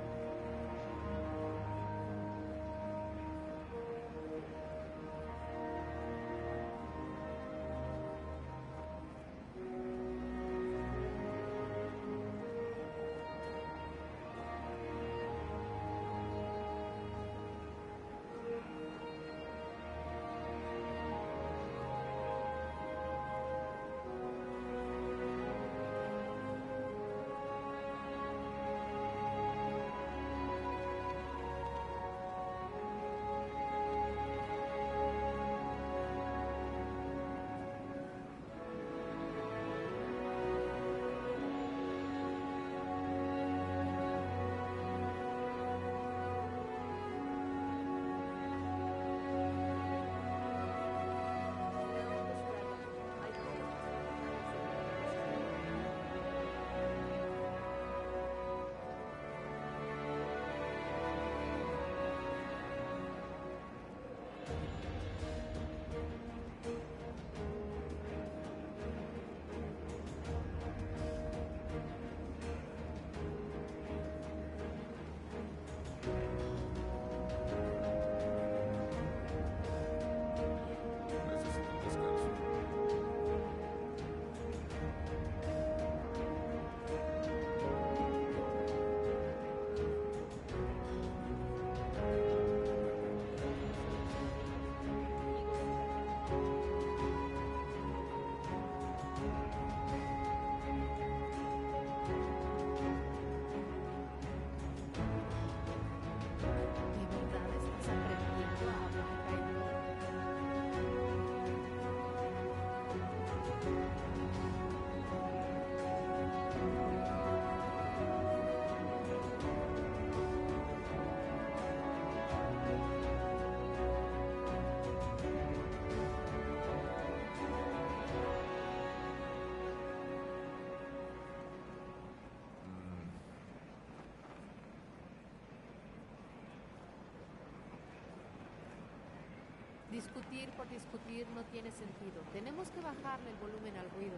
Discutir por discutir no tiene sentido. Tenemos que bajarle el volumen al ruido.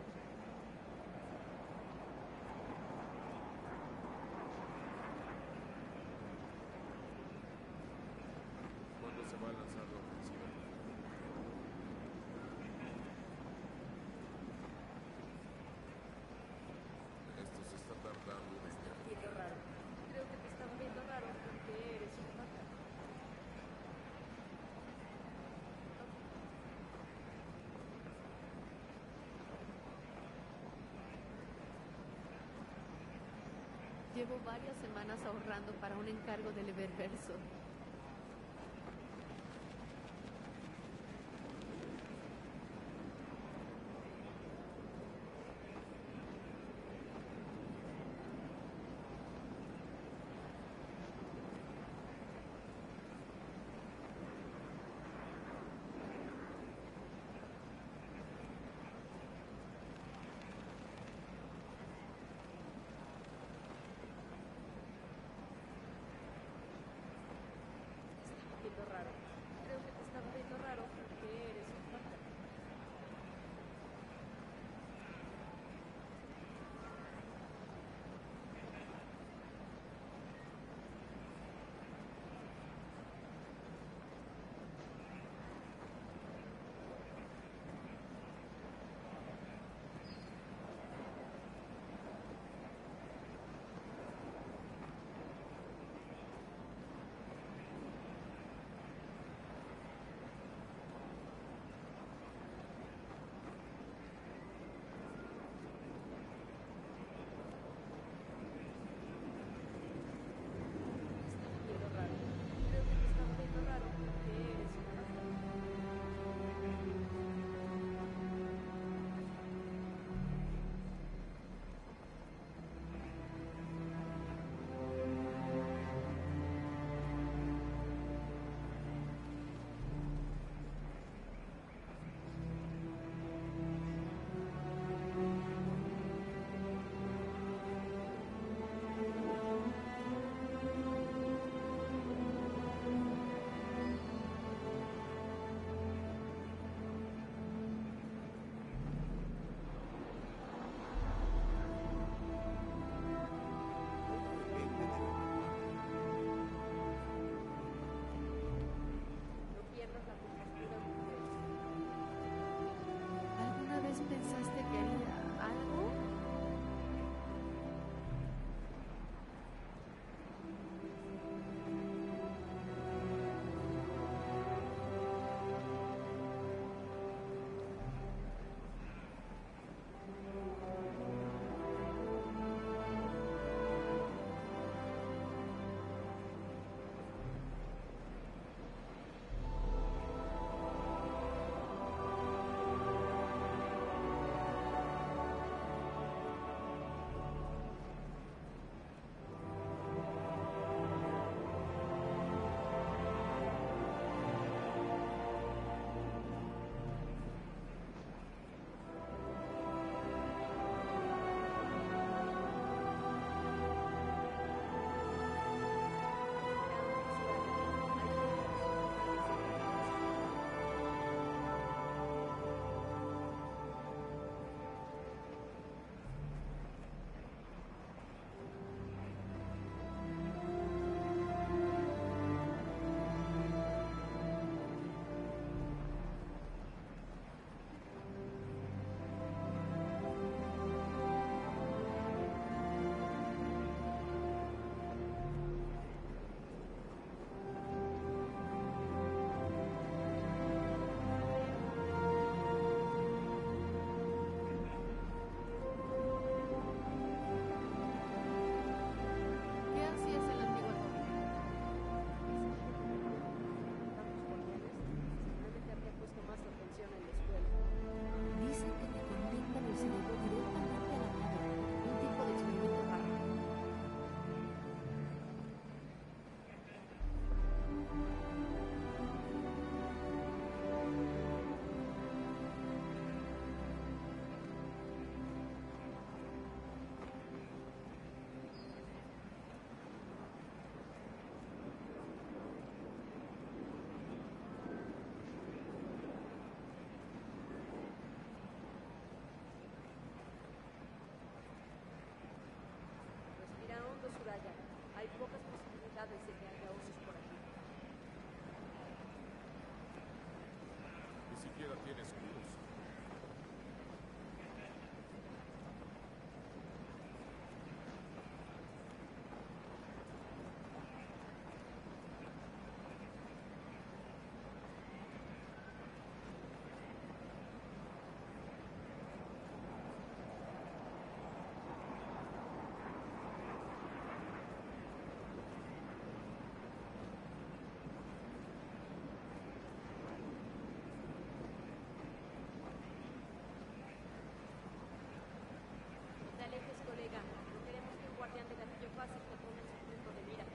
¿Cuándo se va a lanzar la ofensiva? Esto se está tardando desde aquí. Qué raro. Creo que te estaba viendo raro porque eres un pájaro. Llevo varias semanas ahorrando para un encargo del Eververso. Raro. Creo que te estaba viendo raro porque eres un pájaro. tiene escudos. No te alejes, colega. No queremos que un guardián de gatillo fácil te ponga en su punto de mira.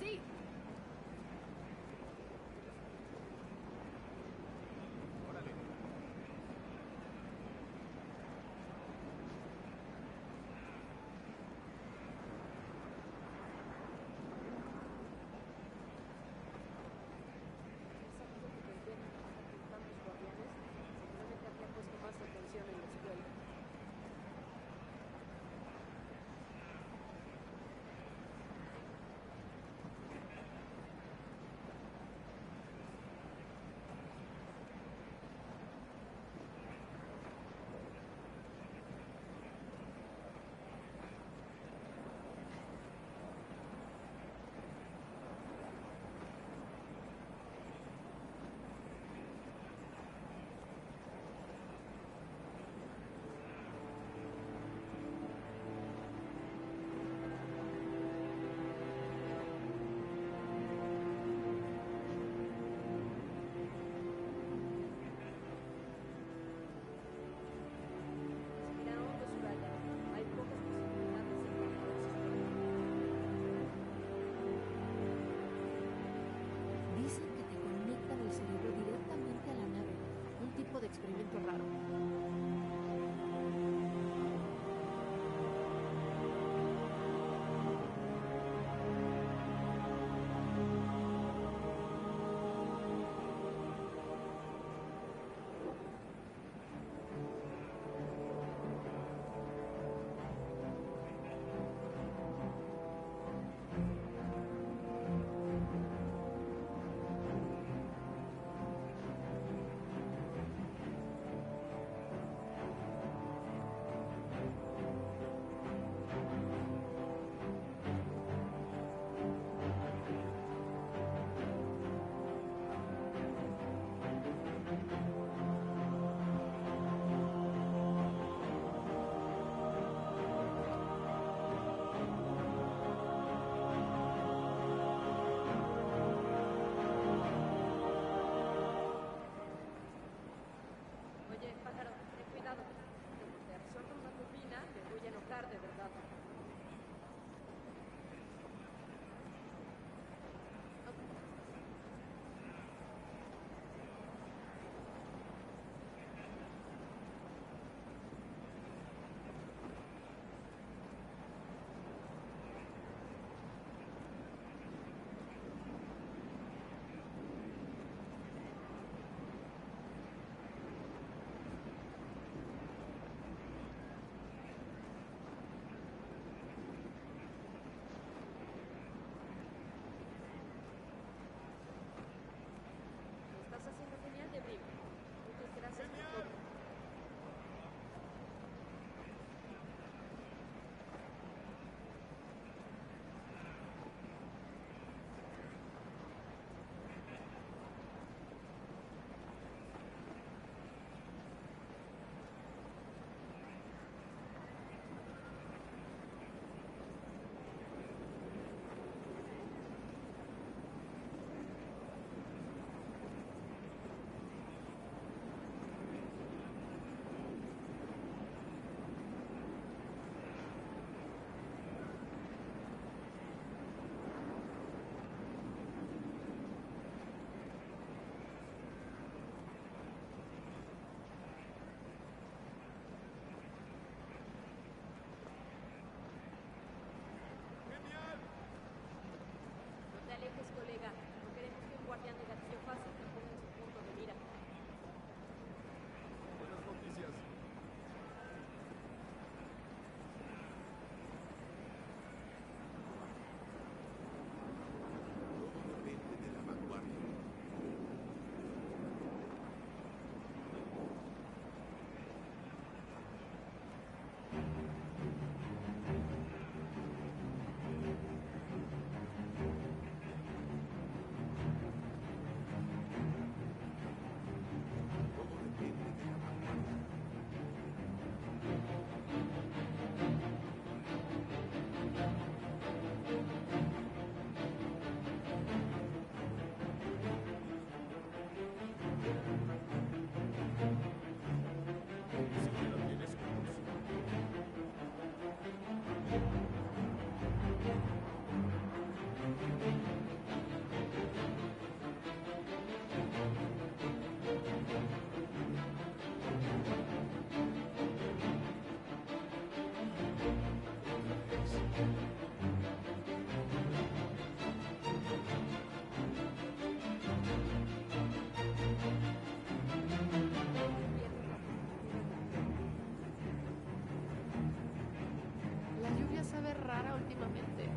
¡Sí! Órale. ¿Es sabido que el gobierno está apuntando a los guardianes? Seguramente habría puesto más atención en la escuela. Respira hondo, Soraya. Hay pocas posibilidades de encontrar el sistema. Dicen que te conectan el cerebro directamente a la nave. Un tipo de experimento raro. Oye, pájaro, ten cuidado. Como te absorba una turbina, me voy a enojar de verdad. Lo estás haciendo genial, de brillo. Muchas gracias por todo. alejes, colega. No queremos que un guardián de gatillo fácil te ponga en su punto de mira. mutuamente.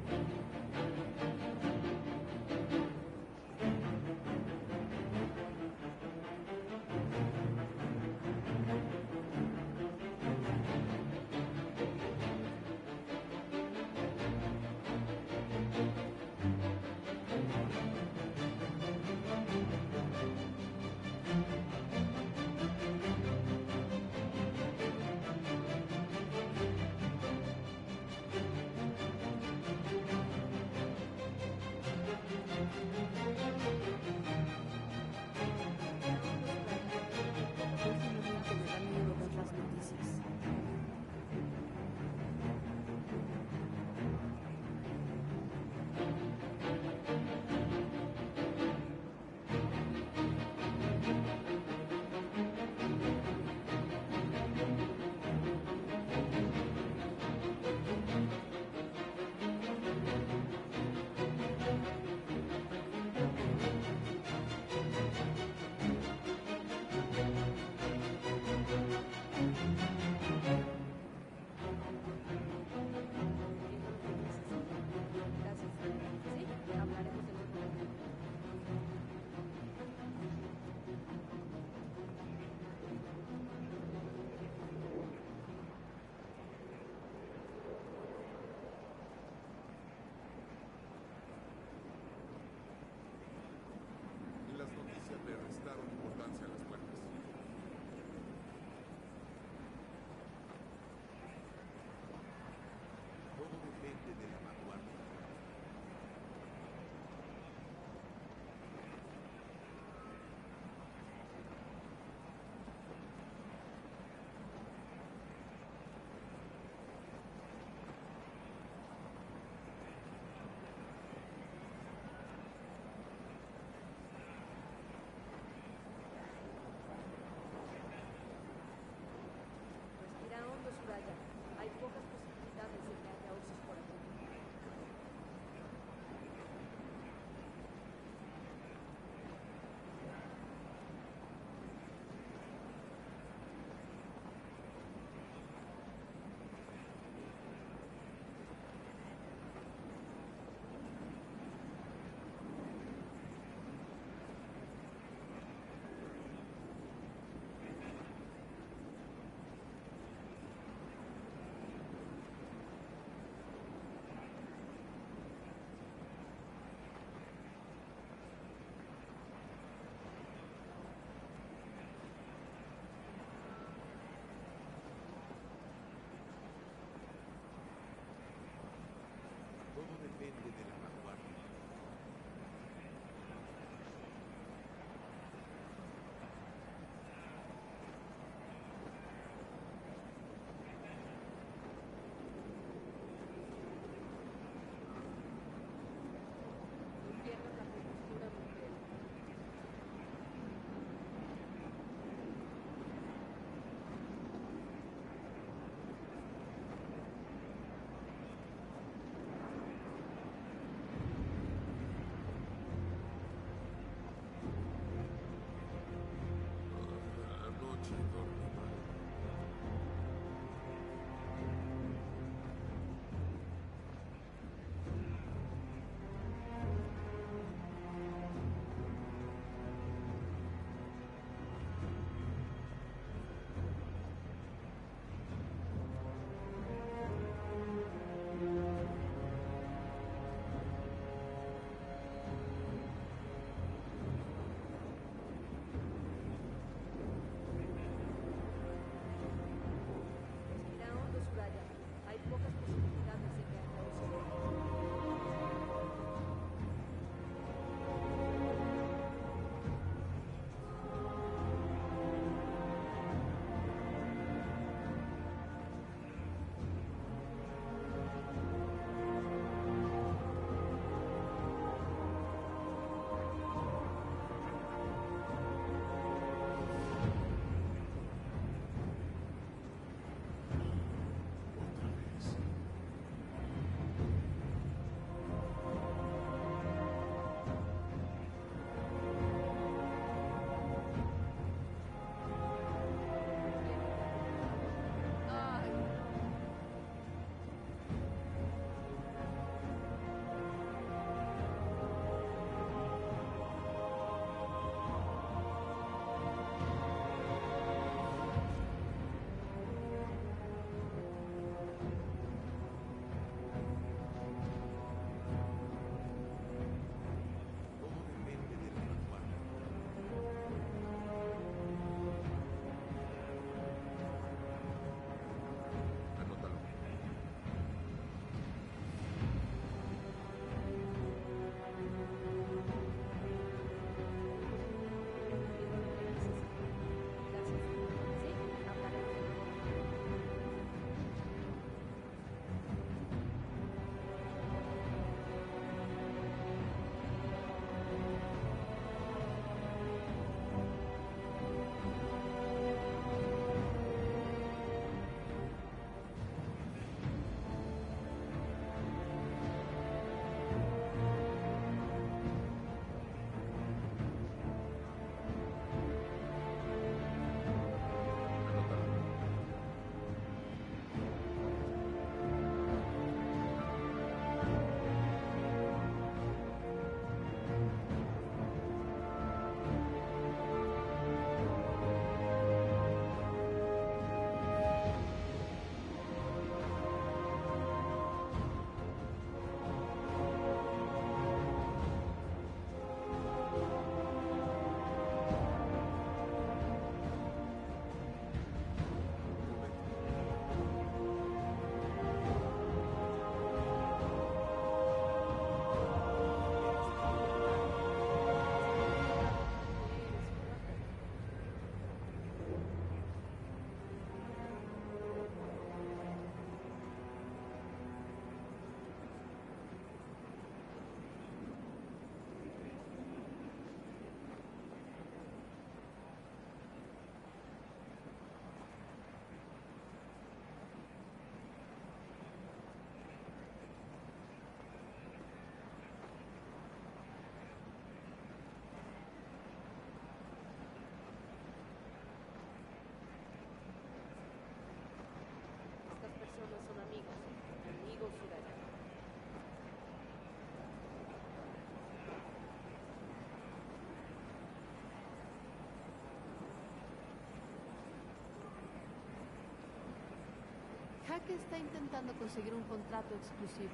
Hasta está intentando conseguir un contrato exclusivo.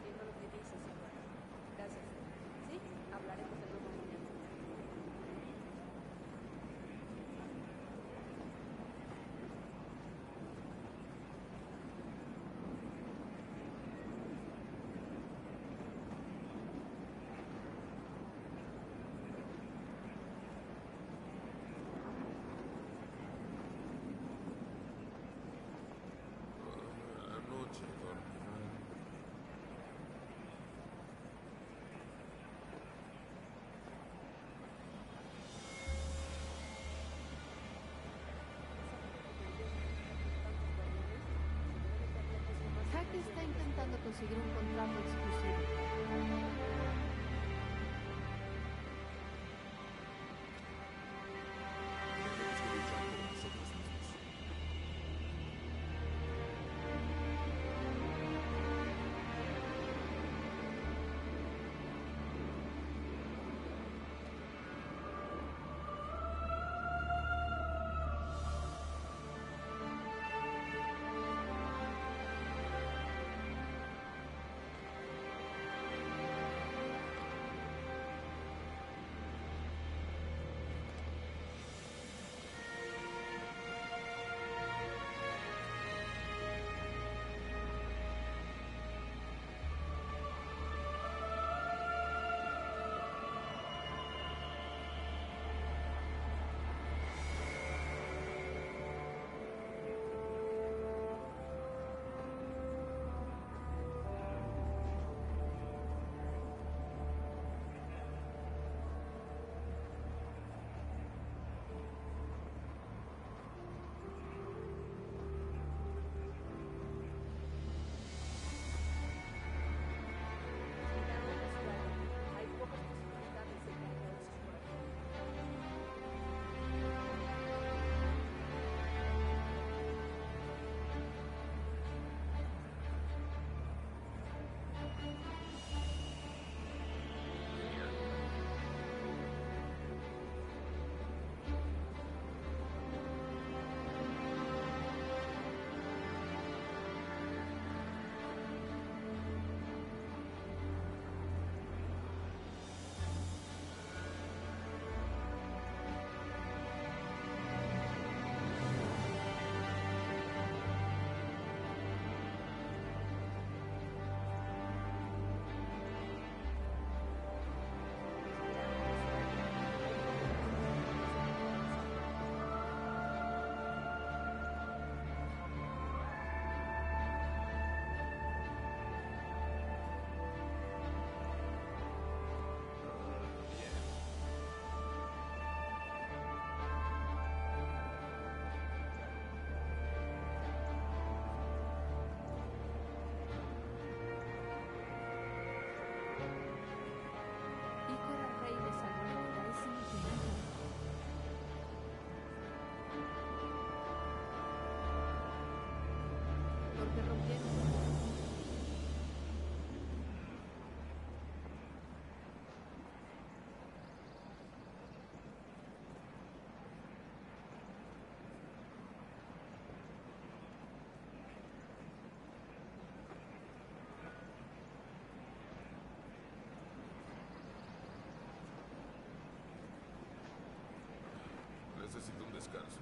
Entiendo lo que dices, Eduardo. Gracias. Sí, hablaremos de nuevo mañana. Anoche dormí mal. Hasta está intentando conseguir un contrato exclusivo. Tenemos que luchar por nosotros mismos. Hay pocas posibilidades de que haya osos por aquí. Necesito un descanso.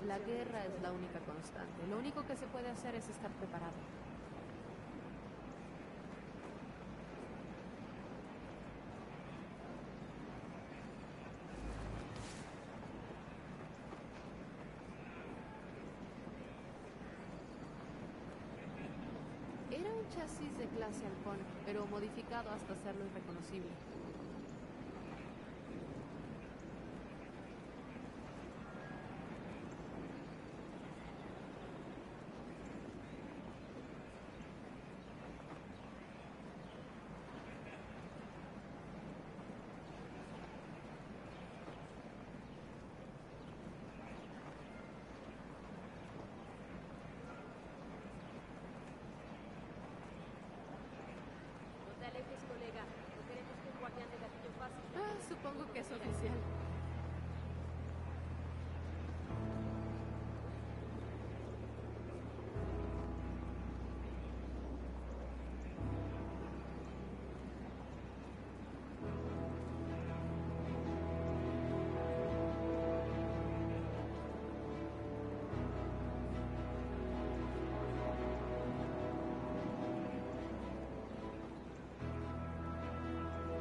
La guerra es la única constante. Lo único que se puede hacer es estar preparado. Era un chasis de clase halcón, pero modificado hasta hacerlo irreconocible. No te alejes, colega. No queremos que un guardián de gatillo fácil... Supongo que es oficial.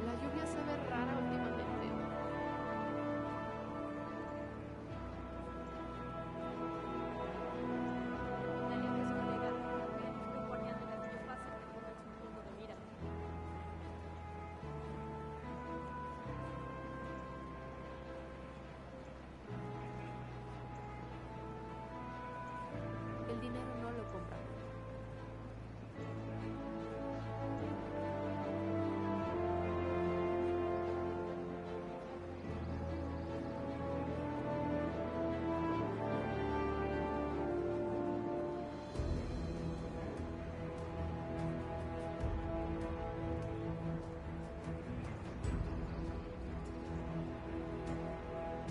La lluvia se ve rara últimamente. No te alejes, colega. No queremos que un guardián de gatillo fácil te ponga en su punto de mira. El dinero no lo compra.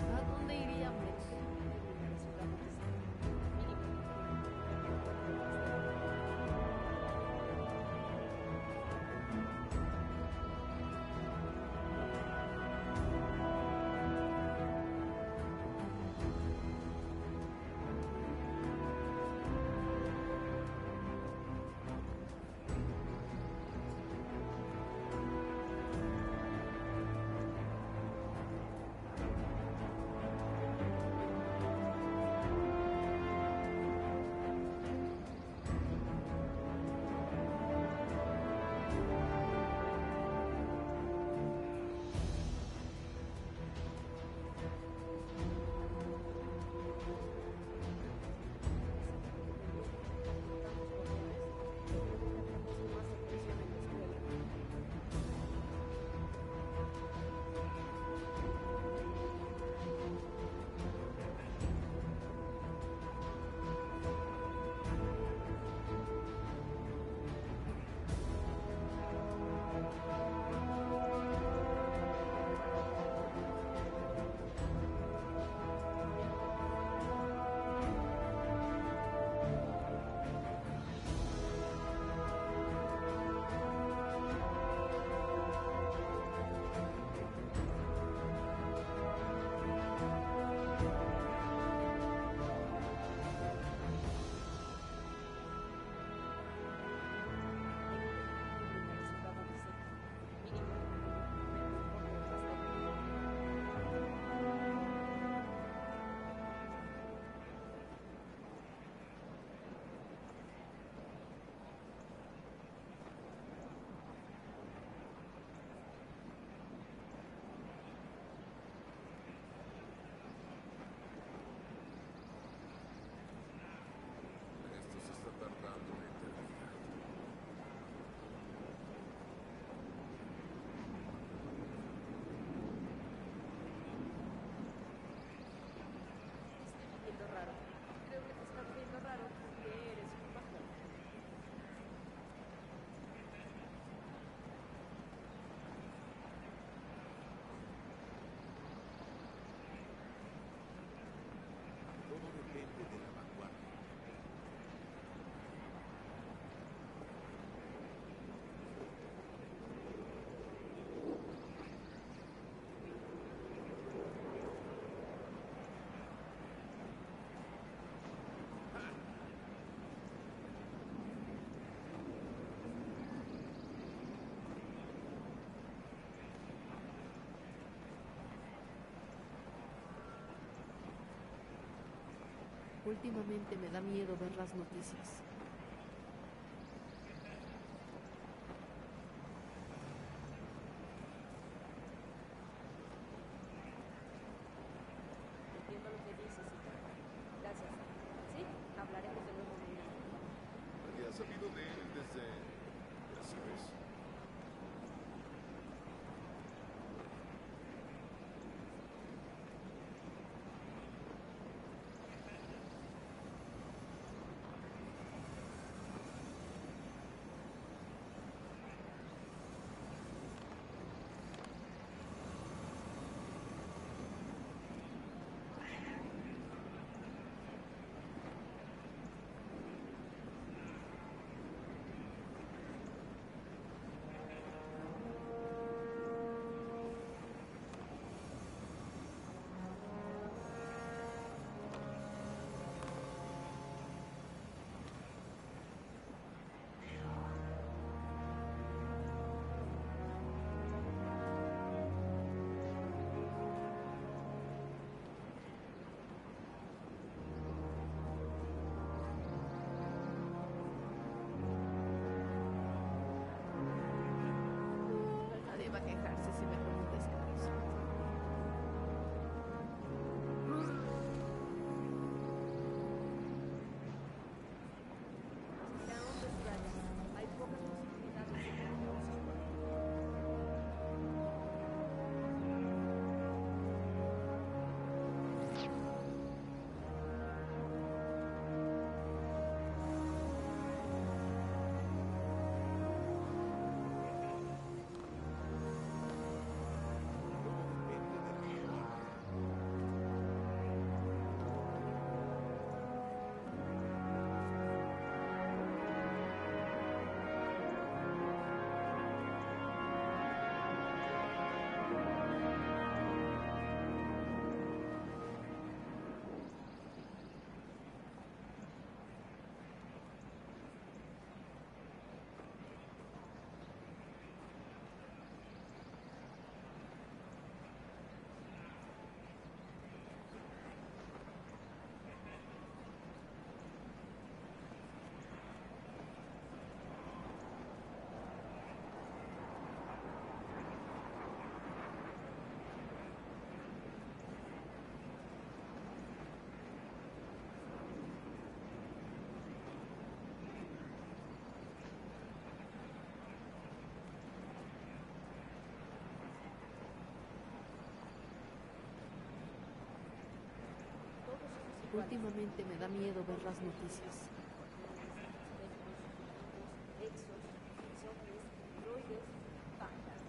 ¿A dónde iríamos? Últimamente me da miedo ver las noticias. Entiendo lo que dices, hija. Gracias. Sí, hablaremos de nuevo mañana. ¿Había sabido de él desde... ya sabes? Nadie va a quejarse si me pongo un descanso. ¿A dónde Ryan? Hay pocas posibilidades de que Últimamente me da miedo ver las noticias. exos, zombies, droides, pájaros.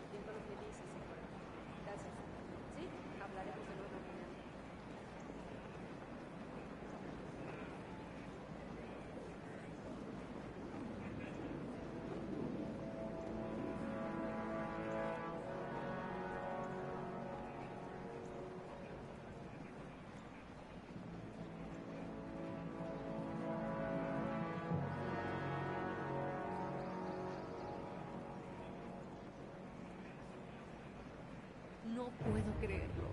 Entiendo lo que dices, hija. Gracias. Sí, hablaremos de nuevo mañana. No puedo creerlo.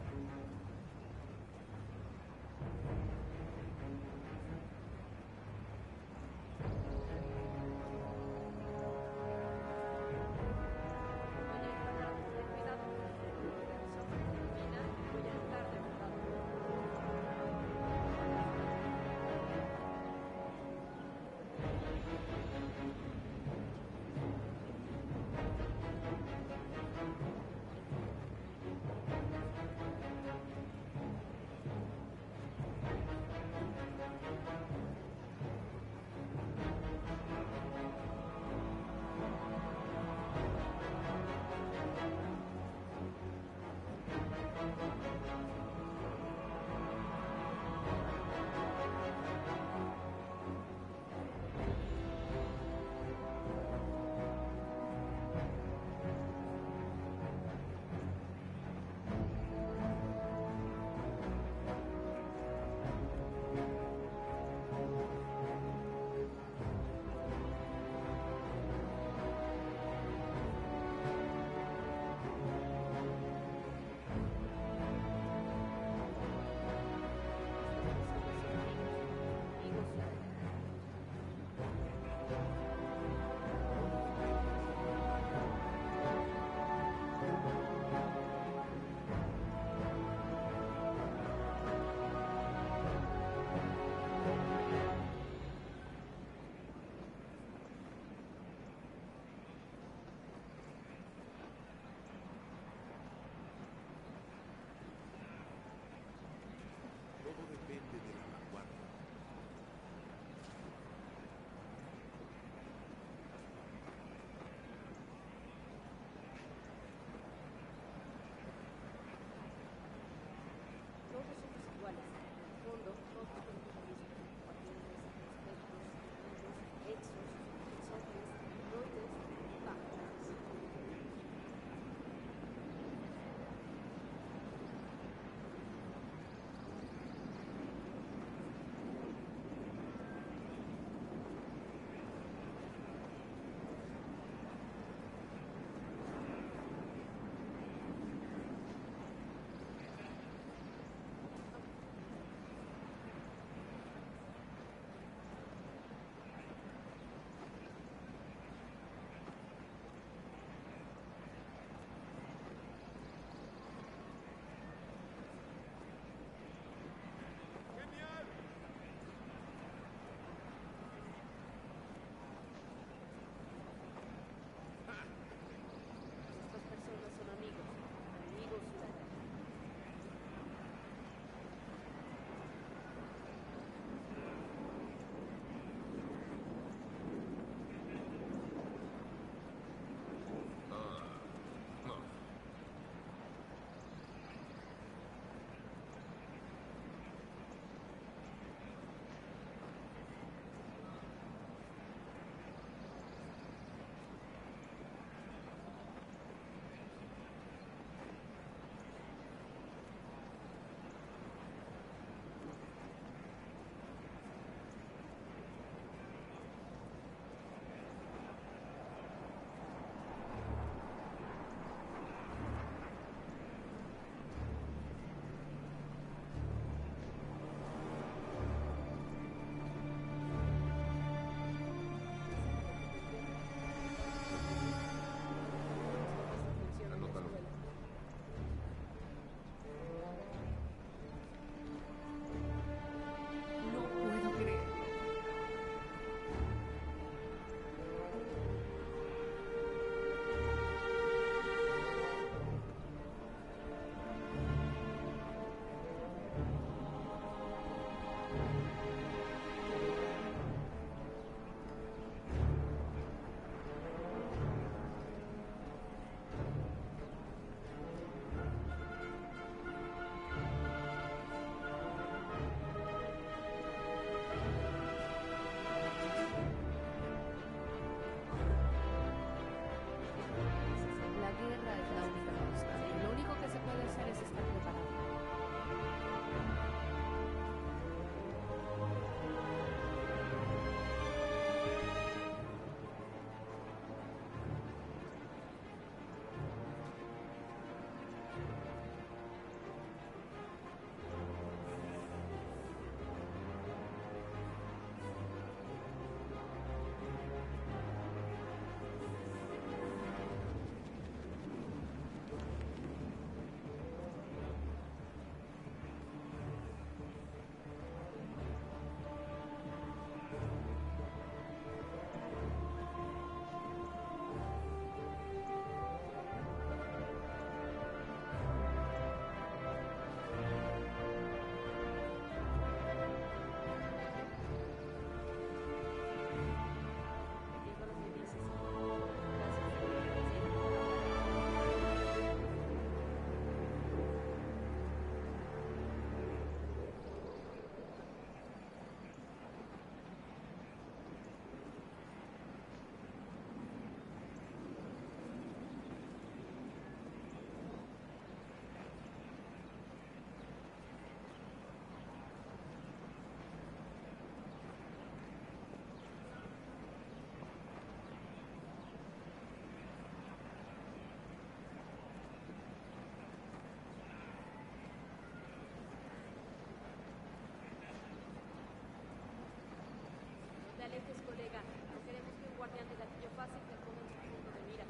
alejes, colega. No queremos que un guardián de gatillo fácil te ponga en su punto de mira.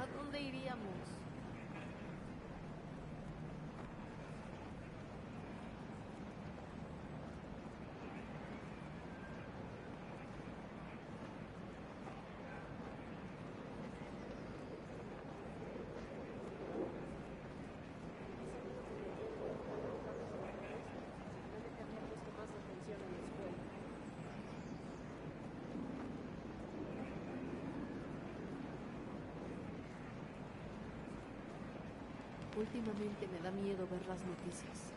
¿A dónde iríamos? Últimamente me da miedo ver las noticias.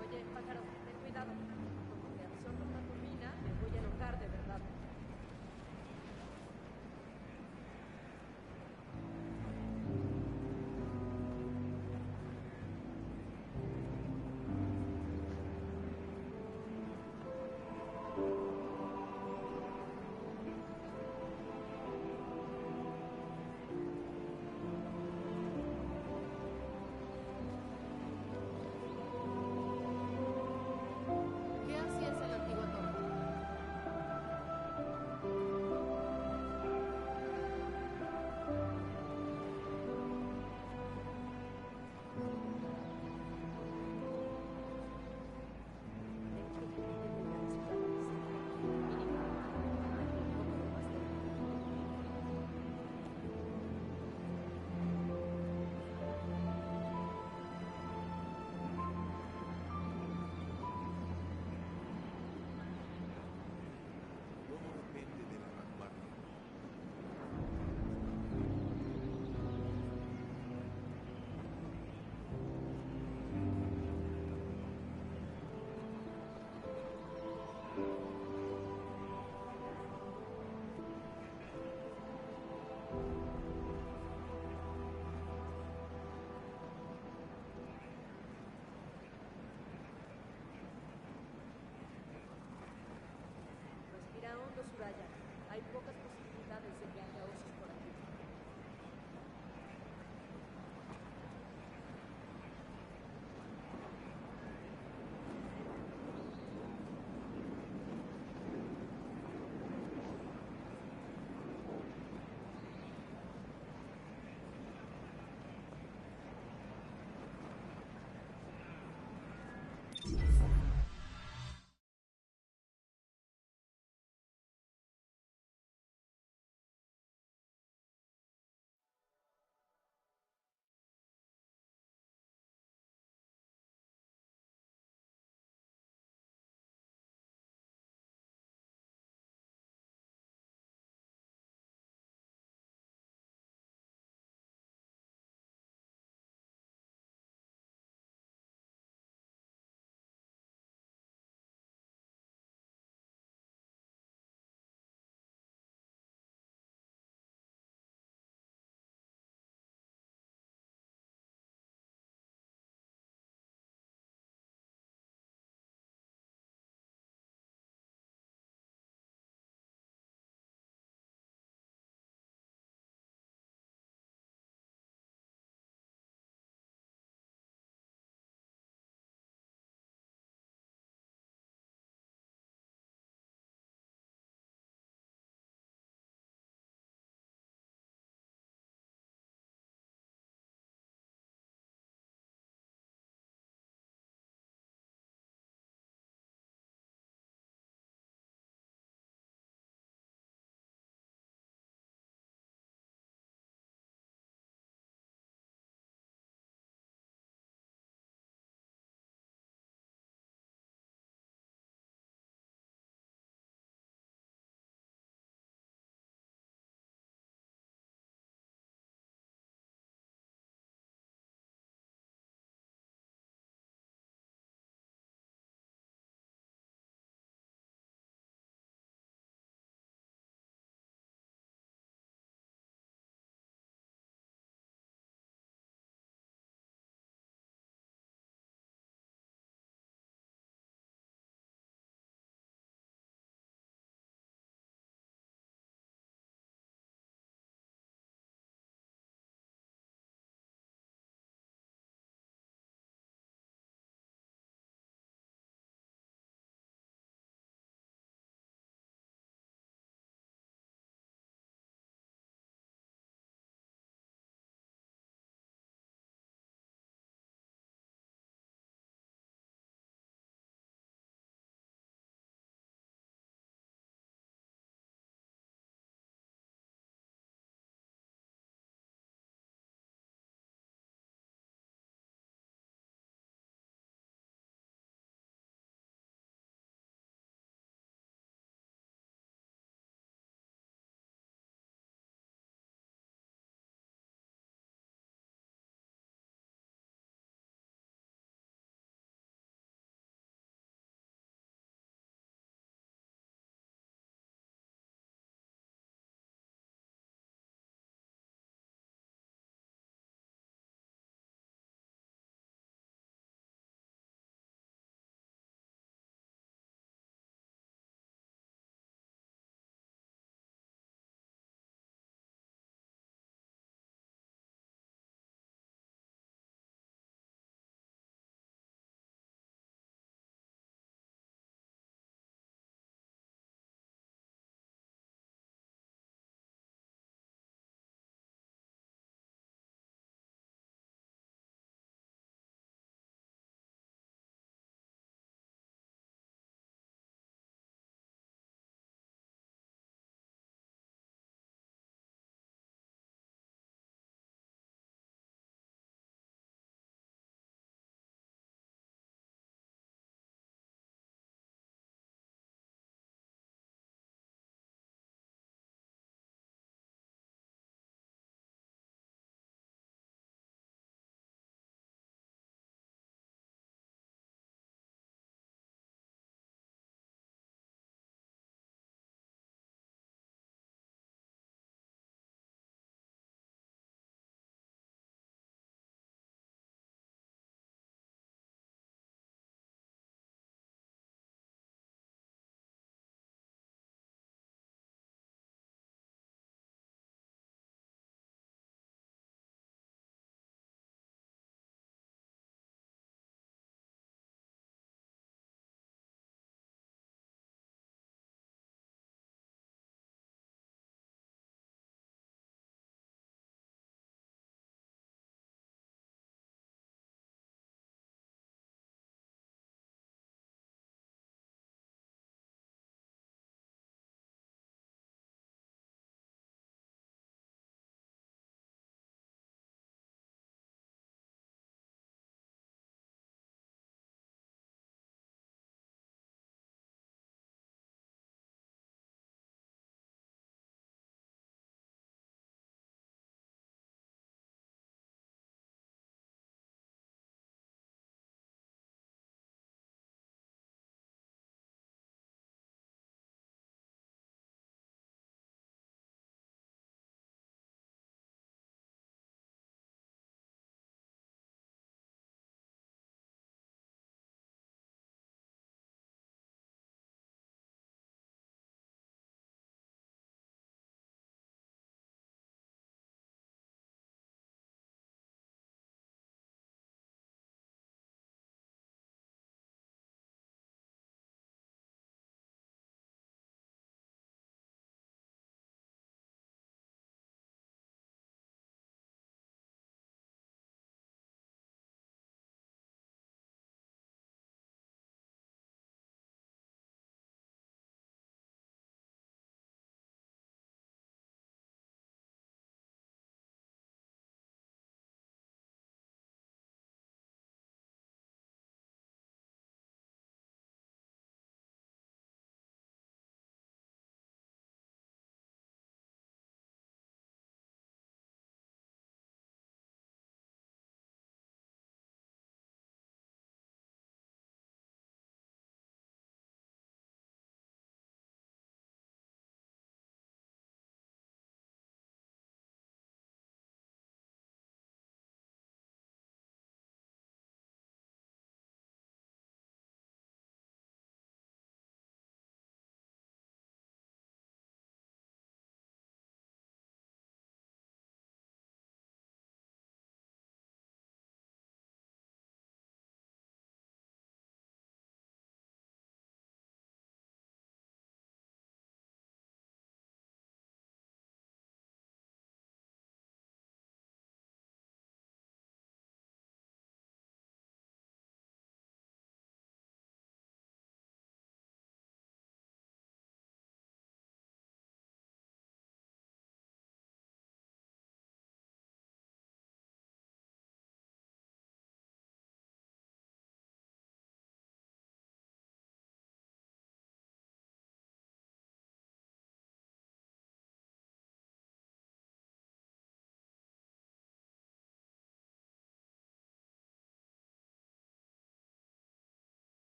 Oye, pájaro, ten cuidado. Como te absorba una turbina, me voy a enojar de verdad. ¿Qué hacías en la antigua torre? Todo depende de la vanguardia. Respira hondo, Suraya. Hay pocas posibilidades de que haya osos.